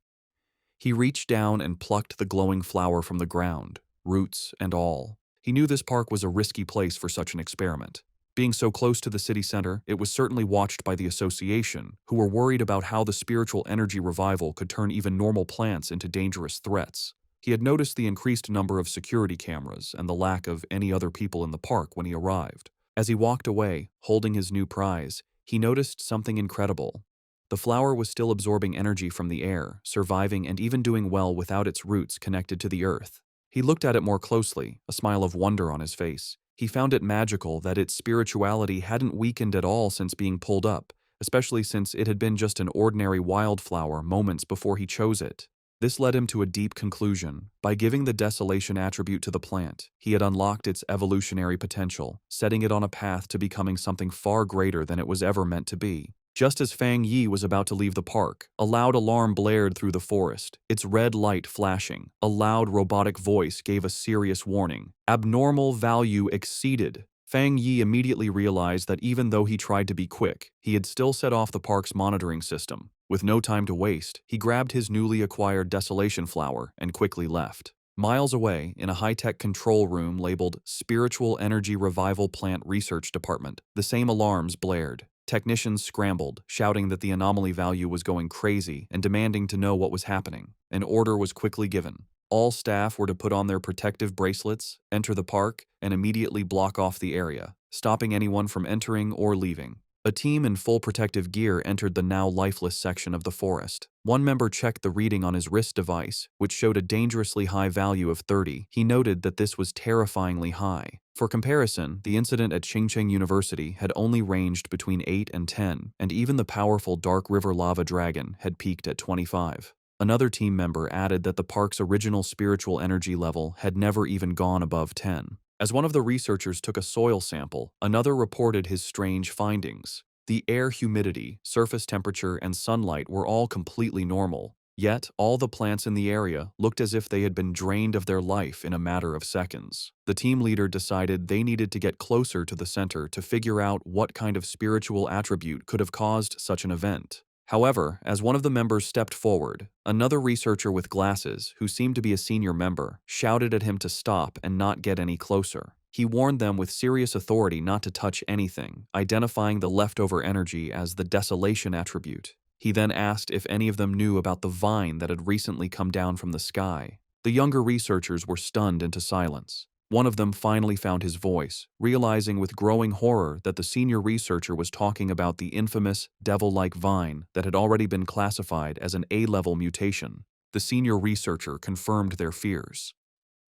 He reached down and plucked the glowing flower from the ground, roots and all. He knew this park was a risky place for such an experiment. Being so close to the city center, it was certainly watched by the association, who were worried about how the spiritual energy revival could turn even normal plants into dangerous threats. He had noticed the increased number of security cameras and the lack of any other people in the park when he arrived. As he walked away, holding his new prize, he noticed something incredible. The flower was still absorbing energy from the air, surviving and even doing well without its roots connected to the earth. He looked at it more closely, a smile of wonder on his face. He found it magical that its spirituality hadn't weakened at all since being pulled up, especially since it had been just an ordinary wildflower moments before he chose it. This led him to a deep conclusion. By giving the desolation attribute to the plant, he had unlocked its evolutionary potential, setting it on a path to becoming something far greater than it was ever meant to be. Just as Fang Yi was about to leave the park, a loud alarm blared through the forest, its red light flashing. A loud robotic voice gave a serious warning. Abnormal value exceeded. Fang Yi immediately realized that even though he tried to be quick, he had still set off the park's monitoring system. With no time to waste, he grabbed his newly acquired desolation flower and quickly left. Miles away, in a high-tech control room labeled Spiritual Energy Revival Plant Research Department, the same alarms blared. Technicians scrambled, shouting that the anomaly value was going crazy and demanding to know what was happening. An order was quickly given. All staff were to put on their protective bracelets, enter the park, and immediately block off the area, stopping anyone from entering or leaving. A team in full protective gear entered the now lifeless section of the forest. One member checked the reading on his wrist device, which showed a dangerously high value of 30. He noted that this was terrifyingly high. For comparison, the incident at Qingcheng University had only ranged between 8 and 10, and even the powerful Dark River lava dragon had peaked at 25. Another team member added that the park's original spiritual energy level had never even gone above 10. As one of the researchers took a soil sample, another reported his strange findings. The air humidity, surface temperature, and sunlight were all completely normal. Yet, all the plants in the area looked as if they had been drained of their life in a matter of seconds. The team leader decided they needed to get closer to the center to figure out what kind of spiritual attribute could have caused such an event. However, as one of the members stepped forward, another researcher with glasses, who seemed to be a senior member, shouted at him to stop and not get any closer. He warned them with serious authority not to touch anything, identifying the leftover energy as the desolation attribute. He then asked if any of them knew about the vine that had recently come down from the sky. The younger researchers were stunned into silence. One of them finally found his voice, realizing with growing horror that the senior researcher was talking about the infamous devil-like vine that had already been classified as an A-level mutation. The senior researcher confirmed their fears.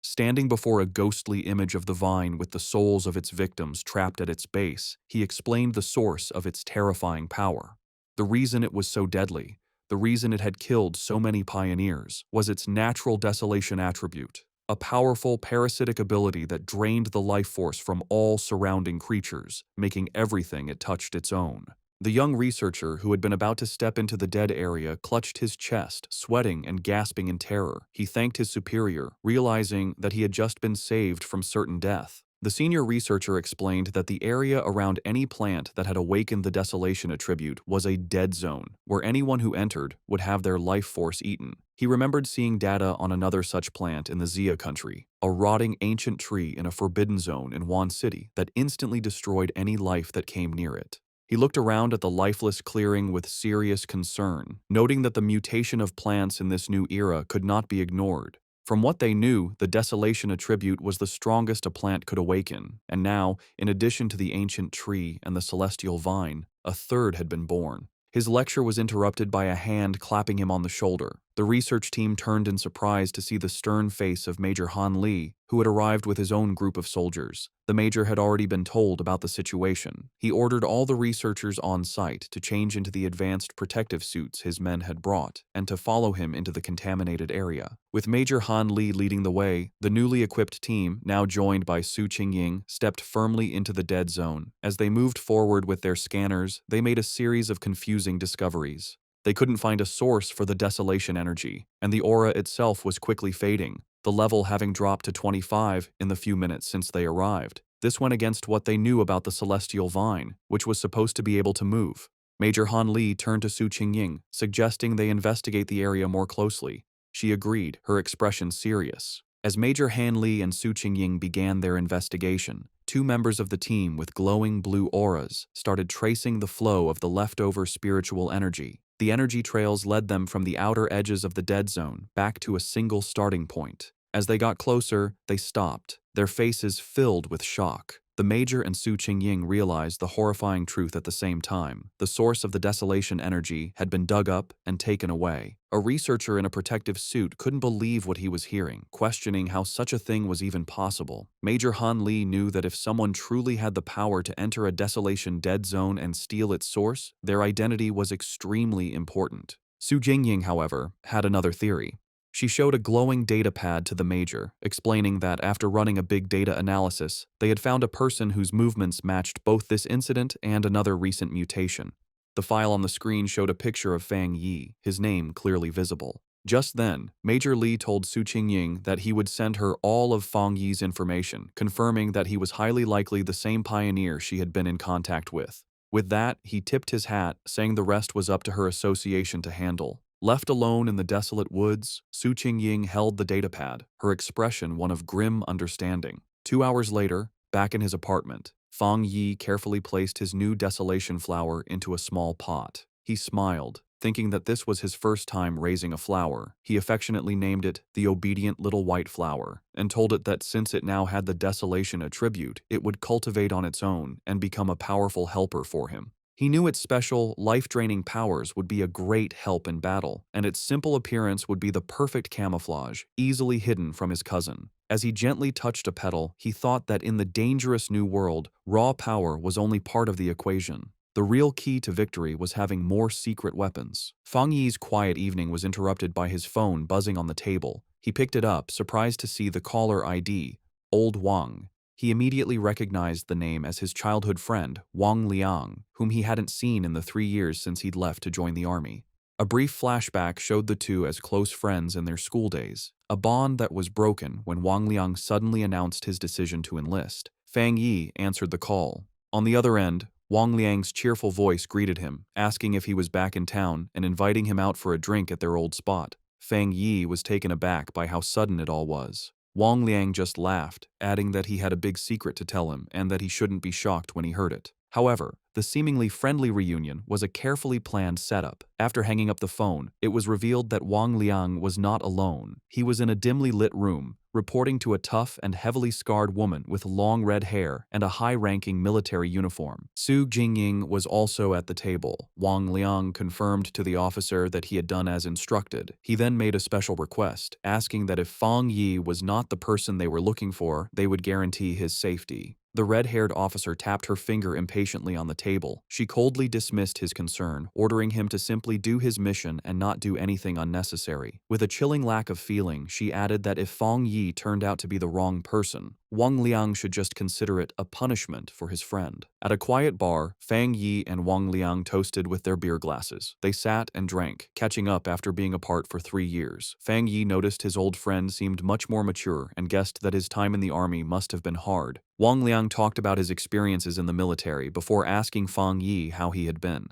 Standing before a ghostly image of the vine with the souls of its victims trapped at its base, he explained the source of its terrifying power. The reason it was so deadly, the reason it had killed so many pioneers, was its natural desolation attribute. A powerful parasitic ability that drained the life force from all surrounding creatures, making everything it touched its own. The young researcher, who had been about to step into the dead area, clutched his chest, sweating and gasping in terror. He thanked his superior, realizing that he had just been saved from certain death. The senior researcher explained that the area around any plant that had awakened the desolation attribute was a dead zone, where anyone who entered would have their life force eaten. He remembered seeing data on another such plant in the Xia country, a rotting ancient tree in a forbidden zone in Wan City that instantly destroyed any life that came near it. He looked around at the lifeless clearing with serious concern, noting that the mutation of plants in this new era could not be ignored. From what they knew, the desolation attribute was the strongest a plant could awaken, and now, in addition to the ancient tree and the celestial vine, a third had been born. His lecture was interrupted by a hand clapping him on the shoulder. The research team turned in surprise to see the stern face of Major Han Li, who had arrived with his own group of soldiers. The major had already been told about the situation. He ordered all the researchers on site to change into the advanced protective suits his men had brought, and to follow him into the contaminated area. With Major Han Li leading the way, the newly equipped team, now joined by Su Qingying, stepped firmly into the dead zone. As they moved forward with their scanners, they made a series of confusing discoveries. They couldn't find a source for the desolation energy, and the aura itself was quickly fading, the level having dropped to 25 in the few minutes since they arrived. This went against what they knew about the celestial vine, which was supposed to be able to move. Major Han Li turned to Su Qingying, suggesting they investigate the area more closely. She agreed, her expression serious. As Major Han Li and Su Qingying began their investigation, two members of the team with glowing blue auras started tracing the flow of the leftover spiritual energy. The energy trails led them from the outer edges of the dead zone back to a single starting point. As they got closer, they stopped, their faces filled with shock. The Major and Su Qingying realized the horrifying truth at the same time. The source of the desolation energy had been dug up and taken away. A researcher in a protective suit couldn't believe what he was hearing, questioning how such a thing was even possible. Major Han Li knew that if someone truly had the power to enter a desolation dead zone and steal its source, their identity was extremely important. Su Jingying, however, had another theory. She showed a glowing data pad to the Major, explaining that after running a big data analysis, they had found a person whose movements matched both this incident and another recent mutation. The file on the screen showed a picture of Fang Yi, his name clearly visible. Just then, Major Li told Su Qingying that he would send her all of Fang Yi's information, confirming that he was highly likely the same pioneer she had been in contact with. With that, he tipped his hat, saying the rest was up to her association to handle. Left alone in the desolate woods, Su Qingying held the datapad, her expression one of grim understanding. 2 hours later, back in his apartment, Fang Yi carefully placed his new desolation flower into a small pot. He smiled, thinking that this was his first time raising a flower. He affectionately named it the obedient little white flower, and told it that since it now had the desolation attribute, it would cultivate on its own and become a powerful helper for him. He knew its special, life-draining powers would be a great help in battle, and its simple appearance would be the perfect camouflage, easily hidden from his cousin. As he gently touched a petal, he thought that in the dangerous new world, raw power was only part of the equation. The real key to victory was having more secret weapons. Fang Yi's quiet evening was interrupted by his phone buzzing on the table. He picked it up, surprised to see the caller ID, Old Wang. He immediately recognized the name as his childhood friend, Wang Liang, whom he hadn't seen in the 3 years since he'd left to join the army. A brief flashback showed the two as close friends in their school days, a bond that was broken when Wang Liang suddenly announced his decision to enlist. Fang Yi answered the call. On the other end, Wang Liang's cheerful voice greeted him, asking if he was back in town and inviting him out for a drink at their old spot. Fang Yi was taken aback by how sudden it all was. Wang Liang just laughed, adding that he had a big secret to tell him and that he shouldn't be shocked when he heard it. However, the seemingly friendly reunion was a carefully planned setup. After hanging up the phone, it was revealed that Wang Liang was not alone. He was in a dimly lit room, reporting to a tough and heavily scarred woman with long red hair and a high-ranking military uniform. Su Jingying was also at the table. Wang Liang confirmed to the officer that he had done as instructed. He then made a special request, asking that if Fang Yi was not the person they were looking for, they would guarantee his safety. The red-haired officer tapped her finger impatiently on the table. She coldly dismissed his concern, ordering him to simply do his mission and not do anything unnecessary. With a chilling lack of feeling, she added that if Fang Yi turned out to be the wrong person, Wang Liang should just consider it a punishment for his friend. At a quiet bar, Fang Yi and Wang Liang toasted with their beer glasses. They sat and drank, catching up after being apart for 3 years. Fang Yi noticed his old friend seemed much more mature and guessed that his time in the army must have been hard. Wang Liang talked about his experiences in the military before asking Fang Yi how he had been.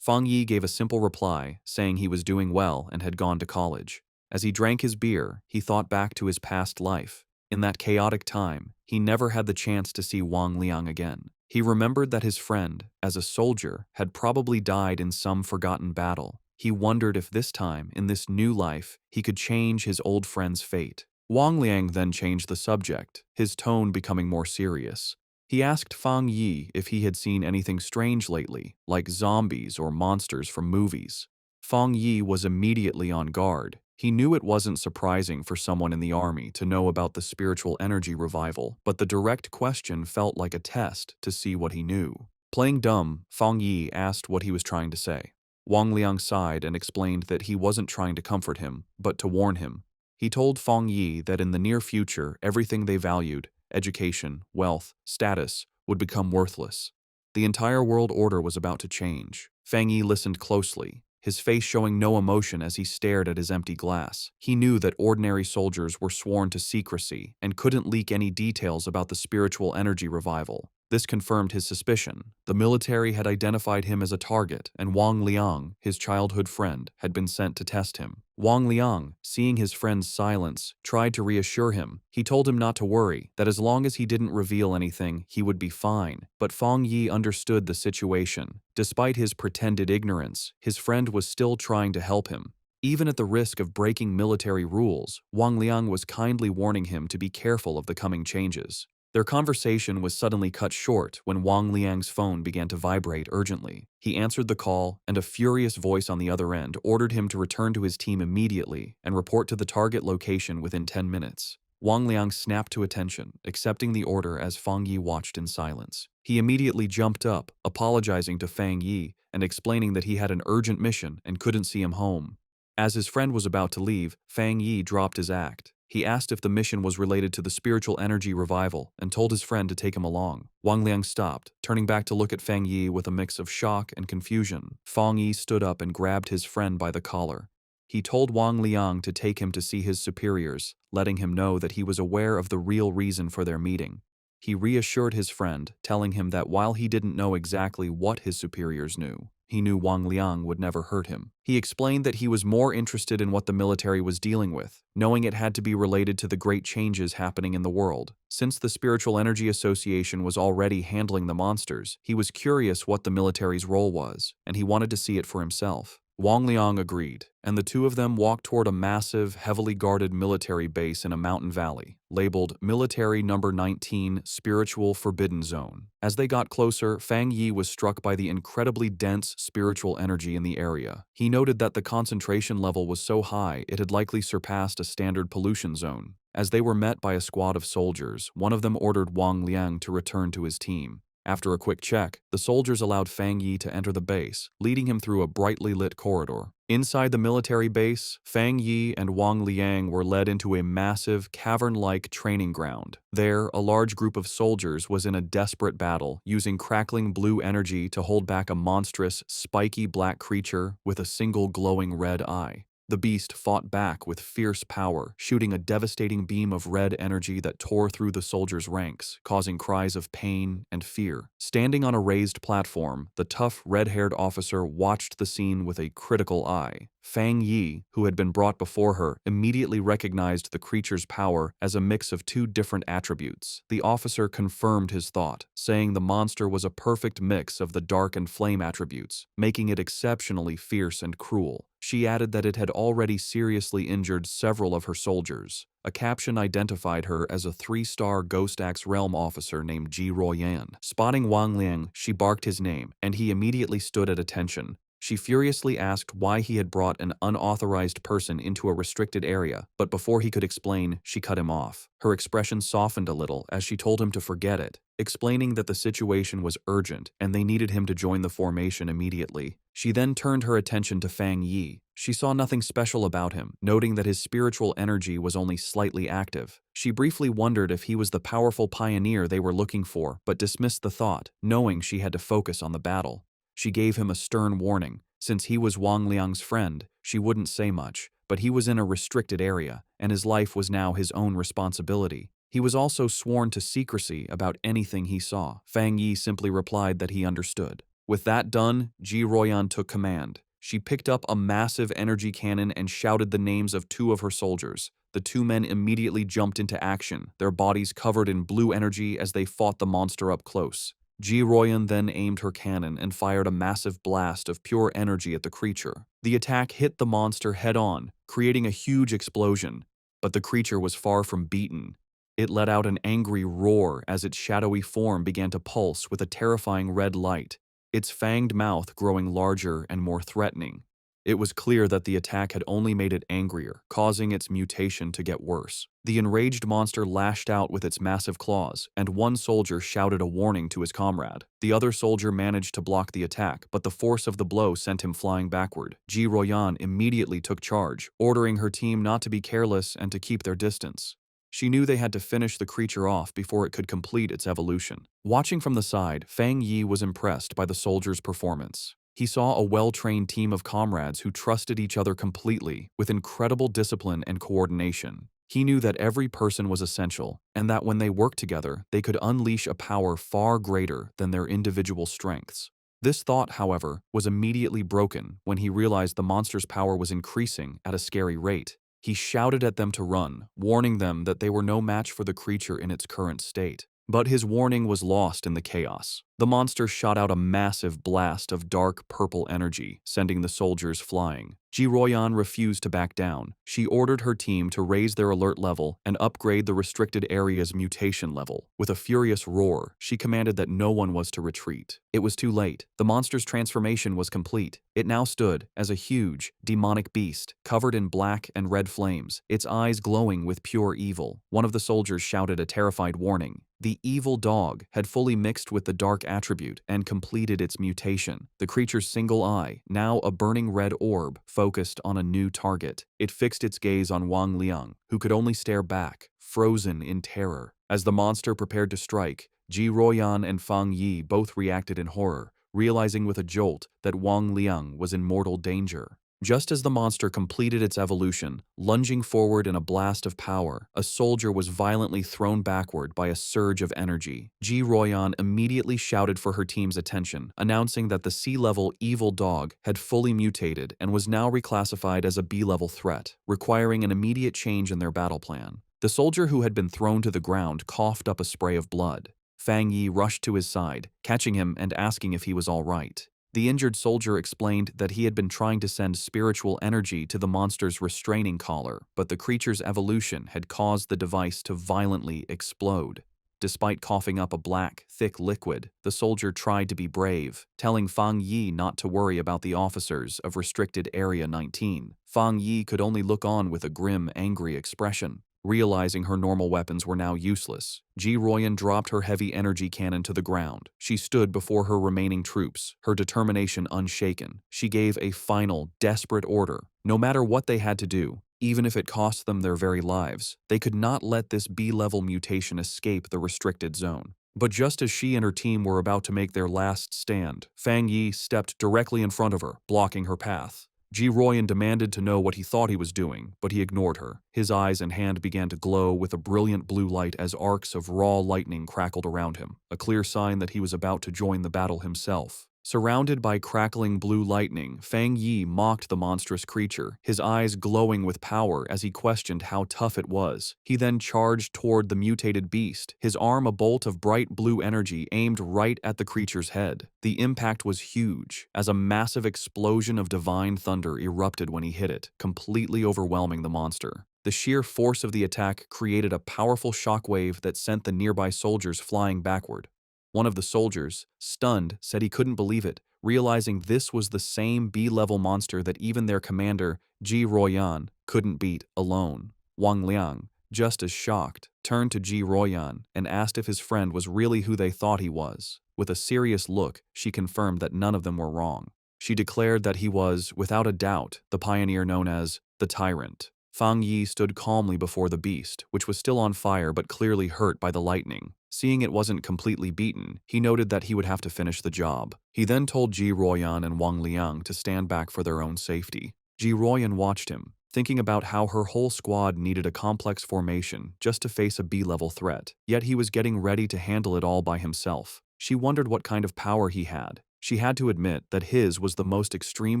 Fang Yi gave a simple reply, saying he was doing well and had gone to college. As he drank his beer, he thought back to his past life. In that chaotic time, he never had the chance to see Wang Liang again. He remembered that his friend, as a soldier, had probably died in some forgotten battle. He wondered if this time, in this new life, he could change his old friend's fate. Wang Liang then changed the subject, his tone becoming more serious. He asked Fang Yi if he had seen anything strange lately, like zombies or monsters from movies. Fang Yi was immediately on guard. He knew it wasn't surprising for someone in the army to know about the spiritual energy revival, but the direct question felt like a test to see what he knew. Playing dumb, Fang Yi asked what he was trying to say. Wang Liang sighed and explained that he wasn't trying to comfort him, but to warn him. He told Fang Yi that in the near future, everything they valued, education, wealth, status, would become worthless. The entire world order was about to change. Fang Yi listened closely, his face showing no emotion as he stared at his empty glass. He knew that ordinary soldiers were sworn to secrecy and couldn't leak any details about the spiritual energy revival. This confirmed his suspicion. The military had identified him as a target, and Wang Liang, his childhood friend, had been sent to test him. Wang Liang, seeing his friend's silence, tried to reassure him. He told him not to worry, that as long as he didn't reveal anything, he would be fine. But Fang Yi understood the situation. Despite his pretended ignorance, his friend was still trying to help him. Even at the risk of breaking military rules, Wang Liang was kindly warning him to be careful of the coming changes. Their conversation was suddenly cut short when Wang Liang's phone began to vibrate urgently. He answered the call, and a furious voice on the other end ordered him to return to his team immediately and report to the target location within 10 minutes. Wang Liang snapped to attention, accepting the order as Fang Yi watched in silence. He immediately jumped up, apologizing to Fang Yi and explaining that he had an urgent mission and couldn't see him home. As his friend was about to leave, Fang Yi dropped his act. He asked if the mission was related to the spiritual energy revival and told his friend to take him along. Wang Liang stopped, turning back to look at Fang Yi with a mix of shock and confusion. Fang Yi stood up and grabbed his friend by the collar. He told Wang Liang to take him to see his superiors, letting him know that he was aware of the real reason for their meeting. He reassured his friend, telling him that while he didn't know exactly what his superiors knew, he knew Wang Liang would never hurt him. He explained that he was more interested in what the military was dealing with, knowing it had to be related to the great changes happening in the world. Since the Spiritual Energy Association was already handling the monsters, he was curious what the military's role was, and he wanted to see it for himself. Wang Liang agreed, and the two of them walked toward a massive, heavily guarded military base in a mountain valley, labeled Military Number 19 Spiritual Forbidden Zone. As they got closer, Fang Yi was struck by the incredibly dense spiritual energy in the area. He noted that the concentration level was so high it had likely surpassed a standard pollution zone. As they were met by a squad of soldiers, one of them ordered Wang Liang to return to his team. After a quick check, the soldiers allowed Fang Yi to enter the base, leading him through a brightly lit corridor. Inside the military base, Fang Yi and Wang Liang were led into a massive, cavern-like training ground. There, a large group of soldiers was in a desperate battle, using crackling blue energy to hold back a monstrous, spiky black creature with a single glowing red eye. The beast fought back with fierce power, shooting a devastating beam of red energy that tore through the soldiers' ranks, causing cries of pain and fear. Standing on a raised platform, the tough, red-haired officer watched the scene with a critical eye. Fang Yi, who had been brought before her, immediately recognized the creature's power as a mix of two different attributes. The officer confirmed his thought, saying the monster was a perfect mix of the dark and flame attributes, making it exceptionally fierce and cruel. She added that it had already seriously injured several of her soldiers. A caption identified her as a 3-star Ghost Axe Realm officer named Ji Royan. Spotting Wang Liang, she barked his name, and he immediately stood at attention. She furiously asked why he had brought an unauthorized person into a restricted area, but before he could explain, she cut him off. Her expression softened a little as she told him to forget it, explaining that the situation was urgent and they needed him to join the formation immediately. She then turned her attention to Fang Yi. She saw nothing special about him, noting that his spiritual energy was only slightly active. She briefly wondered if he was the powerful pioneer they were looking for, but dismissed the thought, knowing she had to focus on the battle. She gave him a stern warning. Since he was Wang Liang's friend, she wouldn't say much, but he was in a restricted area, and his life was now his own responsibility. He was also sworn to secrecy about anything he saw. Fang Yi simply replied that he understood. With that done, Ji Royan took command. She picked up a massive energy cannon and shouted the names of two of her soldiers. The two men immediately jumped into action, their bodies covered in blue energy as they fought the monster up close. Ji Royan then aimed her cannon and fired a massive blast of pure energy at the creature. The attack hit the monster head-on, creating a huge explosion, but the creature was far from beaten. It let out an angry roar as its shadowy form began to pulse with a terrifying red light, its fanged mouth growing larger and more threatening. It was clear that the attack had only made it angrier, causing its mutation to get worse. The enraged monster lashed out with its massive claws, and one soldier shouted a warning to his comrade. The other soldier managed to block the attack, but the force of the blow sent him flying backward. Ji Royan immediately took charge, ordering her team not to be careless and to keep their distance. She knew they had to finish the creature off before it could complete its evolution. Watching from the side, Fang Yi was impressed by the soldiers' performance. He saw a well-trained team of comrades who trusted each other completely, with incredible discipline and coordination. He knew that every person was essential, and that when they worked together, they could unleash a power far greater than their individual strengths. This thought, however, was immediately broken when he realized the monster's power was increasing at a scary rate. He shouted at them to run, warning them that they were no match for the creature in its current state. But his warning was lost in the chaos. The monster shot out a massive blast of dark purple energy, sending the soldiers flying. Ji Royan refused to back down. She ordered her team to raise their alert level and upgrade the restricted area's mutation level. With a furious roar, she commanded that no one was to retreat. It was too late. The monster's transformation was complete. It now stood as a huge, demonic beast, covered in black and red flames, its eyes glowing with pure evil. One of the soldiers shouted a terrified warning. The evil dog had fully mixed with the dark attribute and completed its mutation. The creature's single eye, now a burning red orb, focused on a new target. It fixed its gaze on Wang Liang, who could only stare back, frozen in terror. As the monster prepared to strike, Ji Royan and Fang Yi both reacted in horror, realizing with a jolt that Wang Liang was in mortal danger. Just as the monster completed its evolution, lunging forward in a blast of power, a soldier was violently thrown backward by a surge of energy. Ji Royan immediately shouted for her team's attention, announcing that the C-level evil dog had fully mutated and was now reclassified as a B-level threat, requiring an immediate change in their battle plan. The soldier who had been thrown to the ground coughed up a spray of blood. Fang Yi rushed to his side, catching him and asking if he was all right. The injured soldier explained that he had been trying to send spiritual energy to the monster's restraining collar, but the creature's evolution had caused the device to violently explode. Despite coughing up a black, thick liquid, the soldier tried to be brave, telling Fang Yi not to worry about the officers of Restricted Area 19. Fang Yi could only look on with a grim, angry expression. Realizing her normal weapons were now useless, Ji Royan dropped her heavy energy cannon to the ground. She stood before her remaining troops, her determination unshaken. She gave a final, desperate order. No matter what they had to do, even if it cost them their very lives, they could not let this B-level mutation escape the restricted zone. But just as she and her team were about to make their last stand, Fang Yi stepped directly in front of her, blocking her path. Ji Royan demanded to know what he thought he was doing, but he ignored her. His eyes and hand began to glow with a brilliant blue light as arcs of raw lightning crackled around him, a clear sign that he was about to join the battle himself. Surrounded by crackling blue lightning, Fang Yi mocked the monstrous creature, his eyes glowing with power as he questioned how tough it was. He then charged toward the mutated beast, his arm a bolt of bright blue energy aimed right at the creature's head. The impact was huge, as a massive explosion of divine thunder erupted when he hit it, completely overwhelming the monster. The sheer force of the attack created a powerful shockwave that sent the nearby soldiers flying backward. One of the soldiers, stunned, said he couldn't believe it, realizing this was the same B-level monster that even their commander, Ji Royan, couldn't beat alone. Wang Liang, just as shocked, turned to Ji Royan and asked if his friend was really who they thought he was. With a serious look, she confirmed that none of them were wrong. She declared that he was, without a doubt, the pioneer known as the Tyrant. Fang Yi stood calmly before the beast, which was still on fire but clearly hurt by the lightning. Seeing it wasn't completely beaten, he noted that he would have to finish the job. He then told Ji Royan and Wang Liang to stand back for their own safety. Ji Royan watched him, thinking about how her whole squad needed a complex formation just to face a B-level threat, yet he was getting ready to handle it all by himself. She wondered what kind of power he had. She had to admit that his was the most extreme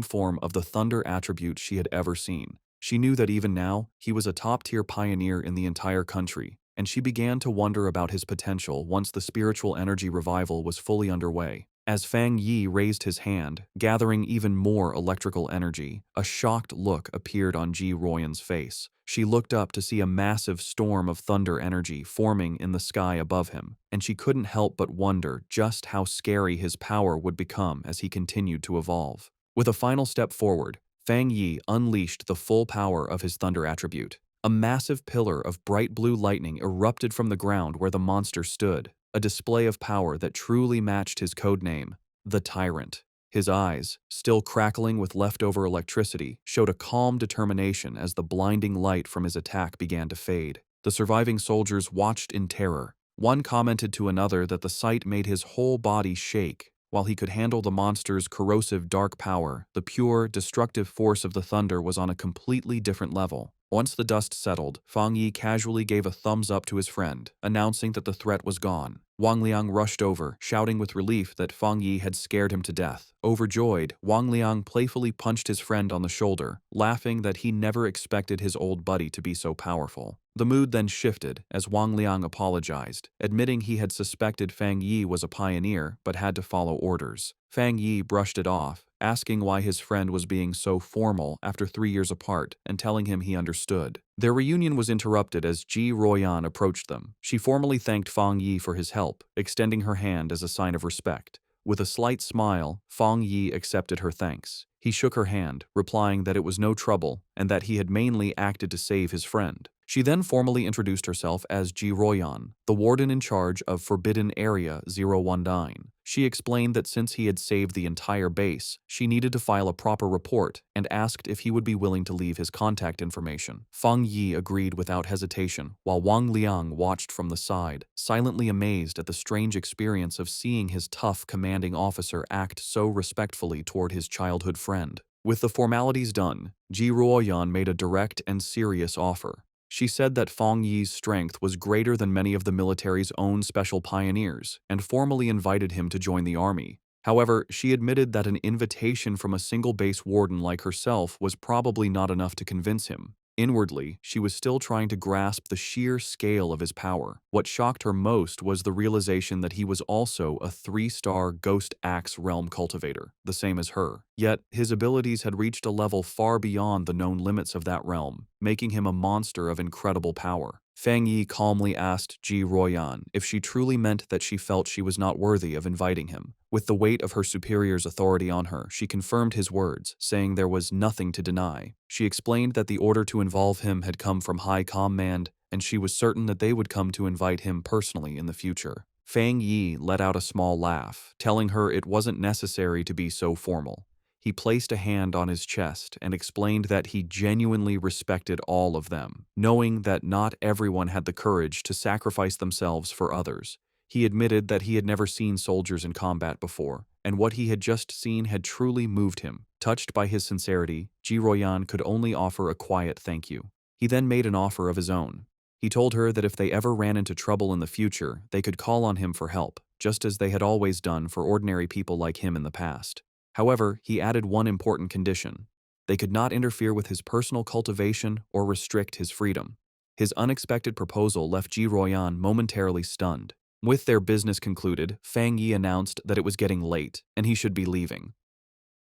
form of the thunder attribute she had ever seen. She knew that even now, he was a top-tier pioneer in the entire country, and she began to wonder about his potential once the spiritual energy revival was fully underway. As Fang Yi raised his hand, gathering even more electrical energy, a shocked look appeared on Ji Royan's face. She looked up to see a massive storm of thunder energy forming in the sky above him, and she couldn't help but wonder just how scary his power would become as he continued to evolve. With a final step forward, Fang Yi unleashed the full power of his thunder attribute. A massive pillar of bright blue lightning erupted from the ground where the monster stood, a display of power that truly matched his codename, the Tyrant. His eyes, still crackling with leftover electricity, showed a calm determination as the blinding light from his attack began to fade. The surviving soldiers watched in terror. One commented to another that the sight made his whole body shake. While he could handle the monster's corrosive dark power, the pure, destructive force of the thunder was on a completely different level. Once the dust settled, Fang Yi casually gave a thumbs up to his friend, announcing that the threat was gone. Wang Liang rushed over, shouting with relief that Fang Yi had scared him to death. Overjoyed, Wang Liang playfully punched his friend on the shoulder, laughing that he never expected his old buddy to be so powerful. The mood then shifted as Wang Liang apologized, admitting he had suspected Fang Yi was a pioneer but had to follow orders. Fang Yi brushed it off, asking why his friend was being so formal after 3 years apart and telling him he understood. Their reunion was interrupted as Ji Royan approached them. She formally thanked Fang Yi for his help, extending her hand as a sign of respect. With a slight smile, Fang Yi accepted her thanks. He shook her hand, replying that it was no trouble and that he had mainly acted to save his friend. She then formally introduced herself as Ji Royan, the warden in charge of Forbidden Area 019. She explained that since he had saved the entire base, she needed to file a proper report and asked if he would be willing to leave his contact information. Fang Yi agreed without hesitation, while Wang Liang watched from the side, silently amazed at the strange experience of seeing his tough commanding officer act so respectfully toward his childhood friend. With the formalities done, Ji Ruoyan made a direct and serious offer. She said that Fang Yi's strength was greater than many of the military's own special pioneers and formally invited him to join the army. However, she admitted that an invitation from a single base warden like herself was probably not enough to convince him. Inwardly, she was still trying to grasp the sheer scale of his power. What shocked her most was the realization that he was also a 3-star Ghost Axe realm cultivator, the same as her. Yet, his abilities had reached a level far beyond the known limits of that realm, making him a monster of incredible power. Fang Yi calmly asked Ji Ruoyan if she truly meant that she felt she was not worthy of inviting him. With the weight of her superior's authority on her, she confirmed his words, saying there was nothing to deny. She explained that the order to involve him had come from high command, and she was certain that they would come to invite him personally in the future. Fang Yi let out a small laugh, telling her it wasn't necessary to be so formal. He placed a hand on his chest and explained that he genuinely respected all of them, knowing that not everyone had the courage to sacrifice themselves for others. He admitted that he had never seen soldiers in combat before, and what he had just seen had truly moved him. Touched by his sincerity, Ji Ruoyan could only offer a quiet thank you. He then made an offer of his own. He told her that if they ever ran into trouble in the future, they could call on him for help, just as they had always done for ordinary people like him in the past. However, he added one important condition. They could not interfere with his personal cultivation or restrict his freedom. His unexpected proposal left Ji Ruoyan momentarily stunned. With their business concluded, Fang Yi announced that it was getting late and he should be leaving.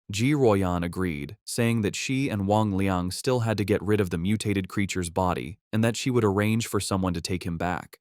Ji Ruoyan agreed, saying that she and Wang Liang still had to get rid of the mutated creature's body and that she would arrange for someone to take him back.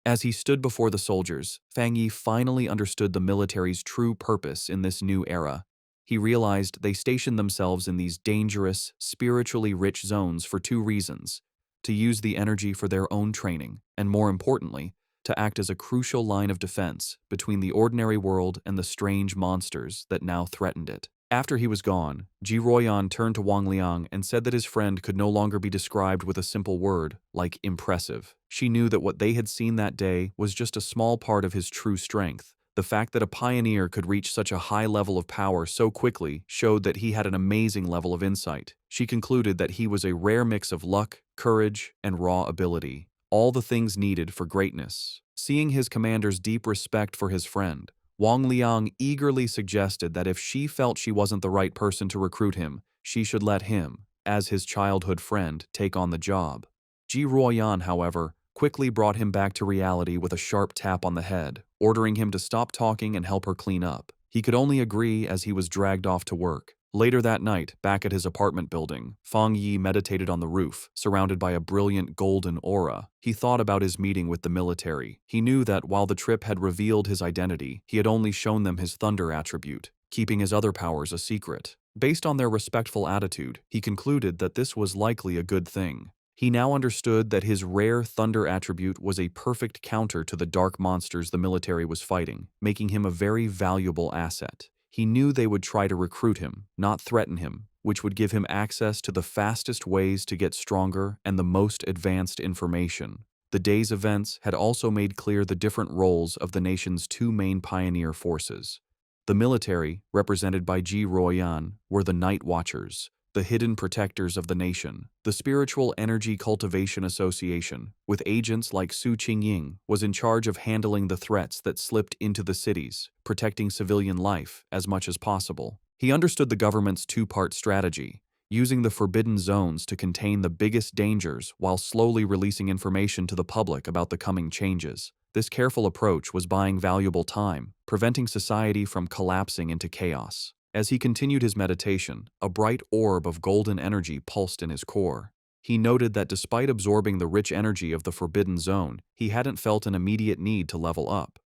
As he stood before the soldiers, Fang Yi finally understood the military's true purpose in this new era. He realized they stationed themselves in these dangerous, spiritually rich zones for 2 reasons: to use the energy for their own training, and more importantly, to act as a crucial line of defense between the ordinary world and the strange monsters that now threatened it. After he was gone, Ji Ruoyan turned to Wang Liang and said that his friend could no longer be described with a simple word, like impressive. She knew that what they had seen that day was just a small part of his true strength. The fact that a pioneer could reach such a high level of power so quickly showed that he had an amazing level of insight. She concluded that he was a rare mix of luck, courage, and raw ability, all the things needed for greatness. Seeing his commander's deep respect for his friend, Wang Liang eagerly suggested that if she felt she wasn't the right person to recruit him, she should let him, as his childhood friend, take on the job. Ji Ruoyan, however, quickly brought him back to reality with a sharp tap on the head, ordering him to stop talking and help her clean up. He could only agree as he was dragged off to work. Later that night, back at his apartment building, Fang Yi meditated on the roof, surrounded by a brilliant golden aura. He thought about his meeting with the military. He knew that while the trip had revealed his identity, he had only shown them his thunder attribute, keeping his other powers a secret. Based on their respectful attitude, he concluded that this was likely a good thing. He now understood that his rare thunder attribute was a perfect counter to the dark monsters the military was fighting, making him a very valuable asset. He knew they would try to recruit him, not threaten him, which would give him access to the fastest ways to get stronger and the most advanced information. The day's events had also made clear the different roles of the nation's 2 main pioneer forces. The military, represented by Ji Ruoyan, were the Night Watchers, the hidden protectors of the nation. The Spiritual Energy Cultivation Association, with agents like Su Qingying, was in charge of handling the threats that slipped into the cities, protecting civilian life as much as possible. He understood the government's 2-part strategy, using the forbidden zones to contain the biggest dangers while slowly releasing information to the public about the coming changes. This careful approach was buying valuable time, preventing society from collapsing into chaos. As he continued his meditation, a bright orb of golden energy pulsed in his core. He noted that despite absorbing the rich energy of the forbidden zone, he hadn't felt an immediate need to level up.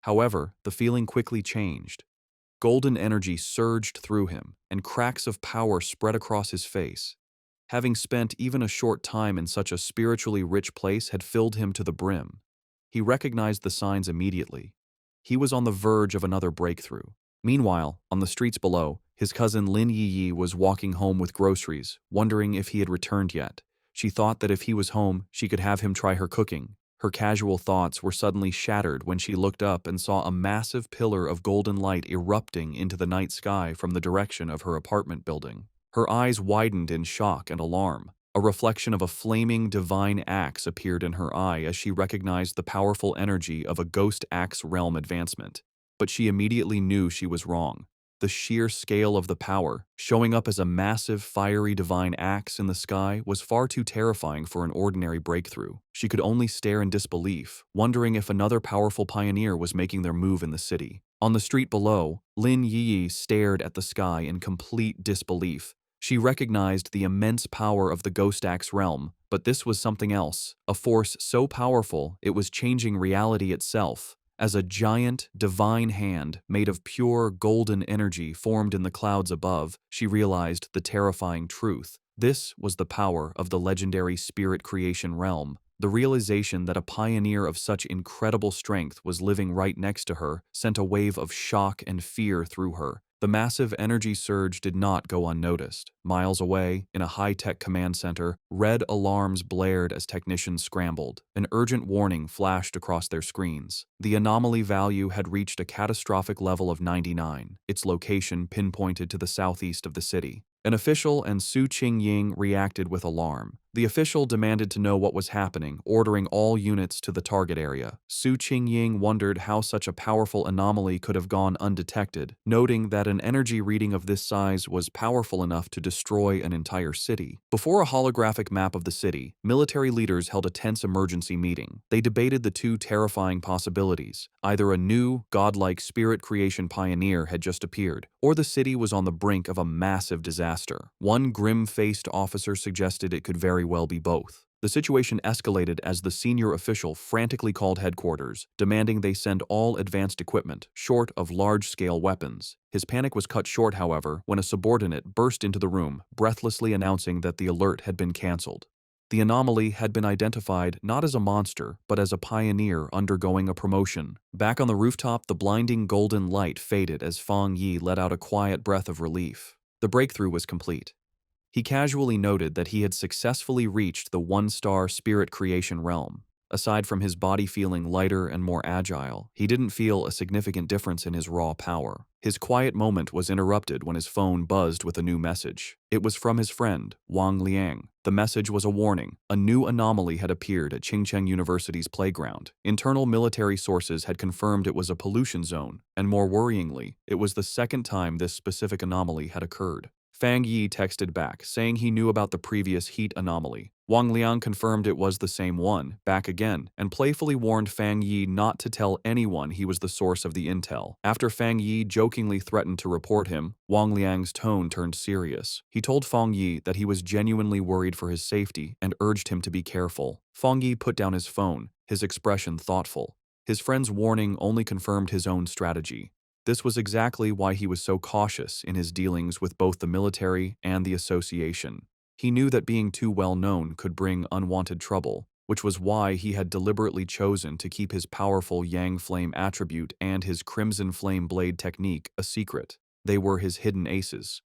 However, the feeling quickly changed. Golden energy surged through him, and cracks of power spread across his face. Having spent even a short time in such a spiritually rich place had filled him to the brim. He recognized the signs immediately. He was on the verge of another breakthrough. Meanwhile, on the streets below, his cousin Lin Yiyi was walking home with groceries, wondering if he had returned yet. She thought that if he was home, she could have him try her cooking. Her casual thoughts were suddenly shattered when she looked up and saw a massive pillar of golden light erupting into the night sky from the direction of her apartment building. Her eyes widened in shock and alarm. A reflection of a flaming divine axe appeared in her eye as she recognized the powerful energy of a ghost axe realm advancement. But she immediately knew she was wrong. The sheer scale of the power, showing up as a massive, fiery divine axe in the sky, was far too terrifying for an ordinary breakthrough. She could only stare in disbelief, wondering if another powerful pioneer was making their move in the city. On the street below, Lin Yi stared at the sky in complete disbelief. She recognized the immense power of the Ghost Axe realm, but this was something else, a force so powerful it was changing reality itself. As a giant, divine hand made of pure golden energy formed in the clouds above, she realized the terrifying truth. This was the power of the legendary spirit creation realm. The realization that a pioneer of such incredible strength was living right next to her sent a wave of shock and fear through her. The massive energy surge did not go unnoticed. Miles away, in a high-tech command center, red alarms blared as technicians scrambled. An urgent warning flashed across their screens. The anomaly value had reached a catastrophic level of 99, its location pinpointed to the southeast of the city. An official and Su Qingying reacted with alarm. The official demanded to know what was happening, ordering all units to the target area. Su Qingying wondered how such a powerful anomaly could have gone undetected, noting that an energy reading of this size was powerful enough to destroy an entire city. Before a holographic map of the city, military leaders held a tense emergency meeting. They debated the two terrifying possibilities. Either a new, godlike spirit creation pioneer had just appeared, or the city was on the brink of a massive disaster. One grim-faced officer suggested it could very well be both. The situation escalated as the senior official frantically called headquarters, demanding they send all advanced equipment, short of large-scale weapons. His panic was cut short, however, when a subordinate burst into the room, breathlessly announcing that the alert had been cancelled. The anomaly had been identified not as a monster, but as a pioneer undergoing a promotion. Back on the rooftop, the blinding golden light faded as Fang Yi let out a quiet breath of relief. The breakthrough was complete. He casually noted that he had successfully reached the one-star spirit creation realm. Aside from his body feeling lighter and more agile, he didn't feel a significant difference in his raw power. His quiet moment was interrupted when his phone buzzed with a new message. It was from his friend, Wang Liang. The message was a warning. A new anomaly had appeared at Qingcheng University's playground. Internal military sources had confirmed it was a pollution zone, and more worryingly, it was the second time this specific anomaly had occurred. Fang Yi texted back, saying he knew about the previous heat anomaly. Wang Liang confirmed it was the same one, back again, and playfully warned Fang Yi not to tell anyone he was the source of the intel. After Fang Yi jokingly threatened to report him, Wang Liang's tone turned serious. He told Fang Yi that he was genuinely worried for his safety and urged him to be careful. Fang Yi put down his phone, his expression thoughtful. His friend's warning only confirmed his own strategy. This was exactly why he was so cautious in his dealings with both the military and the association. He knew that being too well known could bring unwanted trouble, which was why he had deliberately chosen to keep his powerful Yang Flame attribute and his Crimson Flame Blade technique a secret. They were his hidden aces.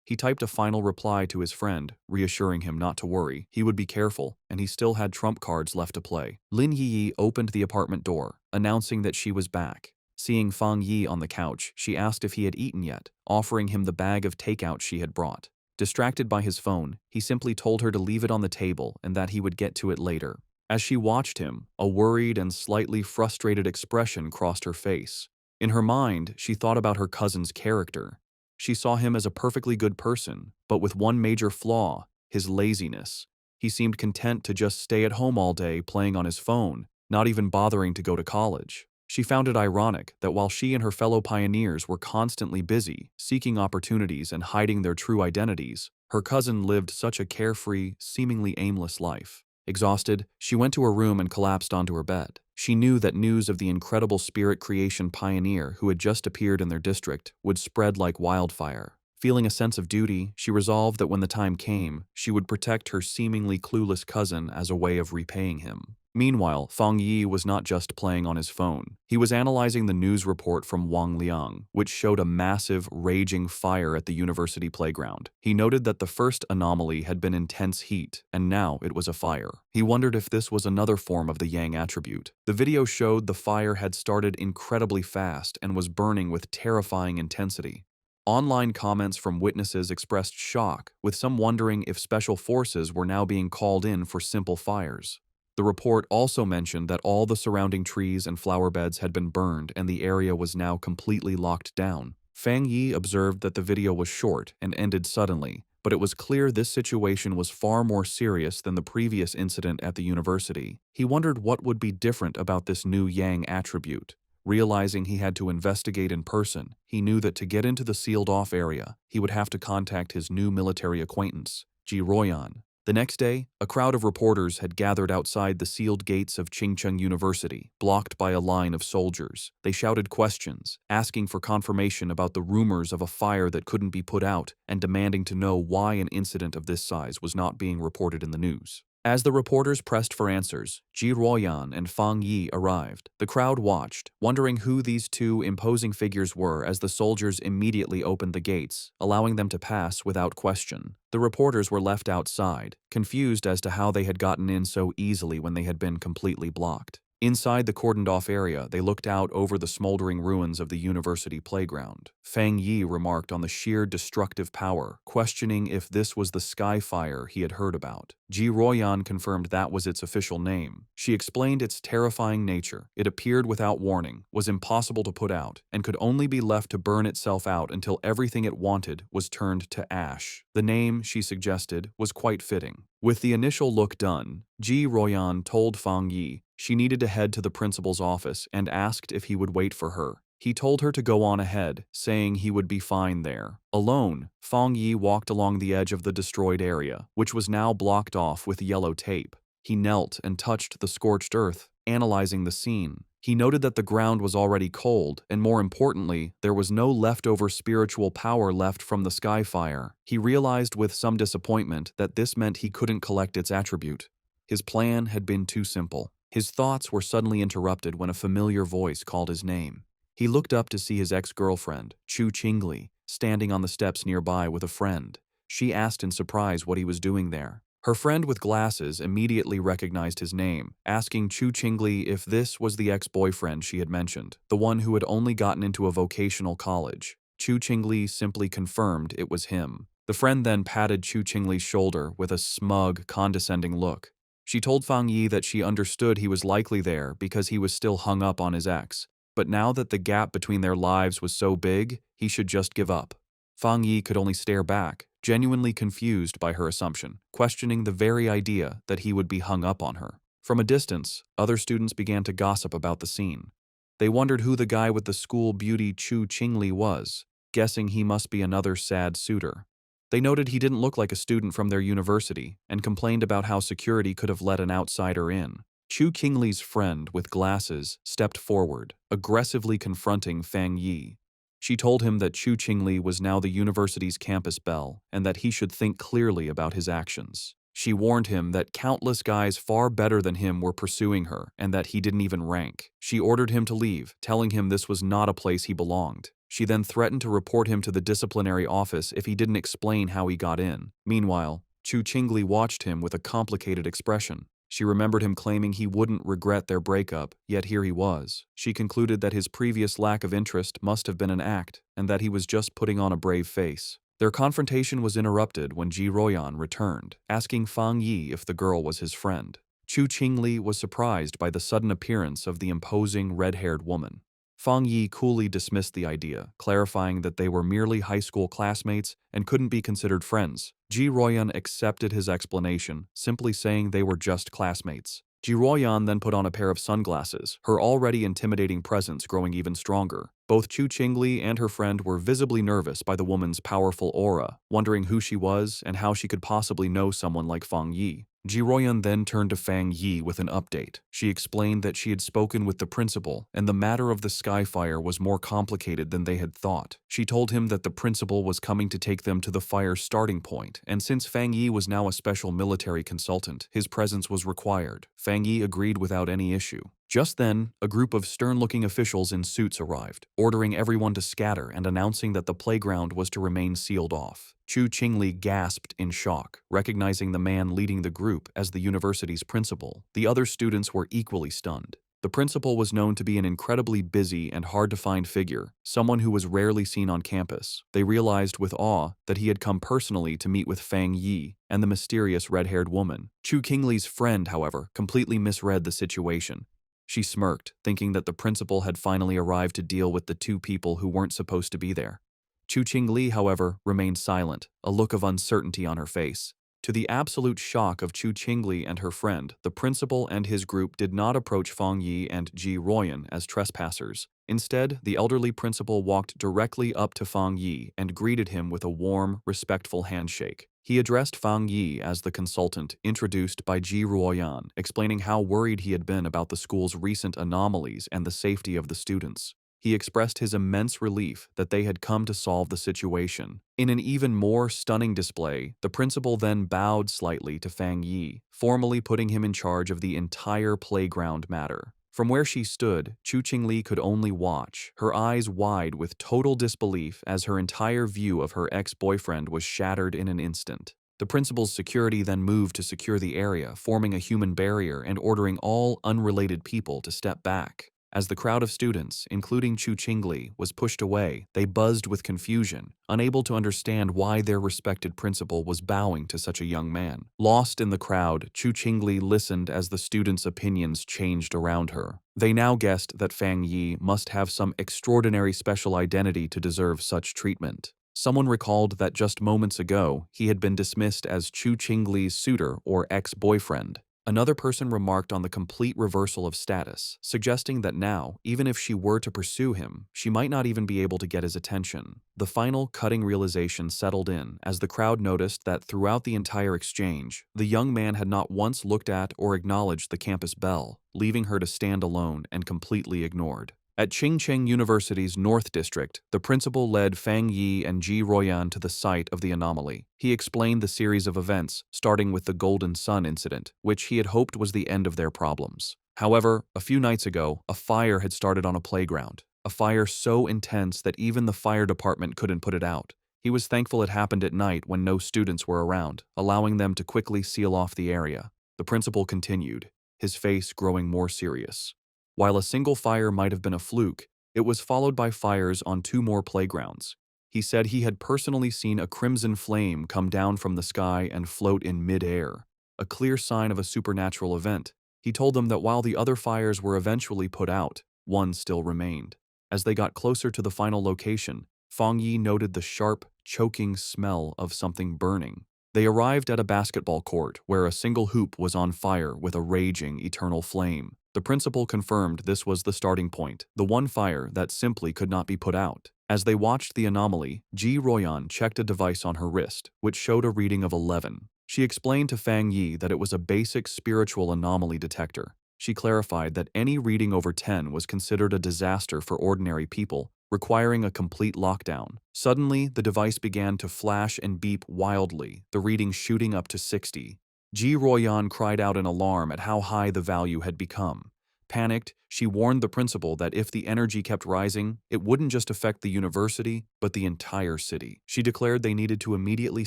He typed a final reply to his friend, reassuring him not to worry. He would be careful, and he still had trump cards left to play. Lin Yi opened the apartment door, announcing that she was back. Seeing Fang Yi on the couch, she asked if he had eaten yet, offering him the bag of takeout she had brought. Distracted by his phone, he simply told her to leave it on the table and that he would get to it later. As she watched him, a worried and slightly frustrated expression crossed her face. In her mind, she thought about her cousin's character. She saw him as a perfectly good person, but with one major flaw, his laziness. He seemed content to just stay at home all day playing on his phone, not even bothering to go to college. She found it ironic that while she and her fellow pioneers were constantly busy, seeking opportunities and hiding their true identities, her cousin lived such a carefree, seemingly aimless life. Exhausted, she went to her room and collapsed onto her bed. She knew that news of the incredible spirit creation pioneer who had just appeared in their district would spread like wildfire. Feeling a sense of duty, she resolved that when the time came, she would protect her seemingly clueless cousin as a way of repaying him. Meanwhile, Fang Yi was not just playing on his phone. He was analyzing the news report from Wang Liang, which showed a massive, raging fire at the university playground. He noted that the first anomaly had been intense heat, and now it was a fire. He wondered if this was another form of the Yang attribute. The video showed the fire had started incredibly fast and was burning with terrifying intensity. Online comments from witnesses expressed shock, with some wondering if special forces were now being called in for simple fires. The report also mentioned that all the surrounding trees and flower beds had been burned and the area was now completely locked down. Fang Yi observed that the video was short and ended suddenly, but it was clear this situation was far more serious than the previous incident at the university. He wondered what would be different about this new Yang attribute. Realizing he had to investigate in person, he knew that to get into the sealed-off area, he would have to contact his new military acquaintance, Ji Royan. The next day, a crowd of reporters had gathered outside the sealed gates of Chingcheng University, blocked by a line of soldiers. They shouted questions, asking for confirmation about the rumors of a fire that couldn't be put out, and demanding to know why an incident of this size was not being reported in the news. As the reporters pressed for answers, Ji Ruoyan and Fang Yi arrived. The crowd watched, wondering who these two imposing figures were as the soldiers immediately opened the gates, allowing them to pass without question. The reporters were left outside, confused as to how they had gotten in so easily when they had been completely blocked. Inside the cordoned-off area, they looked out over the smoldering ruins of the university playground. Fang Yi remarked on the sheer destructive power, questioning if this was the sky fire he had heard about. Ji Ruoyan confirmed that was its official name. She explained its terrifying nature. It appeared without warning, was impossible to put out, and could only be left to burn itself out until everything it wanted was turned to ash. The name, she suggested, was quite fitting. With the initial look done, Ji Ruoyan told Fang Yi she needed to head to the principal's office and asked if he would wait for her. He told her to go on ahead, saying he would be fine there. Alone, Fang Yi walked along the edge of the destroyed area, which was now blocked off with yellow tape. He knelt and touched the scorched earth, analyzing the scene. He noted that the ground was already cold, and more importantly, there was no leftover spiritual power left from the sky fire. He realized with some disappointment that this meant he couldn't collect its attribute. His plan had been too simple. His thoughts were suddenly interrupted when a familiar voice called his name. He looked up to see his ex-girlfriend, Chu Qingli, standing on the steps nearby with a friend. She asked in surprise what he was doing there. Her friend with glasses immediately recognized his name, asking Chu Qingli if this was the ex-boyfriend she had mentioned, the one who had only gotten into a vocational college. Chu Qingli simply confirmed it was him. The friend then patted Chu Qingli's shoulder with a smug, condescending look. She told Fang Yi that she understood he was likely there because he was still hung up on his ex, but now that the gap between their lives was so big, he should just give up. Fang Yi could only stare back, genuinely confused by her assumption, questioning the very idea that he would be hung up on her. From a distance, other students began to gossip about the scene. They wondered who the guy with the school beauty Chu Qingli was, guessing he must be another sad suitor. They noted he didn't look like a student from their university and complained about how security could have let an outsider in. Chu Qingli's friend with glasses stepped forward, aggressively confronting Fang Yi. She told him that Chu Qingli was now the university's campus belle and that he should think clearly about his actions. She warned him that countless guys far better than him were pursuing her and that he didn't even rank. She ordered him to leave, telling him this was not a place he belonged. She then threatened to report him to the disciplinary office if he didn't explain how he got in. Meanwhile, Chu Qingli watched him with a complicated expression. She remembered him claiming he wouldn't regret their breakup, yet here he was. She concluded that his previous lack of interest must have been an act, and that he was just putting on a brave face. Their confrontation was interrupted when Ji Royan returned, asking Fang Yi if the girl was his friend. Chu Qingli was surprised by the sudden appearance of the imposing red-haired woman. Fang Yi coolly dismissed the idea, clarifying that they were merely high school classmates and couldn't be considered friends. Ji Royan accepted his explanation, simply saying they were just classmates. Ji Royan then put on a pair of sunglasses, her already intimidating presence growing even stronger. Both Chu Qingli and her friend were visibly nervous by the woman's powerful aura, wondering who she was and how she could possibly know someone like Fang Yi. Ji Ruoyan then turned to Fang Yi with an update. She explained that she had spoken with the principal, and the matter of the Skyfire was more complicated than they had thought. She told him that the principal was coming to take them to the fire's starting point, and since Fang Yi was now a special military consultant, his presence was required. Fang Yi agreed without any issue. Just then, a group of stern-looking officials in suits arrived, ordering everyone to scatter and announcing that the playground was to remain sealed off. Chu Qingli gasped in shock, recognizing the man leading the group as the university's principal. The other students were equally stunned. The principal was known to be an incredibly busy and hard-to-find figure, someone who was rarely seen on campus. They realized with awe that he had come personally to meet with Fang Yi and the mysterious red-haired woman. Chu Qingli's friend, however, completely misread the situation. She smirked, thinking that the principal had finally arrived to deal with the two people who weren't supposed to be there. Chu Qingli, however, remained silent, a look of uncertainty on her face. To the absolute shock of Chu Qingli and her friend, the principal and his group did not approach Fang Yi and Ji Ruoyan as trespassers. Instead, the elderly principal walked directly up to Fang Yi and greeted him with a warm, respectful handshake. He addressed Fang Yi as the consultant introduced by Ji Ruoyan, explaining how worried he had been about the school's recent anomalies and the safety of the students. He expressed his immense relief that they had come to solve the situation. In an even more stunning display, the principal then bowed slightly to Fang Yi, formally putting him in charge of the entire playground matter. From where she stood, Chu Qingli could only watch, her eyes wide with total disbelief as her entire view of her ex-boyfriend was shattered in an instant. The principal's security then moved to secure the area, forming a human barrier and ordering all unrelated people to step back. As the crowd of students, including Chu Qingli, was pushed away, they buzzed with confusion, unable to understand why their respected principal was bowing to such a young man. Lost in the crowd, Chu Qingli listened as the students' opinions changed around her. They now guessed that Fang Yi must have some extraordinary special identity to deserve such treatment. Someone recalled that just moments ago, he had been dismissed as Chu Qingli's suitor or ex-boyfriend. Another person remarked on the complete reversal of status, suggesting that now, even if she were to pursue him, she might not even be able to get his attention. The final cutting realization settled in as the crowd noticed that throughout the entire exchange, the young man had not once looked at or acknowledged the campus belle, leaving her to stand alone and completely ignored. At Qingcheng University's North District, the principal led Fang Yi and Ji Ruoyan to the site of the anomaly. He explained the series of events, starting with the Golden Sun incident, which he had hoped was the end of their problems. However, a few nights ago, a fire had started on a playground. A fire so intense that even the fire department couldn't put it out. He was thankful it happened at night when no students were around, allowing them to quickly seal off the area. The principal continued, his face growing more serious. While a single fire might have been a fluke, it was followed by fires on 2 more playgrounds. He said he had personally seen a crimson flame come down from the sky and float in mid-air, a clear sign of a supernatural event. He told them that while the other fires were eventually put out, one still remained. As they got closer to the final location, Fang Yi noted the sharp, choking smell of something burning. They arrived at a basketball court where a single hoop was on fire with a raging eternal flame. The principal confirmed this was the starting point, the one fire that simply could not be put out. As they watched the anomaly, Ji Ruoyan checked a device on her wrist, which showed a reading of 11. She explained to Fang Yi that it was a basic spiritual anomaly detector. She clarified that any reading over 10 was considered a disaster for ordinary people, requiring a complete lockdown. Suddenly, the device began to flash and beep wildly, the reading shooting up to 60. Ji Ruoyan cried out in alarm at how high the value had become. Panicked, she warned the principal that if the energy kept rising, it wouldn't just affect the university, but the entire city. She declared they needed to immediately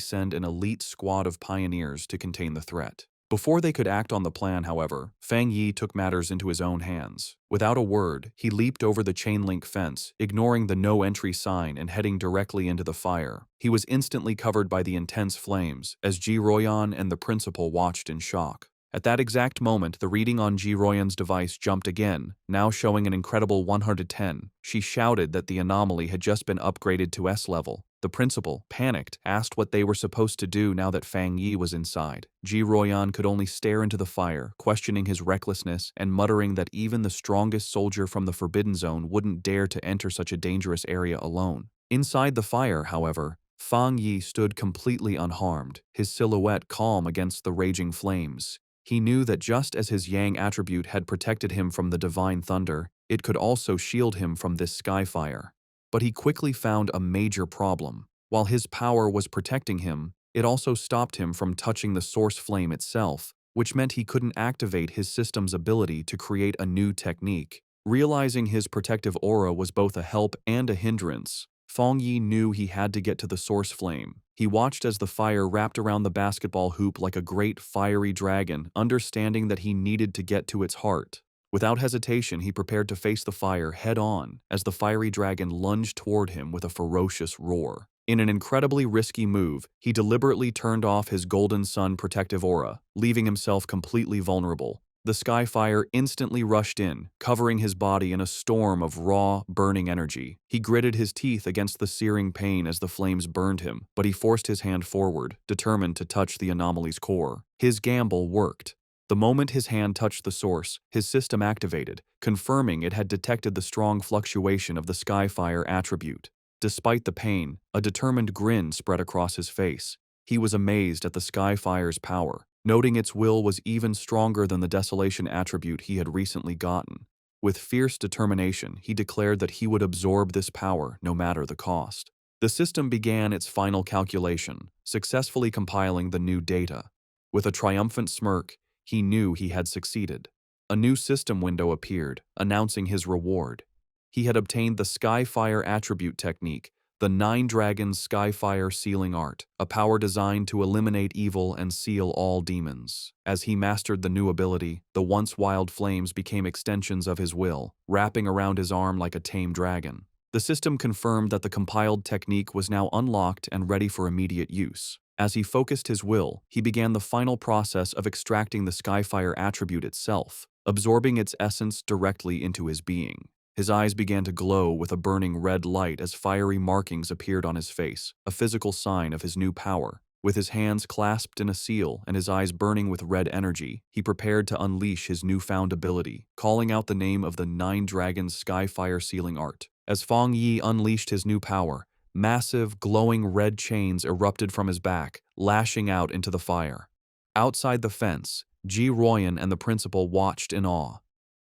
send an elite squad of pioneers to contain the threat. Before they could act on the plan, however, Fang Yi took matters into his own hands. Without a word, he leaped over the chain-link fence, ignoring the no-entry sign and heading directly into the fire. He was instantly covered by the intense flames, as Ji Ruoyan and the principal watched in shock. At that exact moment, the reading on Ji Ruoyan's device jumped again, now showing an incredible 110. She shouted that the anomaly had just been upgraded to S level. The principal, panicked, asked what they were supposed to do now that Fang Yi was inside. Ji Ruoyan could only stare into the fire, questioning his recklessness and muttering that even the strongest soldier from the Forbidden Zone wouldn't dare to enter such a dangerous area alone. Inside the fire, however, Fang Yi stood completely unharmed, his silhouette calm against the raging flames. He knew that just as his Yang attribute had protected him from the divine thunder, it could also shield him from this sky fire. But he quickly found a major problem. While his power was protecting him, it also stopped him from touching the source flame itself, which meant he couldn't activate his system's ability to create a new technique. Realizing his protective aura was both a help and a hindrance, Fang Yi knew he had to get to the source flame. He watched as the fire wrapped around the basketball hoop like a great fiery dragon, understanding that he needed to get to its heart. Without hesitation, he prepared to face the fire head-on as the fiery dragon lunged toward him with a ferocious roar. In an incredibly risky move, he deliberately turned off his Golden Sun protective aura, leaving himself completely vulnerable. The sky fire instantly rushed in, covering his body in a storm of raw, burning energy. He gritted his teeth against the searing pain as the flames burned him, but he forced his hand forward, determined to touch the anomaly's core. His gamble worked. The moment his hand touched the source, his system activated, confirming it had detected the strong fluctuation of the Skyfire attribute. Despite the pain, a determined grin spread across his face. He was amazed at the Skyfire's power, noting its will was even stronger than the Desolation attribute he had recently gotten. With fierce determination, he declared that he would absorb this power no matter the cost. The system began its final calculation, successfully compiling the new data. With a triumphant smirk, he knew he had succeeded. A new system window appeared, announcing his reward. He had obtained the Skyfire attribute technique, the Nine Dragons Skyfire Sealing Art, a power designed to eliminate evil and seal all demons. As he mastered the new ability, the once wild flames became extensions of his will, wrapping around his arm like a tame dragon. The system confirmed that the compiled technique was now unlocked and ready for immediate use. As he focused his will, he began the final process of extracting the Skyfire attribute itself, absorbing its essence directly into his being. His eyes began to glow with a burning red light as fiery markings appeared on his face, a physical sign of his new power. With his hands clasped in a seal and his eyes burning with red energy, he prepared to unleash his newfound ability, calling out the name of the Nine Dragons Skyfire Sealing Art. As Fang Yi unleashed his new power, massive, glowing red chains erupted from his back, lashing out into the fire. Outside the fence, Ji Ruoyan and the principal watched in awe.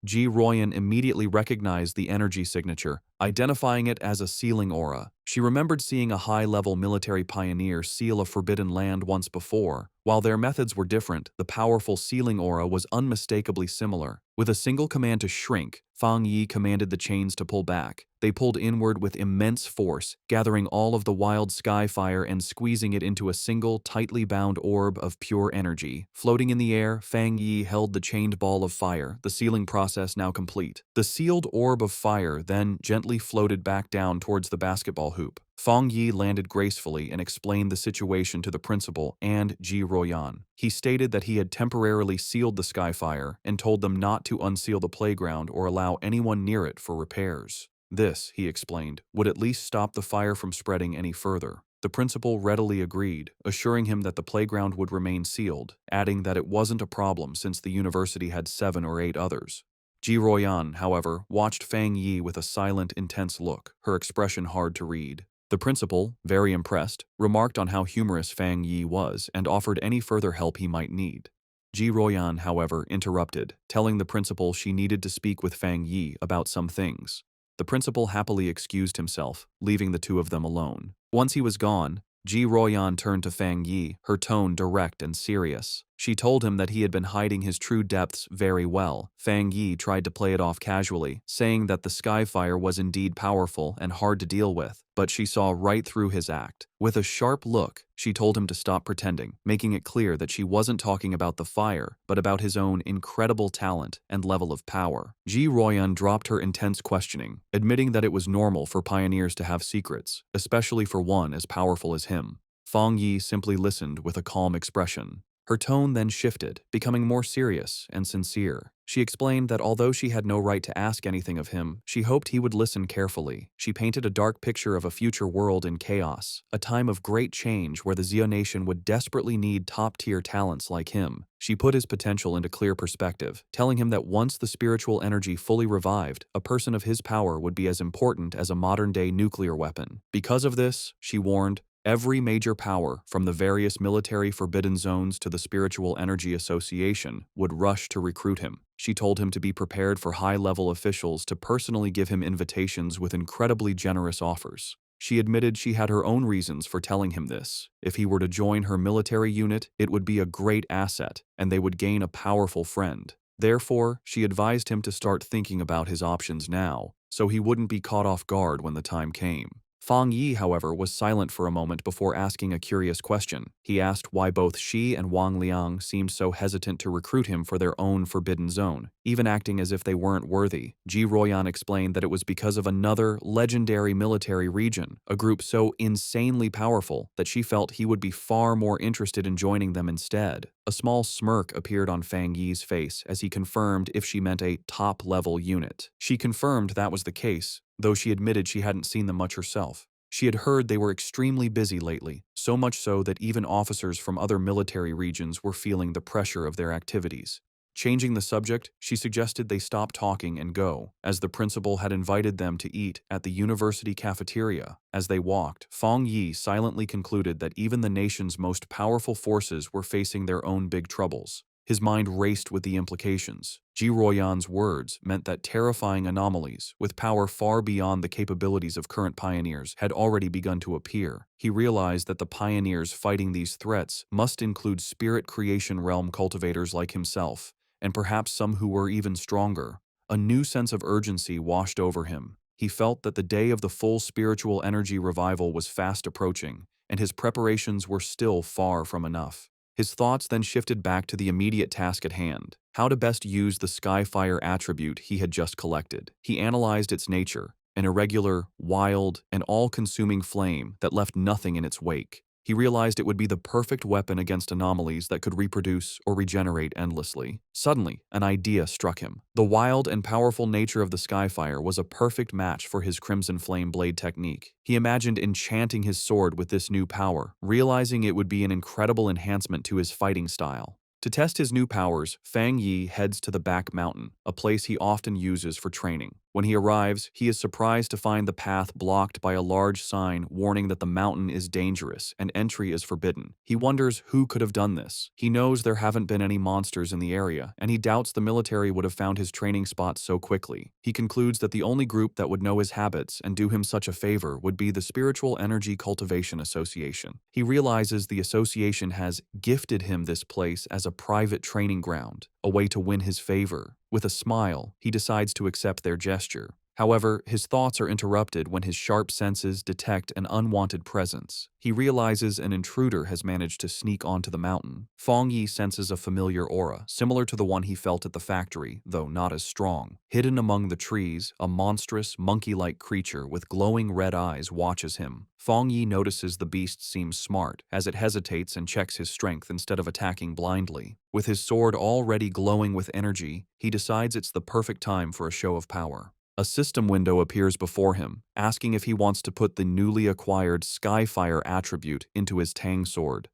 Ji Ruoyan immediately recognized the energy signature, identifying it as a sealing aura. She remembered seeing a high-level military pioneer seal a forbidden land once before. While their methods were different, the powerful sealing aura was unmistakably similar. With a single command to shrink, Fang Yi commanded the chains to pull back. They pulled inward with immense force, gathering all of the wild sky fire and squeezing it into a single, tightly bound orb of pure energy. Floating in the air, Fang Yi held the chained ball of fire, the sealing process now complete. The sealed orb of fire then gently floated back down towards the basketball hoop. Fang Yi landed gracefully and explained the situation to the principal and Ji Ruoyan. He stated that he had temporarily sealed the Skyfire and told them not to unseal the playground or allow anyone near it for repairs. This, he explained, would at least stop the fire from spreading any further. The principal readily agreed, assuring him that the playground would remain sealed, adding that it wasn't a problem since the university had 7 or 8 others. Ji Ruoyan, however, watched Fang Yi with a silent, intense look, her expression hard to read. The principal, very impressed, remarked on how humorous Fang Yi was and offered any further help he might need. Ji Ruoyan, however, interrupted, telling the principal she needed to speak with Fang Yi about some things. The principal happily excused himself, leaving the two of them alone. Once he was gone, Ji Ruoyan turned to Fang Yi, her tone direct and serious. She told him that he had been hiding his true depths very well. Fang Yi tried to play it off casually, saying that the Skyfire was indeed powerful and hard to deal with, but she saw right through his act. With a sharp look, she told him to stop pretending, making it clear that she wasn't talking about the fire, but about his own incredible talent and level of power. Ji Ruoyan dropped her intense questioning, admitting that it was normal for pioneers to have secrets, especially for one as powerful as him. Fang Yi simply listened with a calm expression. Her tone then shifted, becoming more serious and sincere. She explained that although she had no right to ask anything of him, she hoped he would listen carefully. She painted a dark picture of a future world in chaos, a time of great change where the Zio nation would desperately need top-tier talents like him. She put his potential into clear perspective, telling him that once the spiritual energy fully revived, a person of his power would be as important as a modern-day nuclear weapon. Because of this, she warned, every major power, from the various military forbidden zones to the Spiritual Energy Association, would rush to recruit him. She told him to be prepared for high-level officials to personally give him invitations with incredibly generous offers. She admitted she had her own reasons for telling him this. If he were to join her military unit, it would be a great asset, and they would gain a powerful friend. Therefore, she advised him to start thinking about his options now, so he wouldn't be caught off guard when the time came. Fang Yi, however, was silent for a moment before asking a curious question. He asked why both she and Wang Liang seemed so hesitant to recruit him for their own forbidden zone, even acting as if they weren't worthy. Ji Royan explained that it was because of another legendary military region, a group so insanely powerful that she felt he would be far more interested in joining them instead. A small smirk appeared on Fang Yi's face as he confirmed if she meant a top-level unit. She confirmed that was the case, though she admitted she hadn't seen them much herself. She had heard they were extremely busy lately, so much so that even officers from other military regions were feeling the pressure of their activities. Changing the subject, she suggested they stop talking and go, as the principal had invited them to eat at the university cafeteria. As they walked, Fang Yi silently concluded that even the nation's most powerful forces were facing their own big troubles. His mind raced with the implications. Ji Royan's words meant that terrifying anomalies, with power far beyond the capabilities of current pioneers, had already begun to appear. He realized that the pioneers fighting these threats must include spirit creation realm cultivators like himself, and perhaps some who were even stronger. A new sense of urgency washed over him. He felt that the day of the full spiritual energy revival was fast approaching, and his preparations were still far from enough. His thoughts then shifted back to the immediate task at hand, how to best use the Skyfire attribute he had just collected. He analyzed its nature, an irregular, wild, and all-consuming flame that left nothing in its wake. He realized it would be the perfect weapon against anomalies that could reproduce or regenerate endlessly. Suddenly, an idea struck him. The wild and powerful nature of the Skyfire was a perfect match for his Crimson Flame Blade technique. He imagined enchanting his sword with this new power, realizing it would be an incredible enhancement to his fighting style. To test his new powers, Fang Yi heads to the back mountain, a place he often uses for training. When he arrives, he is surprised to find the path blocked by a large sign warning that the mountain is dangerous and entry is forbidden. He wonders who could have done this. He knows there haven't been any monsters in the area, and he doubts the military would have found his training spot so quickly. He concludes that the only group that would know his habits and do him such a favor would be the Spiritual Energy Cultivation Association. He realizes the association has gifted him this place as a private training ground, a way to win his favor. With a smile, he decides to accept their gesture. However, his thoughts are interrupted when his sharp senses detect an unwanted presence. He realizes an intruder has managed to sneak onto the mountain. Fang Yi senses a familiar aura, similar to the one he felt at the factory, though not as strong. Hidden among the trees, a monstrous, monkey-like creature with glowing red eyes watches him. Fang Yi notices the beast seems smart, as it hesitates and checks his strength instead of attacking blindly. With his sword already glowing with energy, he decides it's the perfect time for a show of power. A system window appears before him, asking if he wants to put the newly acquired Skyfire attribute into his Tang sword.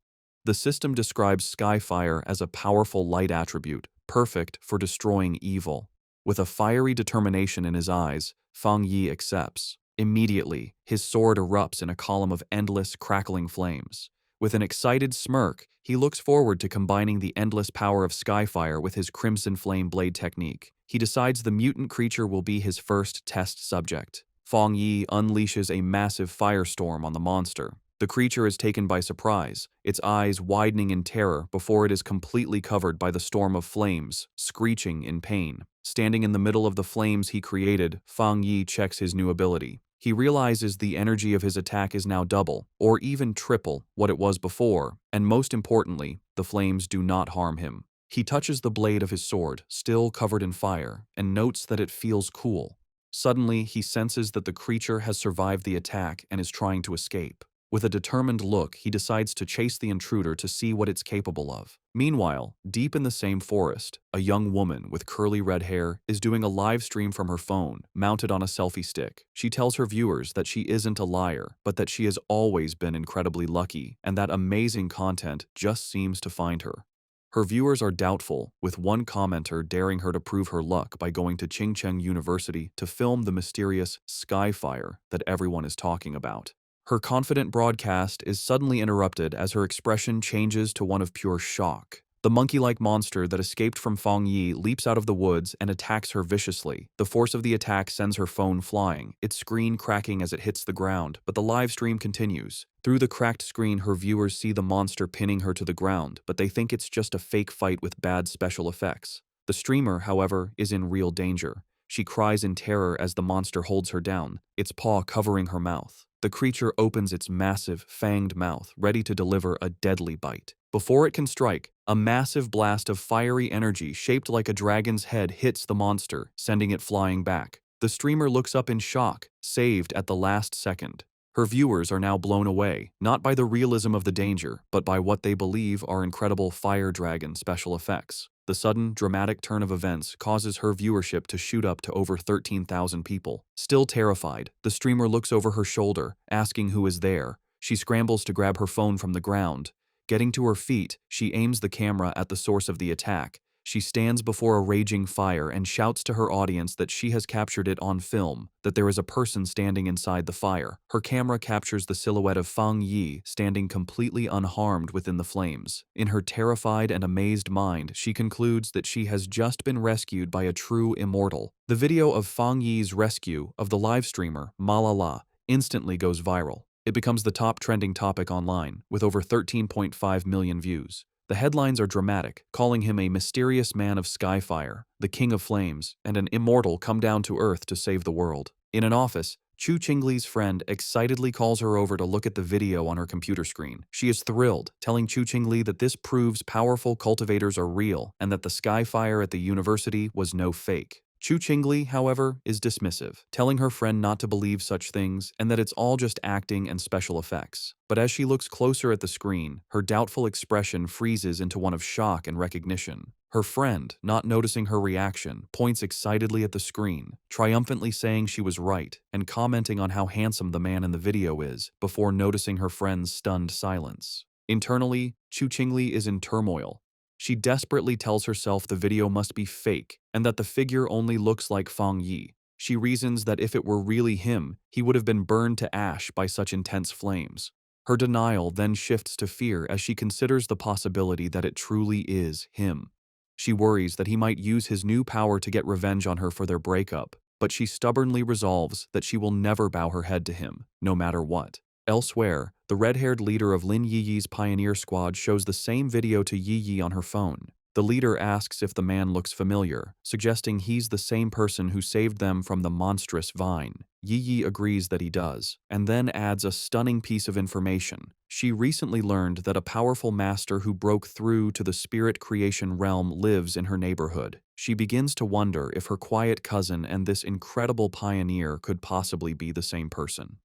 The system describes Skyfire as a powerful light attribute, perfect for destroying evil. With a fiery determination in his eyes, Fang Yi accepts. Immediately, his sword erupts in a column of endless, crackling flames. With an excited smirk, he looks forward to combining the endless power of Skyfire with his Crimson Flame Blade technique. He decides the mutant creature will be his first test subject. Fang Yi unleashes a massive firestorm on the monster. The creature is taken by surprise, its eyes widening in terror before it is completely covered by the storm of flames, screeching in pain. Standing in the middle of the flames he created, Fang Yi checks his new ability. He realizes the energy of his attack is now double, or even triple, what it was before, and most importantly, the flames do not harm him. He touches the blade of his sword, still covered in fire, and notes that it feels cool. Suddenly, he senses that the creature has survived the attack and is trying to escape. With a determined look, he decides to chase the intruder to see what it's capable of. Meanwhile, deep in the same forest, a young woman with curly red hair is doing a live stream from her phone, mounted on a selfie stick. She tells her viewers that she isn't a liar, but that she has always been incredibly lucky, and that amazing content just seems to find her. Her viewers are doubtful, with one commenter daring her to prove her luck by going to Chingcheng University to film the mysterious sky fire that everyone is talking about. Her confident broadcast is suddenly interrupted as her expression changes to one of pure shock. The monkey-like monster that escaped from Fang Yi leaps out of the woods and attacks her viciously. The force of the attack sends her phone flying, its screen cracking as it hits the ground, but the live stream continues. Through the cracked screen, her viewers see the monster pinning her to the ground, but they think it's just a fake fight with bad special effects. The streamer, however, is in real danger. She cries in terror as the monster holds her down, its paw covering her mouth. The creature opens its massive, fanged mouth, ready to deliver a deadly bite. Before it can strike, a massive blast of fiery energy shaped like a dragon's head hits the monster, sending it flying back. The streamer looks up in shock, saved at the last second. Her viewers are now blown away, not by the realism of the danger, but by what they believe are incredible fire dragon special effects. The sudden, dramatic turn of events causes her viewership to shoot up to over 13,000 people. Still terrified, the streamer looks over her shoulder, asking who is there. She scrambles to grab her phone from the ground. Getting to her feet, she aims the camera at the source of the attack. She stands before a raging fire and shouts to her audience that she has captured it on film, that there is a person standing inside the fire. Her camera captures the silhouette of Fang Yi standing completely unharmed within the flames. In her terrified and amazed mind, she concludes that she has just been rescued by a true immortal. The video of Fang Yi's rescue of the live streamer, Malala, instantly goes viral. It becomes the top trending topic online, with over 13.5 million views. The headlines are dramatic, calling him a mysterious man of skyfire, the king of flames, and an immortal come down to earth to save the world. In an office, Chu Qingli's friend excitedly calls her over to look at the video on her computer screen. She is thrilled, telling Chu Qingli that this proves powerful cultivators are real and that the skyfire at the university was no fake. Chu Qingli, however, is dismissive, telling her friend not to believe such things and that it's all just acting and special effects. But as she looks closer at the screen, her doubtful expression freezes into one of shock and recognition. Her friend, not noticing her reaction, points excitedly at the screen, triumphantly saying she was right and commenting on how handsome the man in the video is, before noticing her friend's stunned silence. Internally, Chu Qingli is in turmoil. She desperately tells herself the video must be fake and that the figure only looks like Fang Yi. She reasons that if it were really him, he would have been burned to ash by such intense flames. Her denial then shifts to fear as she considers the possibility that it truly is him. She worries that he might use his new power to get revenge on her for their breakup, but she stubbornly resolves that she will never bow her head to him, no matter what. Elsewhere, the red-haired leader of Lin Yiyi's pioneer squad shows the same video to Yiyi on her phone. The leader asks if the man looks familiar, suggesting he's the same person who saved them from the monstrous vine. Yiyi agrees that he does, and then adds a stunning piece of information. She recently learned that a powerful master who broke through to the spirit creation realm lives in her neighborhood. She begins to wonder if her quiet cousin and this incredible pioneer could possibly be the same person.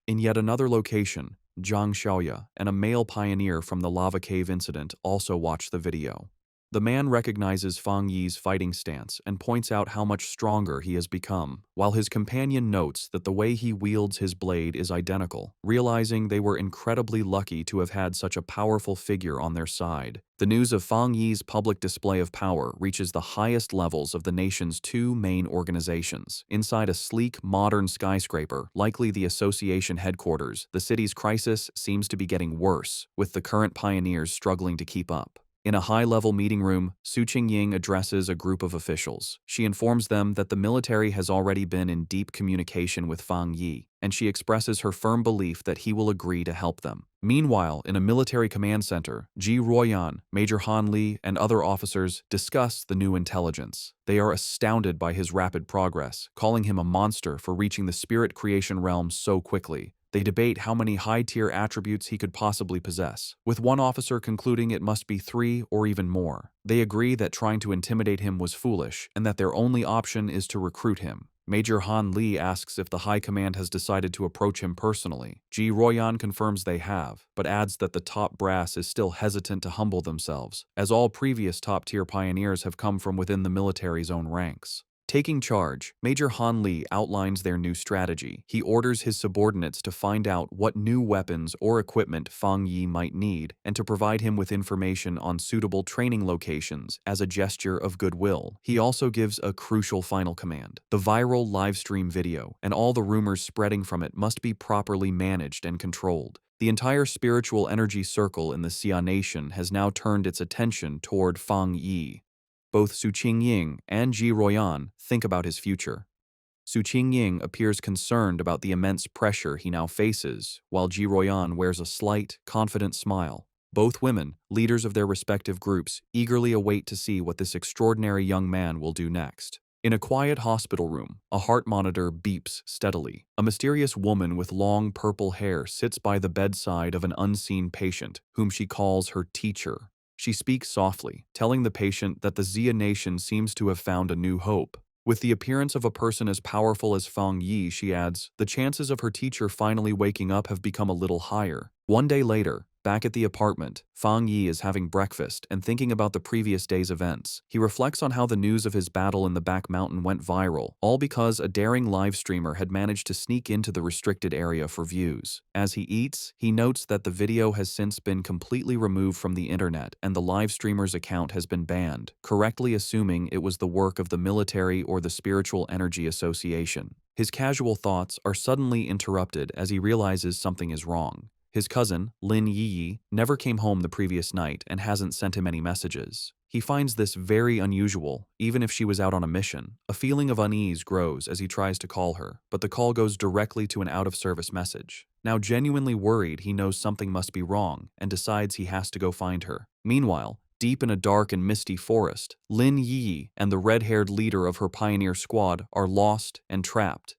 In yet another location, Zhang Xiaoya and a male pioneer from the lava cave incident also watch the video. The man recognizes Fang Yi's fighting stance and points out how much stronger he has become, while his companion notes that the way he wields his blade is identical, realizing they were incredibly lucky to have had such a powerful figure on their side. The news of Fang Yi's public display of power reaches the highest levels of the nation's two main organizations. Inside a sleek, modern skyscraper, likely the association headquarters, the city's crisis seems to be getting worse, with the current pioneers struggling to keep up. In a high-level meeting room, Su Qingying addresses a group of officials. She informs them that the military has already been in deep communication with Fang Yi, and she expresses her firm belief that he will agree to help them. Meanwhile, in a military command center, Ji Ruoyan, Major Han Li, and other officers discuss the new intelligence. They are astounded by his rapid progress, calling him a monster for reaching the spirit creation realm so quickly. They debate how many high-tier attributes he could possibly possess, with one officer concluding it must be 3 or even more. They agree that trying to intimidate him was foolish and that their only option is to recruit him. Major Han Li asks if the High Command has decided to approach him personally. Ji Royan confirms they have, but adds that the top brass is still hesitant to humble themselves, as all previous top-tier pioneers have come from within the military's own ranks. Taking charge, Major Han Li outlines their new strategy. He orders his subordinates to find out what new weapons or equipment Fang Yi might need and to provide him with information on suitable training locations as a gesture of goodwill. He also gives a crucial final command. The viral livestream video and all the rumors spreading from it must be properly managed and controlled. The entire spiritual energy circle in the Xia Nation has now turned its attention toward Fang Yi. Both Su Qingying and Ji Royan think about his future. Su Qingying appears concerned about the immense pressure he now faces, while Ji Royan wears a slight, confident smile. Both women, leaders of their respective groups, eagerly await to see what this extraordinary young man will do next. In a quiet hospital room, a heart monitor beeps steadily. A mysterious woman with long purple hair sits by the bedside of an unseen patient, whom she calls her teacher. She speaks softly, telling the patient that the Xia Nation seems to have found a new hope. With the appearance of a person as powerful as Fang Yi, she adds, the chances of her teacher finally waking up have become a little higher. One day later, back at the apartment, Fang Yi is having breakfast and thinking about the previous day's events. He reflects on how the news of his battle in the back mountain went viral, all because a daring live streamer had managed to sneak into the restricted area for views. As he eats, he notes that the video has since been completely removed from the internet and the live streamer's account has been banned, correctly assuming it was the work of the military or the Spiritual Energy Association. His casual thoughts are suddenly interrupted as he realizes something is wrong. His cousin, Lin Yi, never came home the previous night and hasn't sent him any messages. He finds this very unusual, even if she was out on a mission. A feeling of unease grows as he tries to call her, but the call goes directly to an out-of-service message. Now genuinely worried, he knows something must be wrong and decides he has to go find her. Meanwhile, deep in a dark and misty forest, Lin Yi and the red-haired leader of her pioneer squad are lost and trapped.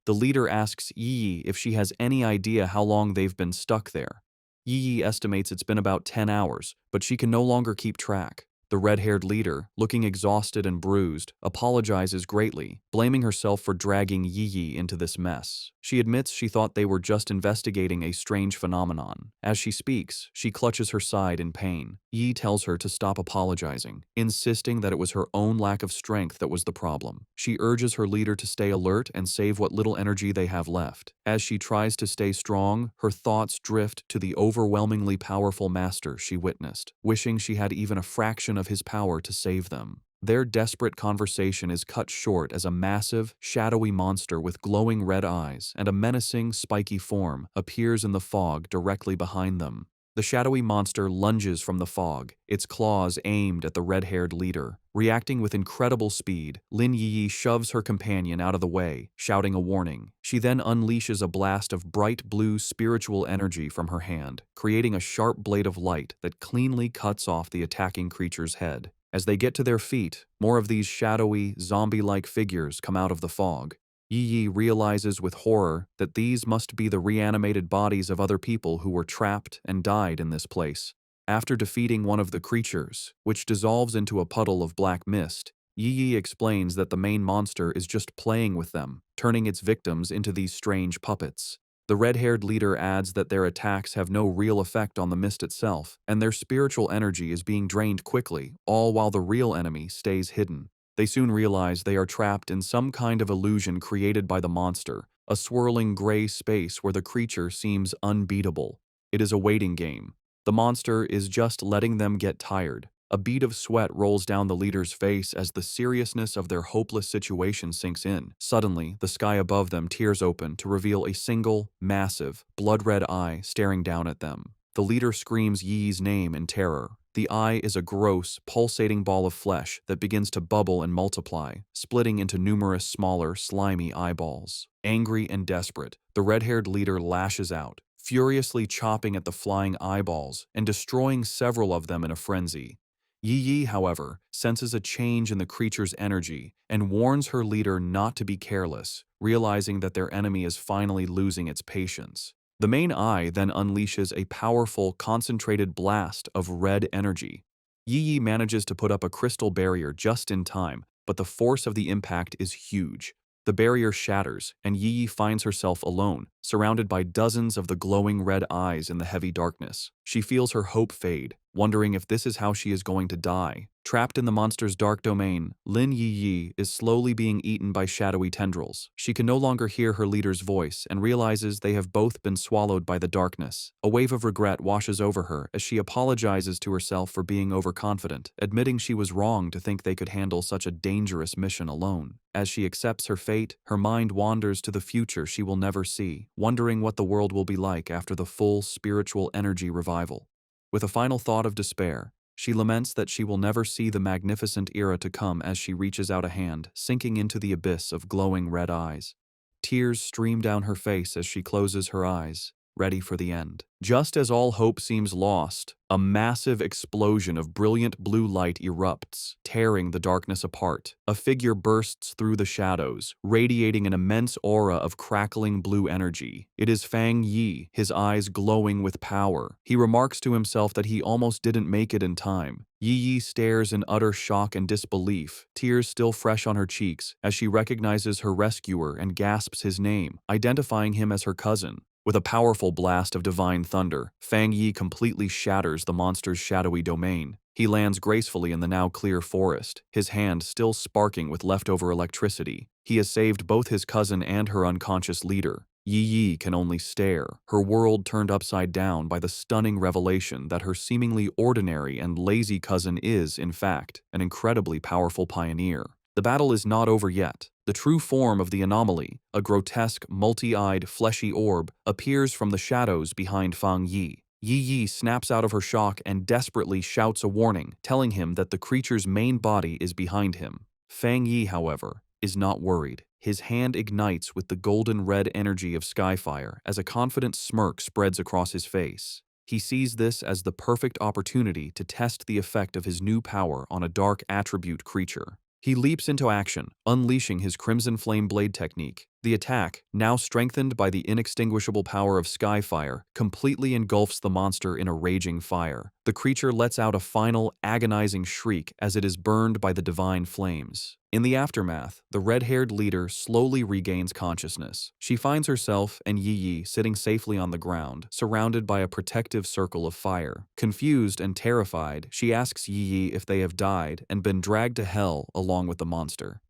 The leader asks Yi if she has any idea how long they've been stuck there. Yi estimates it's been about 10 hours, but she can no longer keep track. The red-haired leader, looking exhausted and bruised, apologizes greatly, blaming herself for dragging Yi into this mess. She admits she thought they were just investigating a strange phenomenon. As she speaks, she clutches her side in pain. Yi tells her to stop apologizing, insisting that it was her own lack of strength that was the problem. She urges her leader to stay alert and save what little energy they have left. As she tries to stay strong, her thoughts drift to the overwhelmingly powerful master she witnessed, wishing she had even a fraction of his power to save them. Their desperate conversation is cut short as a massive, shadowy monster with glowing red eyes and a menacing, spiky form appears in the fog directly behind them. The shadowy monster lunges from the fog, its claws aimed at the red-haired leader. Reacting with incredible speed, Lin Yi shoves her companion out of the way, shouting a warning. She then unleashes a blast of bright blue spiritual energy from her hand, creating a sharp blade of light that cleanly cuts off the attacking creature's head. As they get to their feet, more of these shadowy, zombie-like figures come out of the fog. Yi realizes with horror that these must be the reanimated bodies of other people who were trapped and died in this place. After defeating one of the creatures, which dissolves into a puddle of black mist, Yi explains that the main monster is just playing with them, turning its victims into these strange puppets. The red-haired leader adds that their attacks have no real effect on the mist itself, and their spiritual energy is being drained quickly, all while the real enemy stays hidden. They soon realize they are trapped in some kind of illusion created by the monster, a swirling gray space where the creature seems unbeatable. It is a waiting game. The monster is just letting them get tired. A bead of sweat rolls down the leader's face as the seriousness of their hopeless situation sinks in. Suddenly, the sky above them tears open to reveal a single, massive, blood-red eye staring down at them. The leader screams Yi's name in terror. The eye is a gross, pulsating ball of flesh that begins to bubble and multiply, splitting into numerous smaller, slimy eyeballs. Angry and desperate, the red-haired leader lashes out, furiously chopping at the flying eyeballs and destroying several of them in a frenzy. Yi, however, senses a change in the creature's energy and warns her leader not to be careless, realizing that their enemy is finally losing its patience. The main eye then unleashes a powerful, concentrated blast of red energy. Yi manages to put up a crystal barrier just in time, but the force of the impact is huge. The barrier shatters, and Yi finds herself alone, surrounded by dozens of the glowing red eyes in the heavy darkness. She feels her hope fade, wondering if this is how she is going to die. Trapped in the monster's dark domain, Lin Yi is slowly being eaten by shadowy tendrils. She can no longer hear her leader's voice and realizes they have both been swallowed by the darkness. A wave of regret washes over her as she apologizes to herself for being overconfident, admitting she was wrong to think they could handle such a dangerous mission alone. As she accepts her fate, her mind wanders to the future she will never see, wondering what the world will be like after the full spiritual energy revival. With a final thought of despair, she laments that she will never see the magnificent era to come as she reaches out a hand, sinking into the abyss of glowing red eyes. Tears stream down her face as she closes her eyes, ready for the end. Just as all hope seems lost, a massive explosion of brilliant blue light erupts, tearing the darkness apart. A figure bursts through the shadows, radiating an immense aura of crackling blue energy. It is Fang Yi, his eyes glowing with power. He remarks to himself that he almost didn't make it in time. Yi stares in utter shock and disbelief, tears still fresh on her cheeks, as she recognizes her rescuer and gasps his name, identifying him as her cousin. With a powerful blast of divine thunder, Fang Yi completely shatters the monster's shadowy domain. He lands gracefully in the now clear forest, his hand still sparking with leftover electricity. He has saved both his cousin and her unconscious leader. Yi can only stare, her world turned upside down by the stunning revelation that her seemingly ordinary and lazy cousin is, in fact, an incredibly powerful pioneer. The battle is not over yet. The true form of the anomaly, a grotesque, multi-eyed, fleshy orb, appears from the shadows behind Fang Yi. Yi snaps out of her shock and desperately shouts a warning, telling him that the creature's main body is behind him. Fang Yi, however, is not worried. His hand ignites with the golden red energy of Skyfire as a confident smirk spreads across his face. He sees this as the perfect opportunity to test the effect of his new power on a dark attribute creature. He leaps into action, unleashing his Crimson Flame Blade technique. The attack, now strengthened by the inextinguishable power of Skyfire, completely engulfs the monster in a raging fire. The creature lets out a final, agonizing shriek as it is burned by the divine flames. In the aftermath, the red-haired leader slowly regains consciousness. She finds herself and Yi sitting safely on the ground, surrounded by a protective circle of fire. Confused and terrified, she asks Yi if they have died and been dragged to hell along with the monster.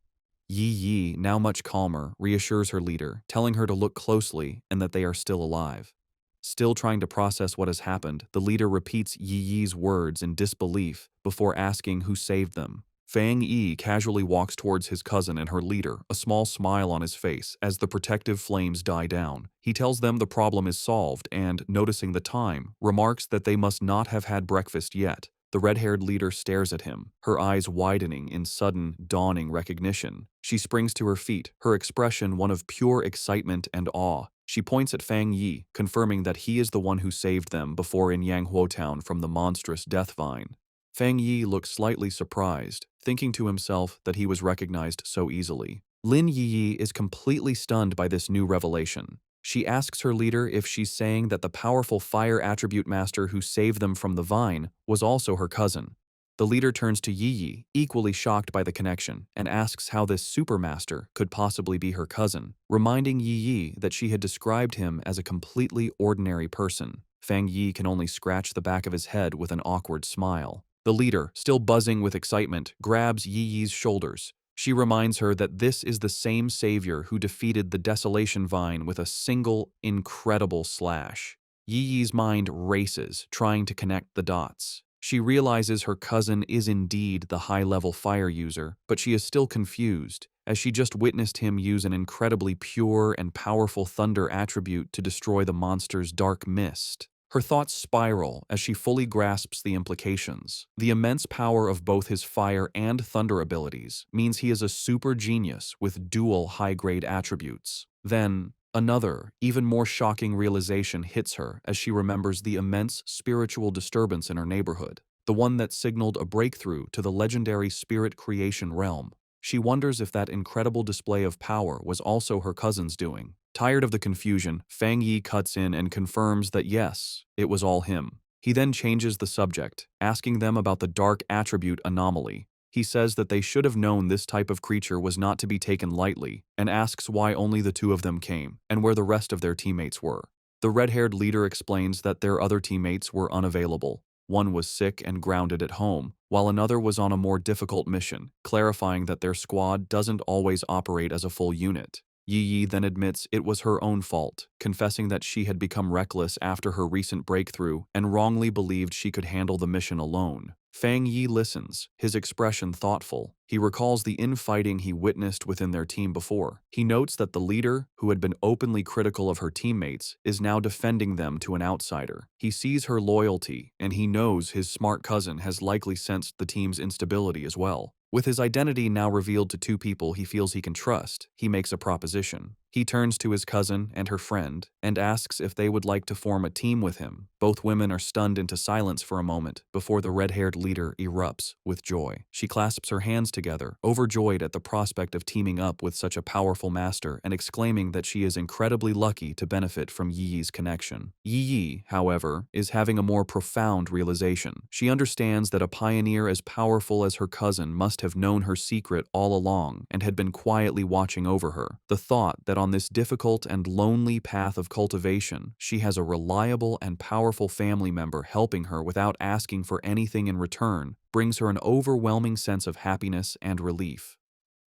Yi, now much calmer, reassures her leader, telling her to look closely and that they are still alive. Still trying to process what has happened, the leader repeats Yi's words in disbelief before asking who saved them. Fang Yi casually walks towards his cousin and her leader, a small smile on his face as the protective flames die down. He tells them the problem is solved and, noticing the time, remarks that they must not have had breakfast yet. The red-haired leader stares at him, her eyes widening in sudden, dawning recognition. She springs to her feet, her expression one of pure excitement and awe. She points at Fang Yi, confirming that he is the one who saved them before in Yanghuo Town from the monstrous death vine. Fang Yi looks slightly surprised, thinking to himself that he was recognized so easily. Lin Yi is completely stunned by this new revelation. She asks her leader if she's saying that the powerful fire attribute master who saved them from the vine was also her cousin. The leader turns to Yi, equally shocked by the connection, and asks how this supermaster could possibly be her cousin, reminding Yi that she had described him as a completely ordinary person. Fang Yi can only scratch the back of his head with an awkward smile. The leader, still buzzing with excitement, grabs Yi's shoulders. She reminds her that this is the same savior who defeated the Desolation Vine with a single, incredible slash. Yi's mind races, trying to connect the dots. She realizes her cousin is indeed the high-level fire user, but she is still confused, as she just witnessed him use an incredibly pure and powerful thunder attribute to destroy the monster's dark mist. Her thoughts spiral as she fully grasps the implications. The immense power of both his fire and thunder abilities means he is a super genius with dual high-grade attributes. Then, another, even more shocking realization hits her as she remembers the immense spiritual disturbance in her neighborhood, the one that signaled a breakthrough to the legendary spirit creation realm. She wonders if that incredible display of power was also her cousin's doing. Tired of the confusion, Fang Yi cuts in and confirms that yes, it was all him. He then changes the subject, asking them about the dark attribute anomaly. He says that they should have known this type of creature was not to be taken lightly, and asks why only the two of them came and where the rest of their teammates were. The red-haired leader explains that their other teammates were unavailable. One was sick and grounded at home, while another was on a more difficult mission, clarifying that their squad doesn't always operate as a full unit. Yi Yi then admits it was her own fault, confessing that she had become reckless after her recent breakthrough and wrongly believed she could handle the mission alone. Fang Yi listens, his expression thoughtful. He recalls the infighting he witnessed within their team before. He notes that the leader, who had been openly critical of her teammates, is now defending them to an outsider. He sees her loyalty, and he knows his smart cousin has likely sensed the team's instability as well. With his identity now revealed to two people he feels he can trust, he makes a proposition. He turns to his cousin and her friend and asks if they would like to form a team with him. Both women are stunned into silence for a moment before the red-haired leader erupts with joy. She clasps her hands together, overjoyed at the prospect of teaming up with such a powerful master and exclaiming that she is incredibly lucky to benefit from Yi Yi's connection. Yi Yi, however, is having a more profound realization. She understands that a pioneer as powerful as her cousin must have known her secret all along and had been quietly watching over her. The thought that on this difficult and lonely path of cultivation, she has a reliable and powerful family member helping her without asking for anything in return brings her an overwhelming sense of happiness and relief.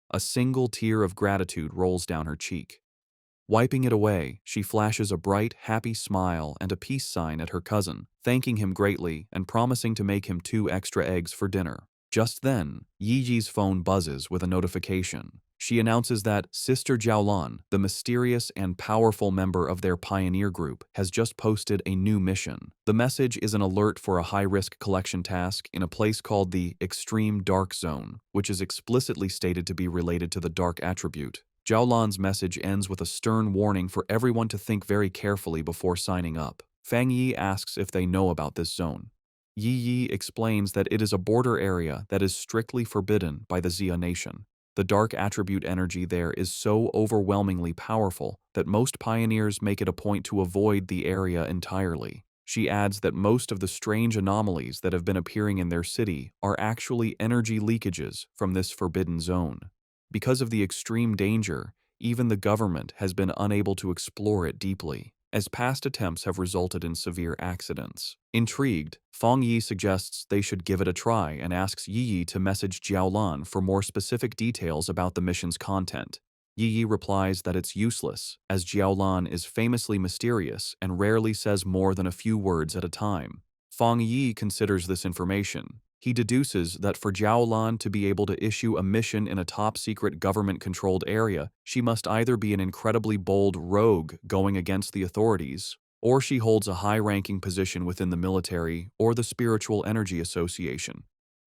A single tear of gratitude rolls down her cheek. Wiping it away, she flashes a bright, happy smile and a peace sign at her cousin, thanking him greatly and promising to make him 2 extra eggs for dinner. Just then, Yi Yi's phone buzzes with a notification. She announces that Sister Jiaolan, the mysterious and powerful member of their pioneer group, has just posted a new mission. The message is an alert for a high-risk collection task in a place called the Extreme Dark Zone, which is explicitly stated to be related to the dark attribute. Jiaolan's message ends with a stern warning for everyone to think very carefully before signing up. Fang Yi asks if they know about this zone. Yi Yi explains that it is a border area that is strictly forbidden by the Xia nation. The dark attribute energy there is so overwhelmingly powerful that most pioneers make it a point to avoid the area entirely. She adds that most of the strange anomalies that have been appearing in their city are actually energy leakages from this forbidden zone. Because of the extreme danger, even the government has been unable to explore it deeply, as past attempts have resulted in severe accidents. Intrigued, Fang Yi suggests they should give it a try and asks Yi Yi to message Jiaolan for more specific details about the mission's content. Yi Yi replies that it's useless, as Jiaolan is famously mysterious and rarely says more than a few words at a time. Fang Yi considers this information. He deduces that for Jiaolan to be able to issue a mission in a top-secret government-controlled area, she must either be an incredibly bold rogue going against the authorities, or she holds a high-ranking position within the military or the Spiritual Energy Association.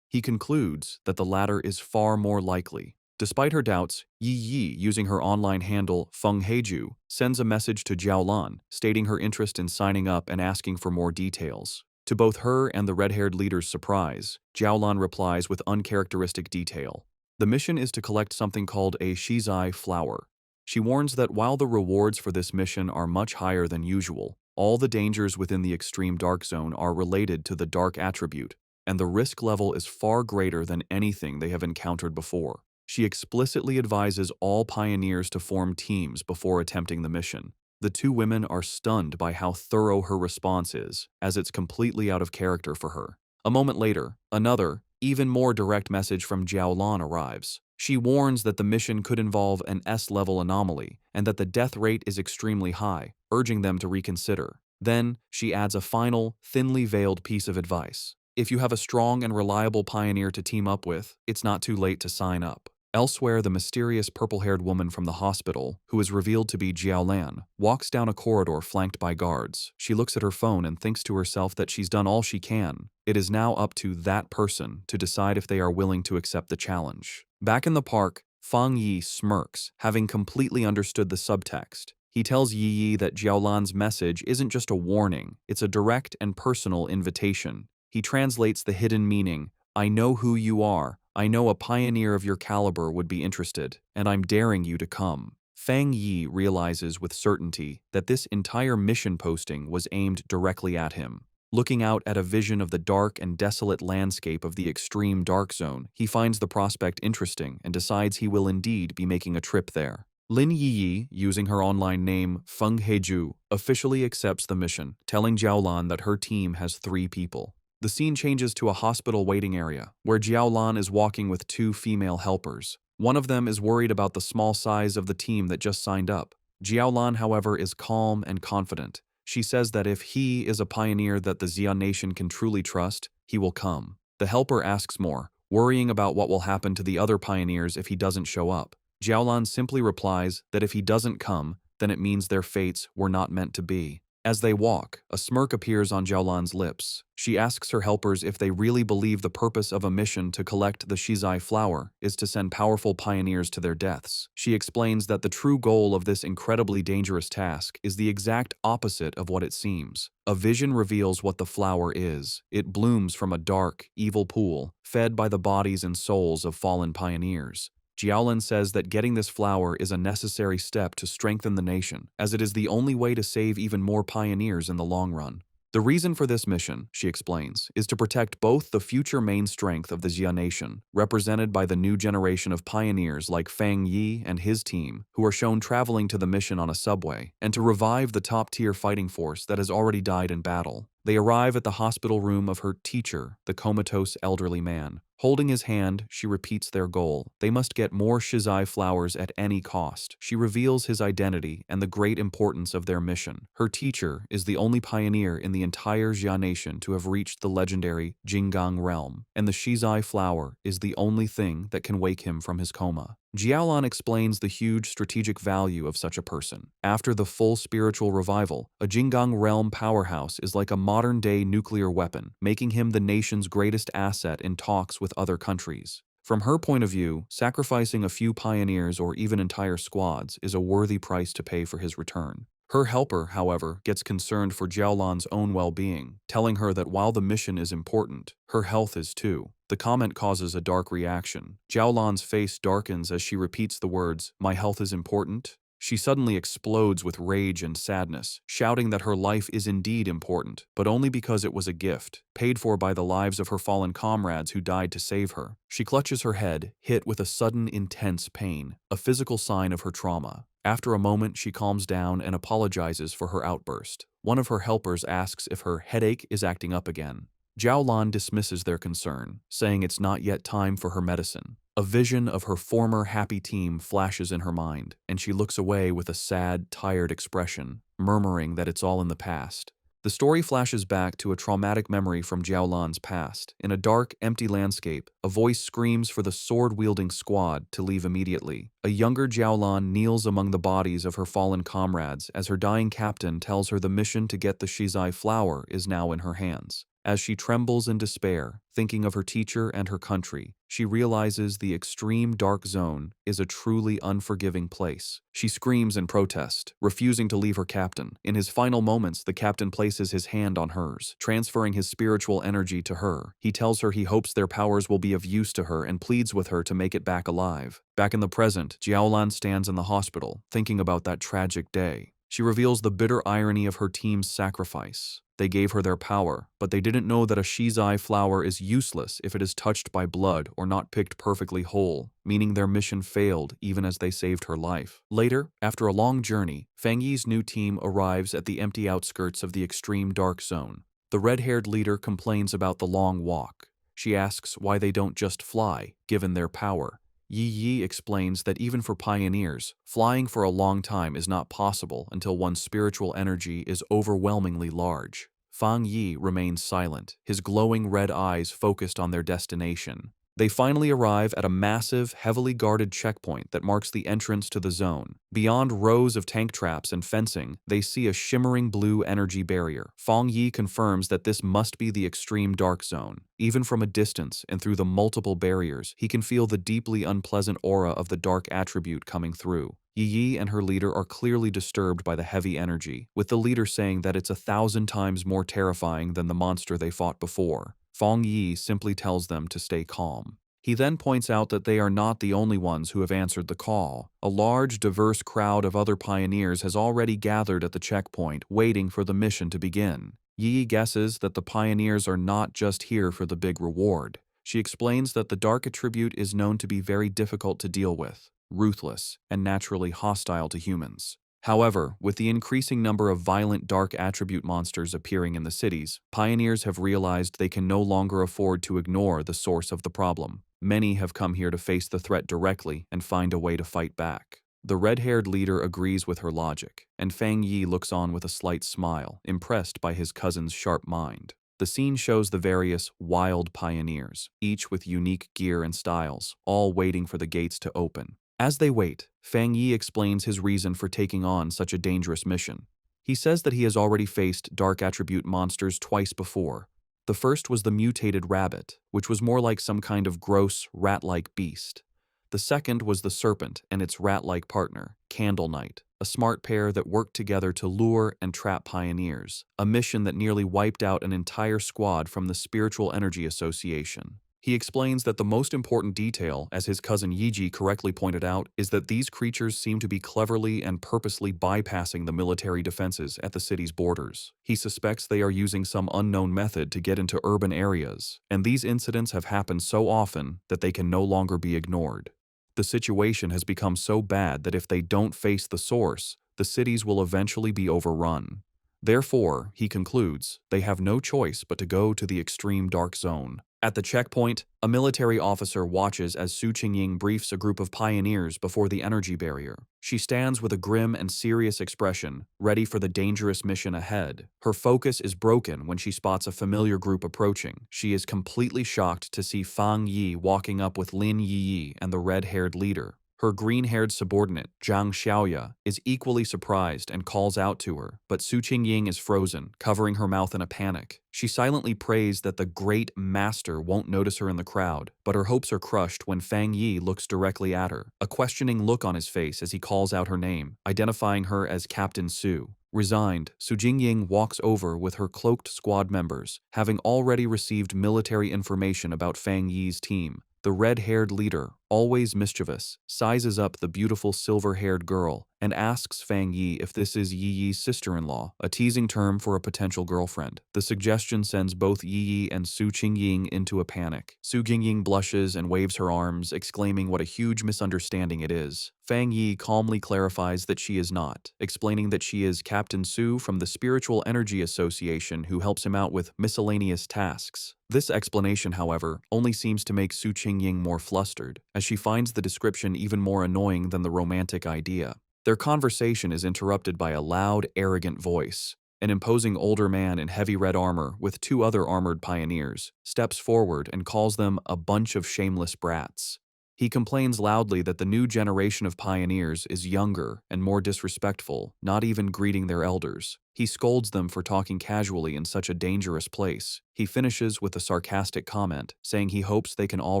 He concludes that the latter is far more likely. Despite her doubts, Yi Yi, using her online handle Feng Heiju, sends a message to Jiaolan, stating her interest in signing up and asking for more details. To both her and the red-haired leader's surprise, Jiaolan replies with uncharacteristic detail. The mission is to collect something called a shizai flower. She warns that while the rewards for this mission are much higher than usual, all the dangers within the extreme dark zone are related to the dark attribute, and the risk level is far greater than anything they have encountered before. She explicitly advises all pioneers to form teams before attempting the mission. The two women are stunned by how thorough her response is, as it's completely out of character for her. A moment later, another, even more direct message from Jiaolan arrives. She warns that the mission could involve an S-level anomaly and that the death rate is extremely high, urging them to reconsider. Then, she adds a final, thinly veiled piece of advice. If you have a strong and reliable pioneer to team up with, it's not too late to sign up. Elsewhere, the mysterious purple-haired woman from the hospital, who is revealed to be Jiaolan, walks down a corridor flanked by guards. She looks at her phone and thinks to herself that she's done all she can. It is now up to that person to decide if they are willing to accept the challenge. Back in the park, Fang Yi smirks, having completely understood the subtext. He tells Yi Yi that Jiaolan's message isn't just a warning, it's a direct and personal invitation. He translates the hidden meaning, "I know who you are. I know a pioneer of your caliber would be interested, and I'm daring you to come." Fang Yi realizes with certainty that this entire mission posting was aimed directly at him. Looking out at a vision of the dark and desolate landscape of the extreme dark zone, he finds the prospect interesting and decides he will indeed be making a trip there. Lin Yiyi, using her online name Feng Heju, officially accepts the mission, telling Jiaolan that her team has 3 people. The scene changes to a hospital waiting area, where Jiaolan is walking with 2 female helpers. One of them is worried about the small size of the team that just signed up. Jiaolan, however, is calm and confident. She says that if he is a pioneer that the Xia nation can truly trust, he will come. The helper asks more, worrying about what will happen to the other pioneers if he doesn't show up. Jiaolan simply replies that if he doesn't come, then it means their fates were not meant to be. As they walk, a smirk appears on Jiaolan's lips. She asks her helpers if they really believe the purpose of a mission to collect the Shizai flower is to send powerful pioneers to their deaths. She explains that the true goal of this incredibly dangerous task is the exact opposite of what it seems. A vision reveals what the flower is. It blooms from a dark, evil pool, fed by the bodies and souls of fallen pioneers. Jiaolan says that getting this flower is a necessary step to strengthen the nation, as it is the only way to save even more pioneers in the long run. The reason for this mission, she explains, is to protect both the future main strength of the Xia nation, represented by the new generation of pioneers like Fang Yi and his team, who are shown traveling to the mission on a subway, and to revive the top-tier fighting force that has already died in battle. They arrive at the hospital room of her teacher, the comatose elderly man. Holding his hand, she repeats their goal. They must get more Shizai flowers at any cost. She reveals his identity and the great importance of their mission. Her teacher is the only pioneer in the entire Xia nation to have reached the legendary Jinggang realm, and the Shizai flower is the only thing that can wake him from his coma. Jiaolan explains the huge strategic value of such a person. After the full spiritual revival, a Jinggang realm powerhouse is like a modern-day nuclear weapon, making him the nation's greatest asset in talks with other countries. From her point of view, sacrificing a few pioneers or even entire squads is a worthy price to pay for his return. Her helper, however, gets concerned for Jiaolan's own well-being, telling her that while the mission is important, her health is too. The comment causes a dark reaction. Jiaolan's face darkens as she repeats the words, "My health is important." She suddenly explodes with rage and sadness, shouting that her life is indeed important, but only because it was a gift, paid for by the lives of her fallen comrades who died to save her. She clutches her head, hit with a sudden intense pain, a physical sign of her trauma. After a moment, she calms down and apologizes for her outburst. One of her helpers asks if her headache is acting up again. Jiaolan dismisses their concern, saying it's not yet time for her medicine. A vision of her former happy team flashes in her mind, and she looks away with a sad, tired expression, murmuring that it's all in the past. The story flashes back to a traumatic memory from Jiaolan's past. In a dark, empty landscape, a voice screams for the sword-wielding squad to leave immediately. A younger Jiaolan kneels among the bodies of her fallen comrades as her dying captain tells her the mission to get the Shizai flower is now in her hands. As she trembles in despair, thinking of her teacher and her country, she realizes the extreme dark zone is a truly unforgiving place. She screams in protest, refusing to leave her captain. In his final moments, the captain places his hand on hers, transferring his spiritual energy to her. He tells her he hopes their powers will be of use to her and pleads with her to make it back alive. Back in the present, Jiaolan stands in the hospital, thinking about that tragic day. She reveals the bitter irony of her team's sacrifice. They gave her their power, but they didn't know that a Shizai flower is useless if it is touched by blood or not picked perfectly whole, meaning their mission failed even as they saved her life. Later, after a long journey, Fang Yi's new team arrives at the empty outskirts of the extreme dark zone. The red-haired leader complains about the long walk. She asks why they don't just fly, given their power. Yi explains that even for pioneers, flying for a long time is not possible until one's spiritual energy is overwhelmingly large. Fang Yi remains silent, his glowing red eyes focused on their destination. They finally arrive at a massive, heavily guarded checkpoint that marks the entrance to the zone. Beyond rows of tank traps and fencing, they see a shimmering blue energy barrier. Fang Yi confirms that this must be the extreme dark zone. Even from a distance and through the multiple barriers, he can feel the deeply unpleasant aura of the dark attribute coming through. Yi and her leader are clearly disturbed by the heavy energy, with the leader saying that it's 1,000 times more terrifying than the monster they fought before. Fang Yi simply tells them to stay calm. He then points out that they are not the only ones who have answered the call. A large, diverse crowd of other pioneers has already gathered at the checkpoint, waiting for the mission to begin. Yi guesses that the pioneers are not just here for the big reward. She explains that the dark attribute is known to be very difficult to deal with, ruthless, and naturally hostile to humans. However, with the increasing number of violent dark attribute monsters appearing in the cities, pioneers have realized they can no longer afford to ignore the source of the problem. Many have come here to face the threat directly and find a way to fight back. The red-haired leader agrees with her logic, and Fang Yi looks on with a slight smile, impressed by his cousin's sharp mind. The scene shows the various wild pioneers, each with unique gear and styles, all waiting for the gates to open. As they wait, Fang Yi explains his reason for taking on such a dangerous mission. He says that he has already faced dark attribute monsters twice before. The first was the mutated rabbit, which was more like some kind of gross, rat-like beast. The second was the serpent and its rat-like partner, Candle Knight, a smart pair that worked together to lure and trap pioneers, a mission that nearly wiped out an entire squad from the Spiritual Energy Association. He explains that the most important detail, as his cousin Yiji correctly pointed out, is that these creatures seem to be cleverly and purposely bypassing the military defenses at the city's borders. He suspects they are using some unknown method to get into urban areas, and these incidents have happened so often that they can no longer be ignored. The situation has become so bad that if they don't face the source, the cities will eventually be overrun. Therefore, he concludes, they have no choice but to go to the extreme dark zone. At the checkpoint, a military officer watches as Su Qingying briefs a group of pioneers before the energy barrier. She stands with a grim and serious expression, ready for the dangerous mission ahead. Her focus is broken when she spots a familiar group approaching. She is completely shocked to see Fang Yi walking up with Lin Yi and the red-haired leader. Her green-haired subordinate, Zhang Xiaoya, is equally surprised and calls out to her, but Su Qingying is frozen, covering her mouth in a panic. She silently prays that the great master won't notice her in the crowd, but her hopes are crushed when Fang Yi looks directly at her, a questioning look on his face as he calls out her name, identifying her as Captain Su. Resigned, Su Jingying walks over with her cloaked squad members, having already received military information about Fang Yi's team. The red-haired leader, always mischievous, sizes up the beautiful silver-haired girl and asks Fang Yi if this is Yi Yi's sister-in-law, a teasing term for a potential girlfriend. The suggestion sends both Yi Yi and Su Qingying into a panic. Su Qingying blushes and waves her arms, exclaiming what a huge misunderstanding it is. Fang Yi calmly clarifies that she is not, explaining that she is Captain Su from the Spiritual Energy Association who helps him out with miscellaneous tasks. This explanation, however, only seems to make Su Qingying more flustered, as she finds the description even more annoying than the romantic idea. Their conversation is interrupted by a loud, arrogant voice. An imposing older man in heavy red armor with two other armored pioneers steps forward and calls them a bunch of shameless brats. He complains loudly that the new generation of pioneers is younger and more disrespectful, not even greeting their elders. He scolds them for talking casually in such a dangerous place. He finishes with a sarcastic comment, saying he hopes they can all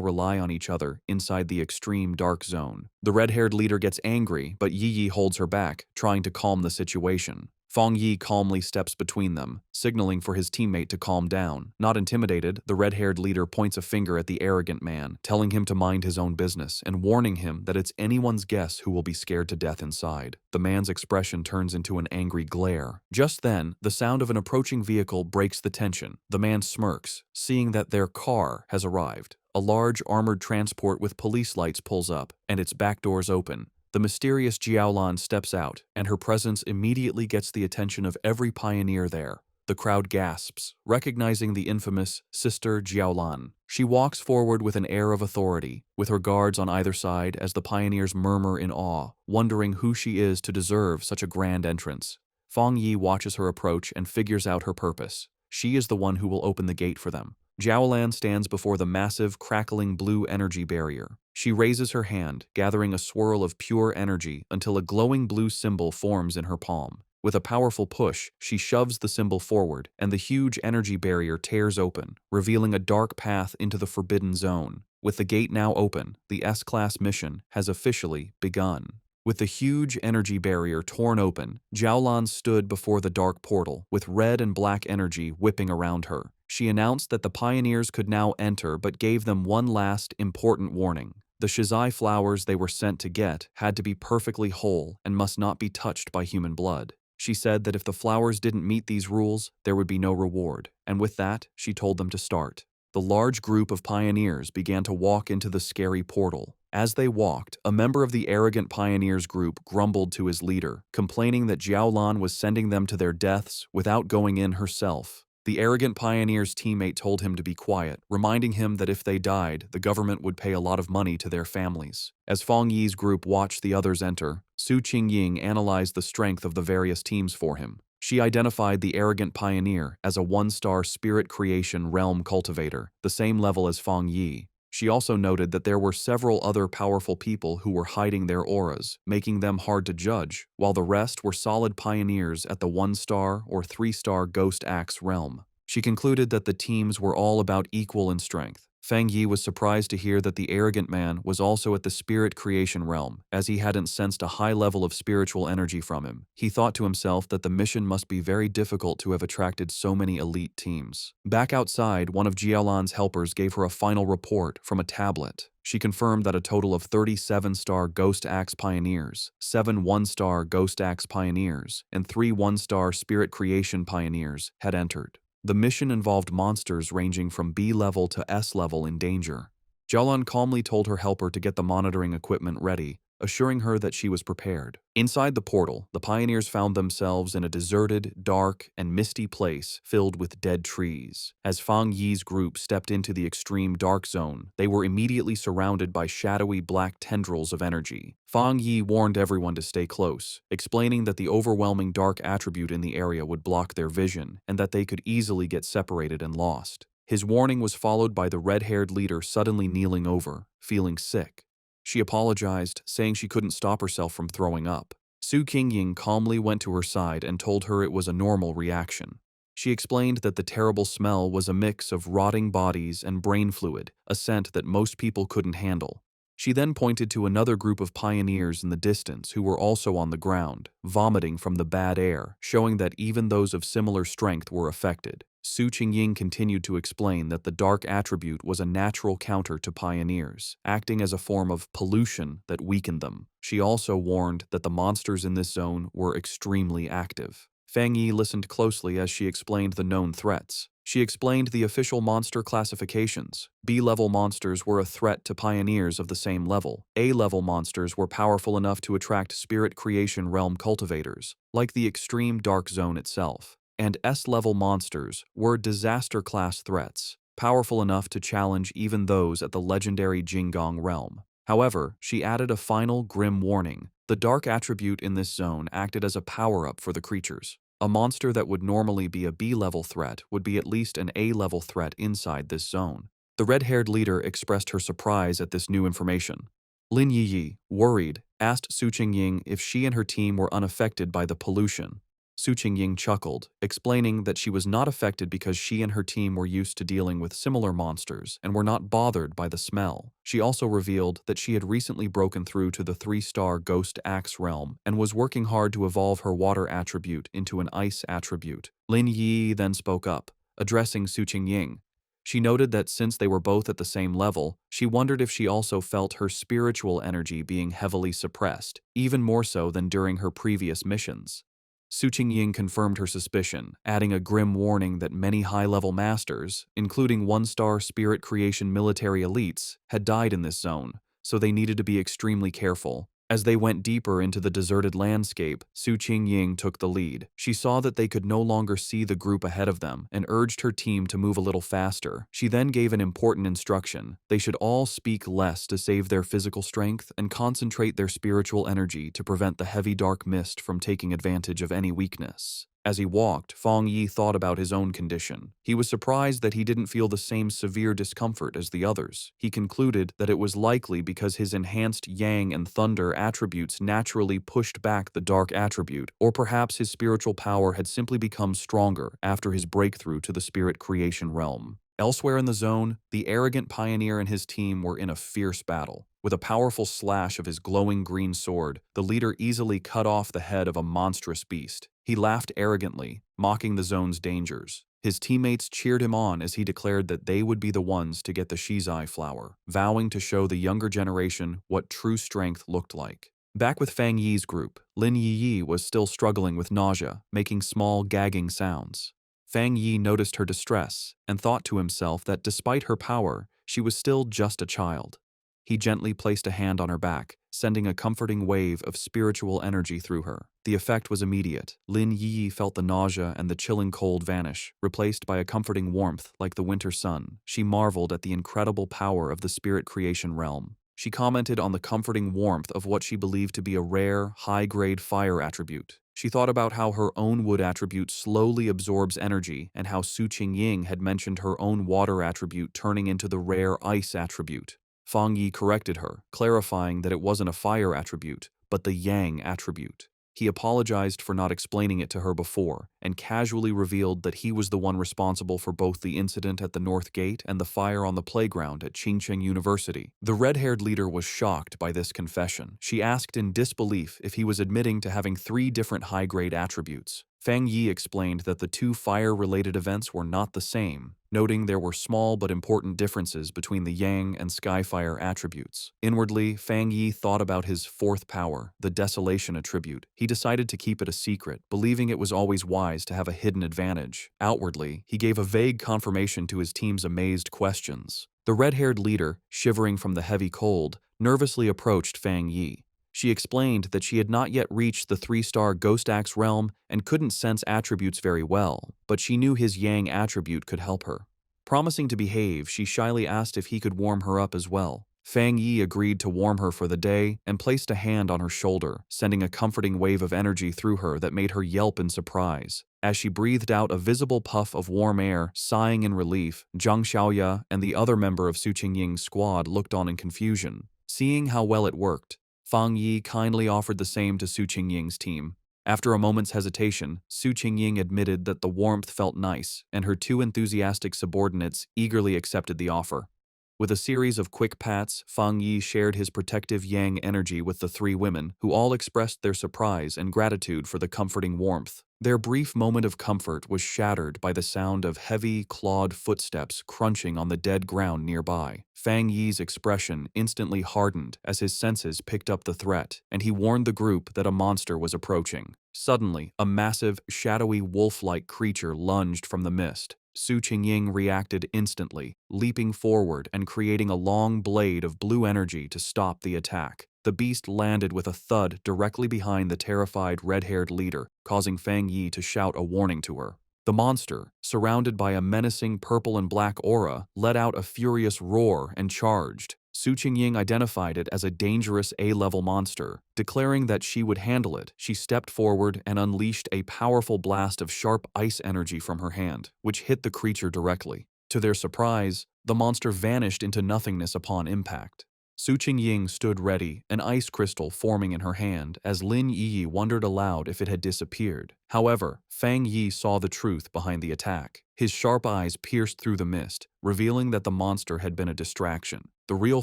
rely on each other inside the extreme dark zone. The red-haired leader gets angry, but Yi Yi holds her back, trying to calm the situation. Fang Yi calmly steps between them, signaling for his teammate to calm down. Not intimidated, the red-haired leader points a finger at the arrogant man, telling him to mind his own business and warning him that it's anyone's guess who will be scared to death inside. The man's expression turns into an angry glare. Just then, the sound of an approaching vehicle breaks the tension. The man smirks, seeing that their car has arrived. A large armored transport with police lights pulls up, and its back doors open. The mysterious Jiaolan steps out, and her presence immediately gets the attention of every pioneer there. The crowd gasps, recognizing the infamous Sister Jiaolan. She walks forward with an air of authority, with her guards on either side as the pioneers murmur in awe, wondering who she is to deserve such a grand entrance. Fang Yi watches her approach and figures out her purpose. She is the one who will open the gate for them. Jiaolan stands before the massive, crackling blue energy barrier. She raises her hand, gathering a swirl of pure energy until a glowing blue symbol forms in her palm. With a powerful push, she shoves the symbol forward, and the huge energy barrier tears open, revealing a dark path into the forbidden zone. With the gate now open, the S-Class mission has officially begun. With the huge energy barrier torn open, Jiaolan stood before the dark portal, with red and black energy whipping around her. She announced that the pioneers could now enter but gave them one last, important warning. The Shizai flowers they were sent to get had to be perfectly whole and must not be touched by human blood. She said that if the flowers didn't meet these rules, there would be no reward, and with that, she told them to start. The large group of pioneers began to walk into the scary portal. As they walked, a member of the arrogant pioneers group grumbled to his leader, complaining that Jiaolan was sending them to their deaths without going in herself. The arrogant pioneer's teammate told him to be quiet, reminding him that if they died, the government would pay a lot of money to their families. As Fang Yi's group watched the others enter, Su Qingying analyzed the strength of the various teams for him. She identified the arrogant pioneer as a one-star spirit creation realm cultivator, the same level as Fang Yi. She also noted that there were several other powerful people who were hiding their auras, making them hard to judge, while the rest were solid pioneers at the 1-star or 3-star Ghost Axe realm. She concluded that the teams were all about equal in strength. Fang Yi was surprised to hear that the arrogant man was also at the spirit creation realm, as he hadn't sensed a high level of spiritual energy from him. He thought to himself that the mission must be very difficult to have attracted so many elite teams. Back outside, one of Jiaolan's helpers gave her a final report from a tablet. She confirmed that a total of 37-star Ghost Axe Pioneers, 7 1-star Ghost Axe Pioneers, and 3 1-star Spirit Creation Pioneers had entered. The mission involved monsters ranging from B level to S level in danger. Jiaolan calmly told her helper to get the monitoring equipment ready, assuring her that she was prepared. Inside the portal, the pioneers found themselves in a deserted, dark, and misty place filled with dead trees. As Fang Yi's group stepped into the extreme dark zone, they were immediately surrounded by shadowy black tendrils of energy. Fang Yi warned everyone to stay close, explaining that the overwhelming dark attribute in the area would block their vision and that they could easily get separated and lost. His warning was followed by the red-haired leader suddenly kneeling over, feeling sick. She apologized, saying she couldn't stop herself from throwing up. Su Qingying calmly went to her side and told her it was a normal reaction. She explained that the terrible smell was a mix of rotting bodies and brain fluid, a scent that most people couldn't handle. She then pointed to another group of pioneers in the distance who were also on the ground, vomiting from the bad air, showing that even those of similar strength were affected. Su Qingying continued to explain that the dark attribute was a natural counter to pioneers, acting as a form of pollution that weakened them. She also warned that the monsters in this zone were extremely active. Fang Yi listened closely as she explained the known threats. She explained the official monster classifications. B-level monsters were a threat to pioneers of the same level. A-level monsters were powerful enough to attract spirit creation realm cultivators, like the extreme dark zone itself. And S-level monsters were disaster-class threats, powerful enough to challenge even those at the legendary Jinggong realm. However, she added a final grim warning. The dark attribute in this zone acted as a power-up for the creatures. A monster that would normally be a B-level threat would be at least an A-level threat inside this zone. The red-haired leader expressed her surprise at this new information. Lin Yiyi, worried, asked Su Qingying if she and her team were unaffected by the pollution. Su Qingying chuckled, explaining that she was not affected because she and her team were used to dealing with similar monsters and were not bothered by the smell. She also revealed that she had recently broken through to the 3-star Ghost Axe realm and was working hard to evolve her water attribute into an ice attribute. Lin Yi then spoke up, addressing Su Qingying. She noted that since they were both at the same level, she wondered if she also felt her spiritual energy being heavily suppressed, even more so than during her previous missions. Su Qingying confirmed her suspicion, adding a grim warning that many high-level masters, including 1-star spirit creation military elites, had died in this zone, so they needed to be extremely careful. As they went deeper into the deserted landscape, Su Qingying took the lead. She saw that they could no longer see the group ahead of them and urged her team to move a little faster. She then gave an important instruction. They should all speak less to save their physical strength and concentrate their spiritual energy to prevent the heavy dark mist from taking advantage of any weakness. As he walked, Fang Yi thought about his own condition. He was surprised that he didn't feel the same severe discomfort as the others. He concluded that it was likely because his enhanced yang and thunder attributes naturally pushed back the dark attribute, or perhaps his spiritual power had simply become stronger after his breakthrough to the spirit creation realm. Elsewhere in the zone, the arrogant pioneer and his team were in a fierce battle. With a powerful slash of his glowing green sword, the leader easily cut off the head of a monstrous beast. He laughed arrogantly, mocking the zone's dangers. His teammates cheered him on as he declared that they would be the ones to get the Shizai flower, vowing to show the younger generation what true strength looked like. Back with Fang Yi's group, Lin Yi was still struggling with nausea, making small gagging sounds. Fang Yi noticed her distress and thought to himself that despite her power, she was still just a child. He gently placed a hand on her back, sending a comforting wave of spiritual energy through her. The effect was immediate. Lin Yi felt the nausea and the chilling cold vanish, replaced by a comforting warmth like the winter sun. She marveled at the incredible power of the spirit creation realm. She commented on the comforting warmth of what she believed to be a rare, high-grade fire attribute. She thought about how her own wood attribute slowly absorbs energy and how Su Qingying had mentioned her own water attribute turning into the rare ice attribute. Fang Yi corrected her, clarifying that it wasn't a fire attribute, but the yang attribute. He apologized for not explaining it to her before, and casually revealed that he was the one responsible for both the incident at the North Gate and the fire on the playground at Qingcheng University. The red-haired leader was shocked by this confession. She asked in disbelief if he was admitting to having 3 different high-grade attributes. Fang Yi explained that the 2 fire-related events were not the same, noting there were small but important differences between the Yang and Skyfire attributes. Inwardly, Fang Yi thought about his 4th power, the Desolation attribute. He decided to keep it a secret, believing it was always wise to have a hidden advantage. Outwardly, he gave a vague confirmation to his team's amazed questions. The red-haired leader, shivering from the heavy cold, nervously approached Fang Yi. She explained that she had not yet reached the 3-star Ghost Axe realm and couldn't sense attributes very well, but she knew his Yang attribute could help her. Promising to behave, she shyly asked if he could warm her up as well. Fang Yi agreed to warm her for the day and placed a hand on her shoulder, sending a comforting wave of energy through her that made her yelp in surprise. As she breathed out a visible puff of warm air, sighing in relief, Zhang Xiaoya and the other member of Su Qingying's squad looked on in confusion. Seeing how well it worked, Fang Yi kindly offered the same to Su Qingying's team. After a moment's hesitation, Su Qingying admitted that the warmth felt nice, and her 2 enthusiastic subordinates eagerly accepted the offer. With a series of quick pats, Fang Yi shared his protective yang energy with the 3 women, who all expressed their surprise and gratitude for the comforting warmth. Their brief moment of comfort was shattered by the sound of heavy, clawed footsteps crunching on the dead ground nearby. Fang Yi's expression instantly hardened as his senses picked up the threat, and he warned the group that a monster was approaching. Suddenly, a massive, shadowy wolf-like creature lunged from the mist. Su Qingying reacted instantly, leaping forward and creating a long blade of blue energy to stop the attack. The beast landed with a thud directly behind the terrified red-haired leader, causing Fang Yi to shout a warning to her. The monster, surrounded by a menacing purple and black aura, let out a furious roar and charged. Su Qingying identified it as a dangerous A-level monster. Declaring that she would handle it, she stepped forward and unleashed a powerful blast of sharp ice energy from her hand, which hit the creature directly. To their surprise, the monster vanished into nothingness upon impact. Su Qingying stood ready, an ice crystal forming in her hand, as Lin Yi wondered aloud if it had disappeared. However, Fang Yi saw the truth behind the attack. His sharp eyes pierced through the mist, revealing that the monster had been a distraction. The real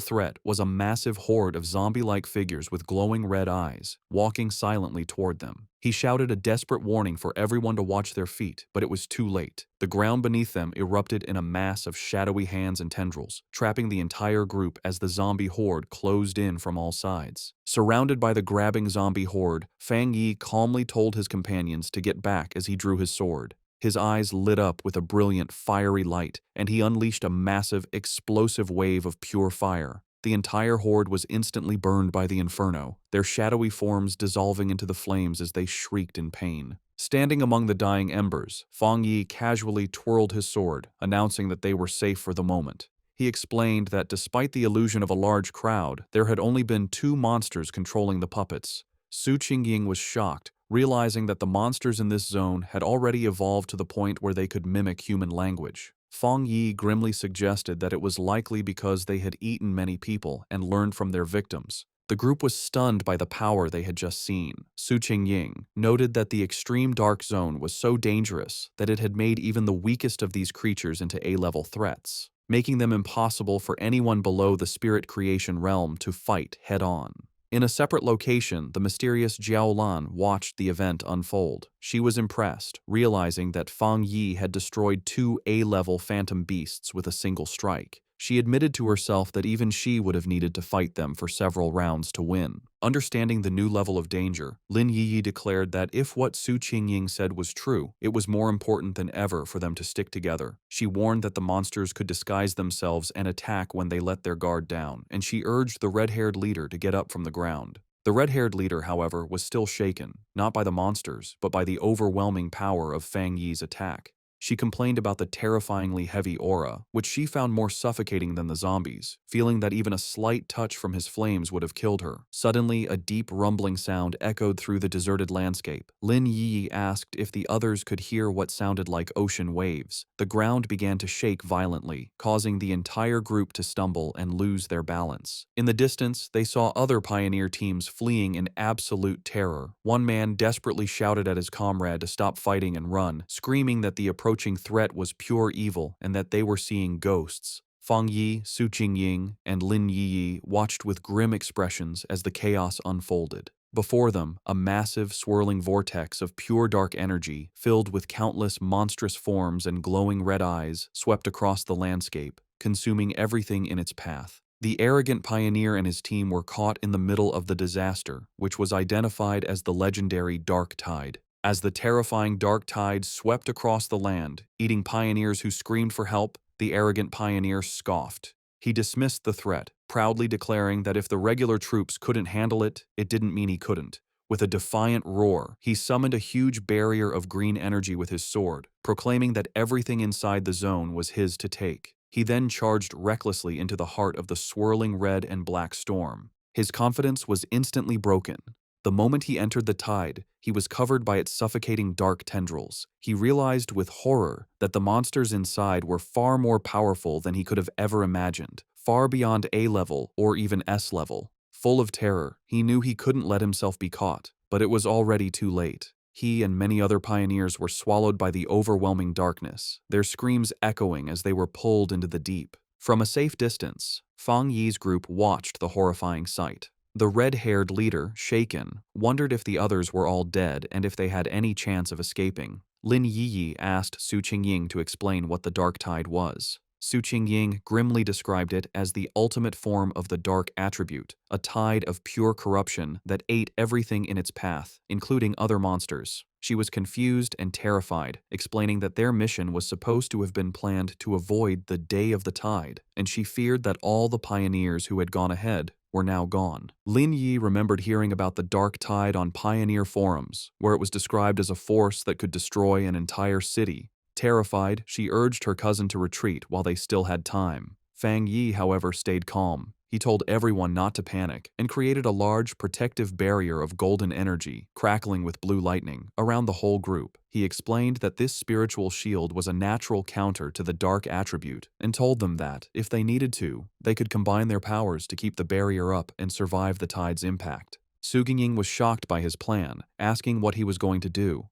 threat was a massive horde of zombie-like figures with glowing red eyes, walking silently toward them. He shouted a desperate warning for everyone to watch their feet, but it was too late. The ground beneath them erupted in a mass of shadowy hands and tendrils, trapping the entire group as the zombie horde closed in from all sides. Surrounded by the grabbing zombie horde, Fang Yi calmly told his companions to get back as he drew his sword. His eyes lit up with a brilliant, fiery light, and he unleashed a massive, explosive wave of pure fire. The entire horde was instantly burned by the inferno, their shadowy forms dissolving into the flames as they shrieked in pain. Standing among the dying embers, Fang Yi casually twirled his sword, announcing that they were safe for the moment. He explained that despite the illusion of a large crowd, there had only been 2 monsters controlling the puppets. Su Qingying was shocked, realizing that the monsters in this zone had already evolved to the point where they could mimic human language. Fang Yi grimly suggested that it was likely because they had eaten many people and learned from their victims. The group was stunned by the power they had just seen. Su Qingying noted that the extreme dark zone was so dangerous that it had made even the weakest of these creatures into A-level threats, making them impossible for anyone below the spirit creation realm to fight head-on. In a separate location, the mysterious Jiao Lan watched the event unfold. She was impressed, realizing that Fang Yi had destroyed 2 A-level phantom beasts with a single strike. She admitted to herself that even she would have needed to fight them for several rounds to win. Understanding the new level of danger, Lin Yiyi declared that if what Su Qingying said was true, it was more important than ever for them to stick together. She warned that the monsters could disguise themselves and attack when they let their guard down, and she urged the red-haired leader to get up from the ground. The red-haired leader, however, was still shaken, not by the monsters, but by the overwhelming power of Fang Yi's attack. She complained about the terrifyingly heavy aura, which she found more suffocating than the zombies, feeling that even a slight touch from his flames would have killed her. Suddenly, a deep rumbling sound echoed through the deserted landscape. Lin Yi asked if the others could hear what sounded like ocean waves. The ground began to shake violently, causing the entire group to stumble and lose their balance. In the distance, they saw other pioneer teams fleeing in absolute terror. One man desperately shouted at his comrade to stop fighting and run, screaming that the approaching threat was pure evil and that they were seeing ghosts. Fang Yi, Su Qingying, and Lin Yiyi watched with grim expressions as the chaos unfolded. Before them, a massive, swirling vortex of pure dark energy, filled with countless monstrous forms and glowing red eyes, swept across the landscape, consuming everything in its path. The arrogant pioneer and his team were caught in the middle of the disaster, which was identified as the legendary Dark Tide. As the terrifying dark tide swept across the land, eating pioneers who screamed for help, the arrogant pioneer scoffed. He dismissed the threat, proudly declaring that if the regular troops couldn't handle it, it didn't mean he couldn't. With a defiant roar, he summoned a huge barrier of green energy with his sword, proclaiming that everything inside the zone was his to take. He then charged recklessly into the heart of the swirling red and black storm. His confidence was instantly broken. The moment he entered the tide, he was covered by its suffocating dark tendrils. He realized with horror that the monsters inside were far more powerful than he could have ever imagined, far beyond A level or even S level. Full of terror, he knew he couldn't let himself be caught, but it was already too late. He and many other pioneers were swallowed by the overwhelming darkness, their screams echoing as they were pulled into the deep. From a safe distance, Fang Yi's group watched the horrifying sight. The red-haired leader, shaken, wondered if the others were all dead and if they had any chance of escaping. Lin Yiyi asked Su Qingying to explain what the dark tide was. Su Qingying grimly described it as the ultimate form of the dark attribute, a tide of pure corruption that ate everything in its path, including other monsters. She was confused and terrified, explaining that their mission was supposed to have been planned to avoid the Day of the Tide, and she feared that all the pioneers who had gone ahead were now gone. Lin Yi remembered hearing about the dark tide on pioneer forums, where it was described as a force that could destroy an entire city. Terrified, she urged her cousin to retreat while they still had time. Fang Yi, however, stayed calm. He told everyone not to panic and created a large protective barrier of golden energy, crackling with blue lightning, around the whole group. He explained that this spiritual shield was a natural counter to the dark attribute and told them that, if they needed to, they could combine their powers to keep the barrier up and survive the tide's impact. Su Qingying was shocked by his plan, asking what he was going to do.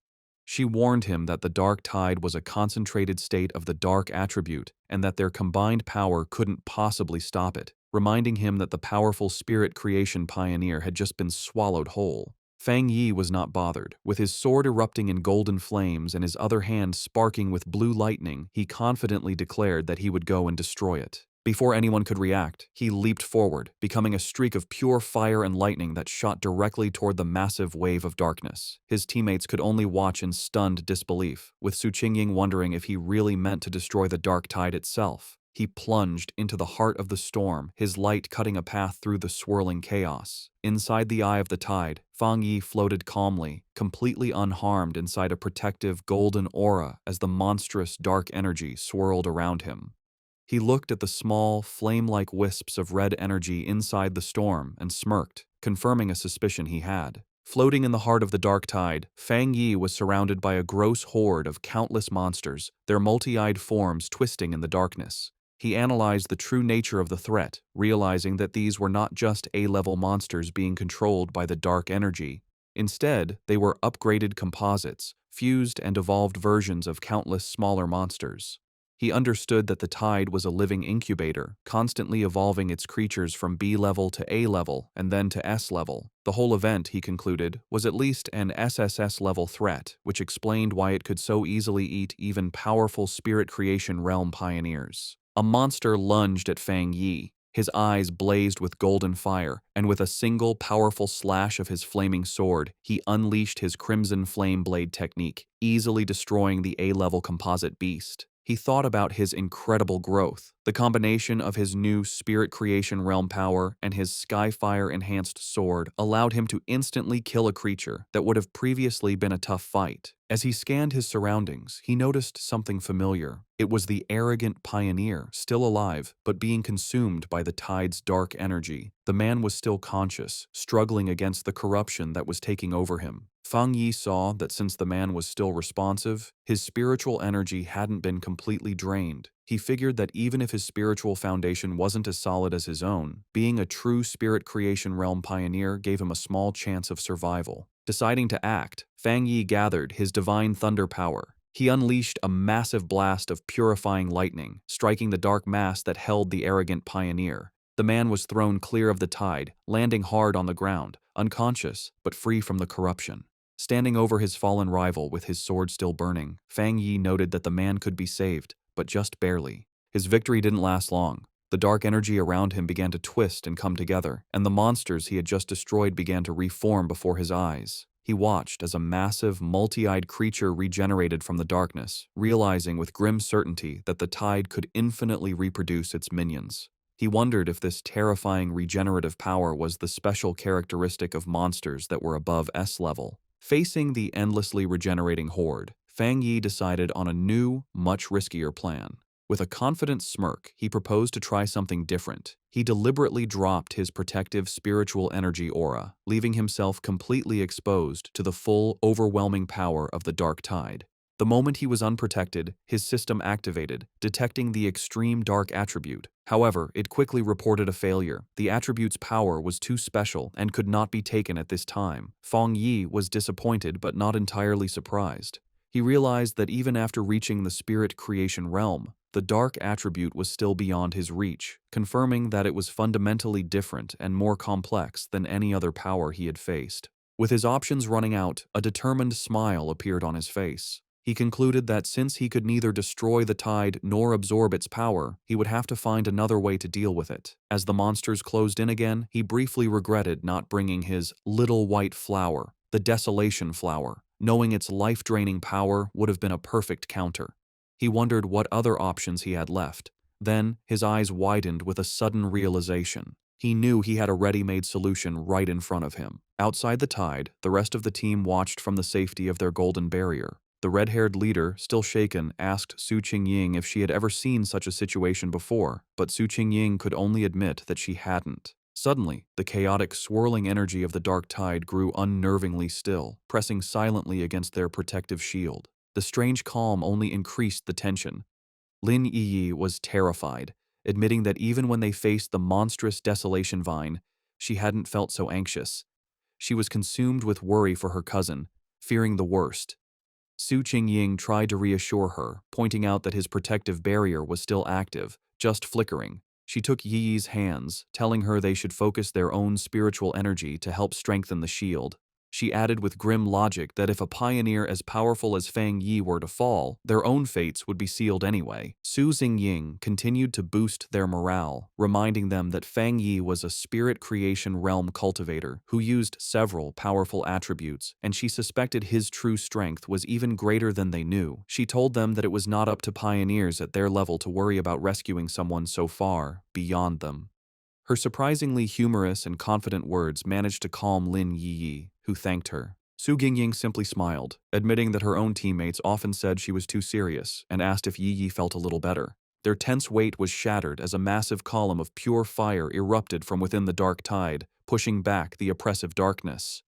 She warned him that the dark tide was a concentrated state of the dark attribute and that their combined power couldn't possibly stop it, reminding him that the powerful spirit creation pioneer had just been swallowed whole. Fang Yi was not bothered. With his sword erupting in golden flames and his other hand sparking with blue lightning, he confidently declared that he would go and destroy it. Before anyone could react, he leaped forward, becoming a streak of pure fire and lightning that shot directly toward the massive wave of darkness. His teammates could only watch in stunned disbelief, with Su Qingying wondering if he really meant to destroy the dark tide itself. He plunged into the heart of the storm, his light cutting a path through the swirling chaos. Inside the eye of the tide, Fang Yi floated calmly, completely unharmed inside a protective golden aura as the monstrous dark energy swirled around him. He looked at the small, flame-like wisps of red energy inside the storm and smirked, confirming a suspicion he had. Floating in the heart of the dark tide, Fang Yi was surrounded by a gross horde of countless monsters, their multi-eyed forms twisting in the darkness. He analyzed the true nature of the threat, realizing that these were not just A-level monsters being controlled by the dark energy. Instead, they were upgraded composites, fused and evolved versions of countless smaller monsters. He understood that the tide was a living incubator, constantly evolving its creatures from B level to A level and then to S level. The whole event, he concluded, was at least an SSS level threat, which explained why it could so easily eat even powerful spirit creation realm pioneers. A monster lunged at Fang Yi. His eyes blazed with golden fire, and with a single powerful slash of his flaming sword, he unleashed his crimson flame blade technique, easily destroying the A-level composite beast. He thought about his incredible growth. The combination of his new Spirit Creation Realm power and his Skyfire-enhanced sword allowed him to instantly kill a creature that would have previously been a tough fight. As he scanned his surroundings, he noticed something familiar. It was the arrogant pioneer, still alive, but being consumed by the tide's dark energy. The man was still conscious, struggling against the corruption that was taking over him. Fang Yi saw that since the man was still responsive, his spiritual energy hadn't been completely drained. He figured that even if his spiritual foundation wasn't as solid as his own, being a true Spirit Creation Realm pioneer gave him a small chance of survival. Deciding to act, Fang Yi gathered his divine thunder power. He unleashed a massive blast of purifying lightning, striking the dark mass that held the arrogant pioneer. The man was thrown clear of the tide, landing hard on the ground, unconscious but free from the corruption. Standing over his fallen rival with his sword still burning, Fang Yi noted that the man could be saved, but just barely. His victory didn't last long. The dark energy around him began to twist and come together, and the monsters he had just destroyed began to reform before his eyes. He watched as a massive, multi-eyed creature regenerated from the darkness, realizing with grim certainty that the tide could infinitely reproduce its minions. He wondered if this terrifying regenerative power was the special characteristic of monsters that were above S level. Facing the endlessly regenerating horde, Fang Yi decided on a new, much riskier plan. With a confident smirk, he proposed to try something different. He deliberately dropped his protective spiritual energy aura, leaving himself completely exposed to the full, overwhelming power of the dark tide. The moment he was unprotected, his system activated, detecting the extreme dark attribute. However, it quickly reported a failure. The attribute's power was too special and could not be taken at this time. Fang Yi was disappointed but not entirely surprised. He realized that even after reaching the Spirit Creation Realm, the dark attribute was still beyond his reach, confirming that it was fundamentally different and more complex than any other power he had faced. With his options running out, a determined smile appeared on his face. He concluded that since he could neither destroy the tide nor absorb its power, he would have to find another way to deal with it. As the monsters closed in again, he briefly regretted not bringing his little white flower, the Desolation Flower, knowing its life-draining power would have been a perfect counter. He wondered what other options he had left. Then, his eyes widened with a sudden realization. He knew he had a ready-made solution right in front of him. Outside the tide, the rest of the team watched from the safety of their golden barrier. The red-haired leader, still shaken, asked Su Qingying if she had ever seen such a situation before, but Su Qingying could only admit that she hadn't. Suddenly, the chaotic, swirling energy of the dark tide grew unnervingly still, pressing silently against their protective shield. The strange calm only increased the tension. Lin Yi was terrified, admitting that even when they faced the monstrous Desolation Vine, she hadn't felt so anxious. She was consumed with worry for her cousin, fearing the worst. Su Qingying tried to reassure her, pointing out that his protective barrier was still active, just flickering. She took Yi's hands, telling her they should focus their own spiritual energy to help strengthen the shield. She added with grim logic that if a pioneer as powerful as Fang Yi were to fall, their own fates would be sealed anyway. Su Xingying continued to boost their morale, reminding them that Fang Yi was a Spirit Creation Realm cultivator who used several powerful attributes, and she suspected his true strength was even greater than they knew. She told them that it was not up to pioneers at their level to worry about rescuing someone so far beyond them. Her surprisingly humorous and confident words managed to calm Lin Yi, who thanked her. Su Gingying simply smiled, admitting that her own teammates often said she was too serious, and asked if Yi felt a little better. Their tense weight was shattered as a massive column of pure fire erupted from within the dark tide, pushing back the oppressive darkness.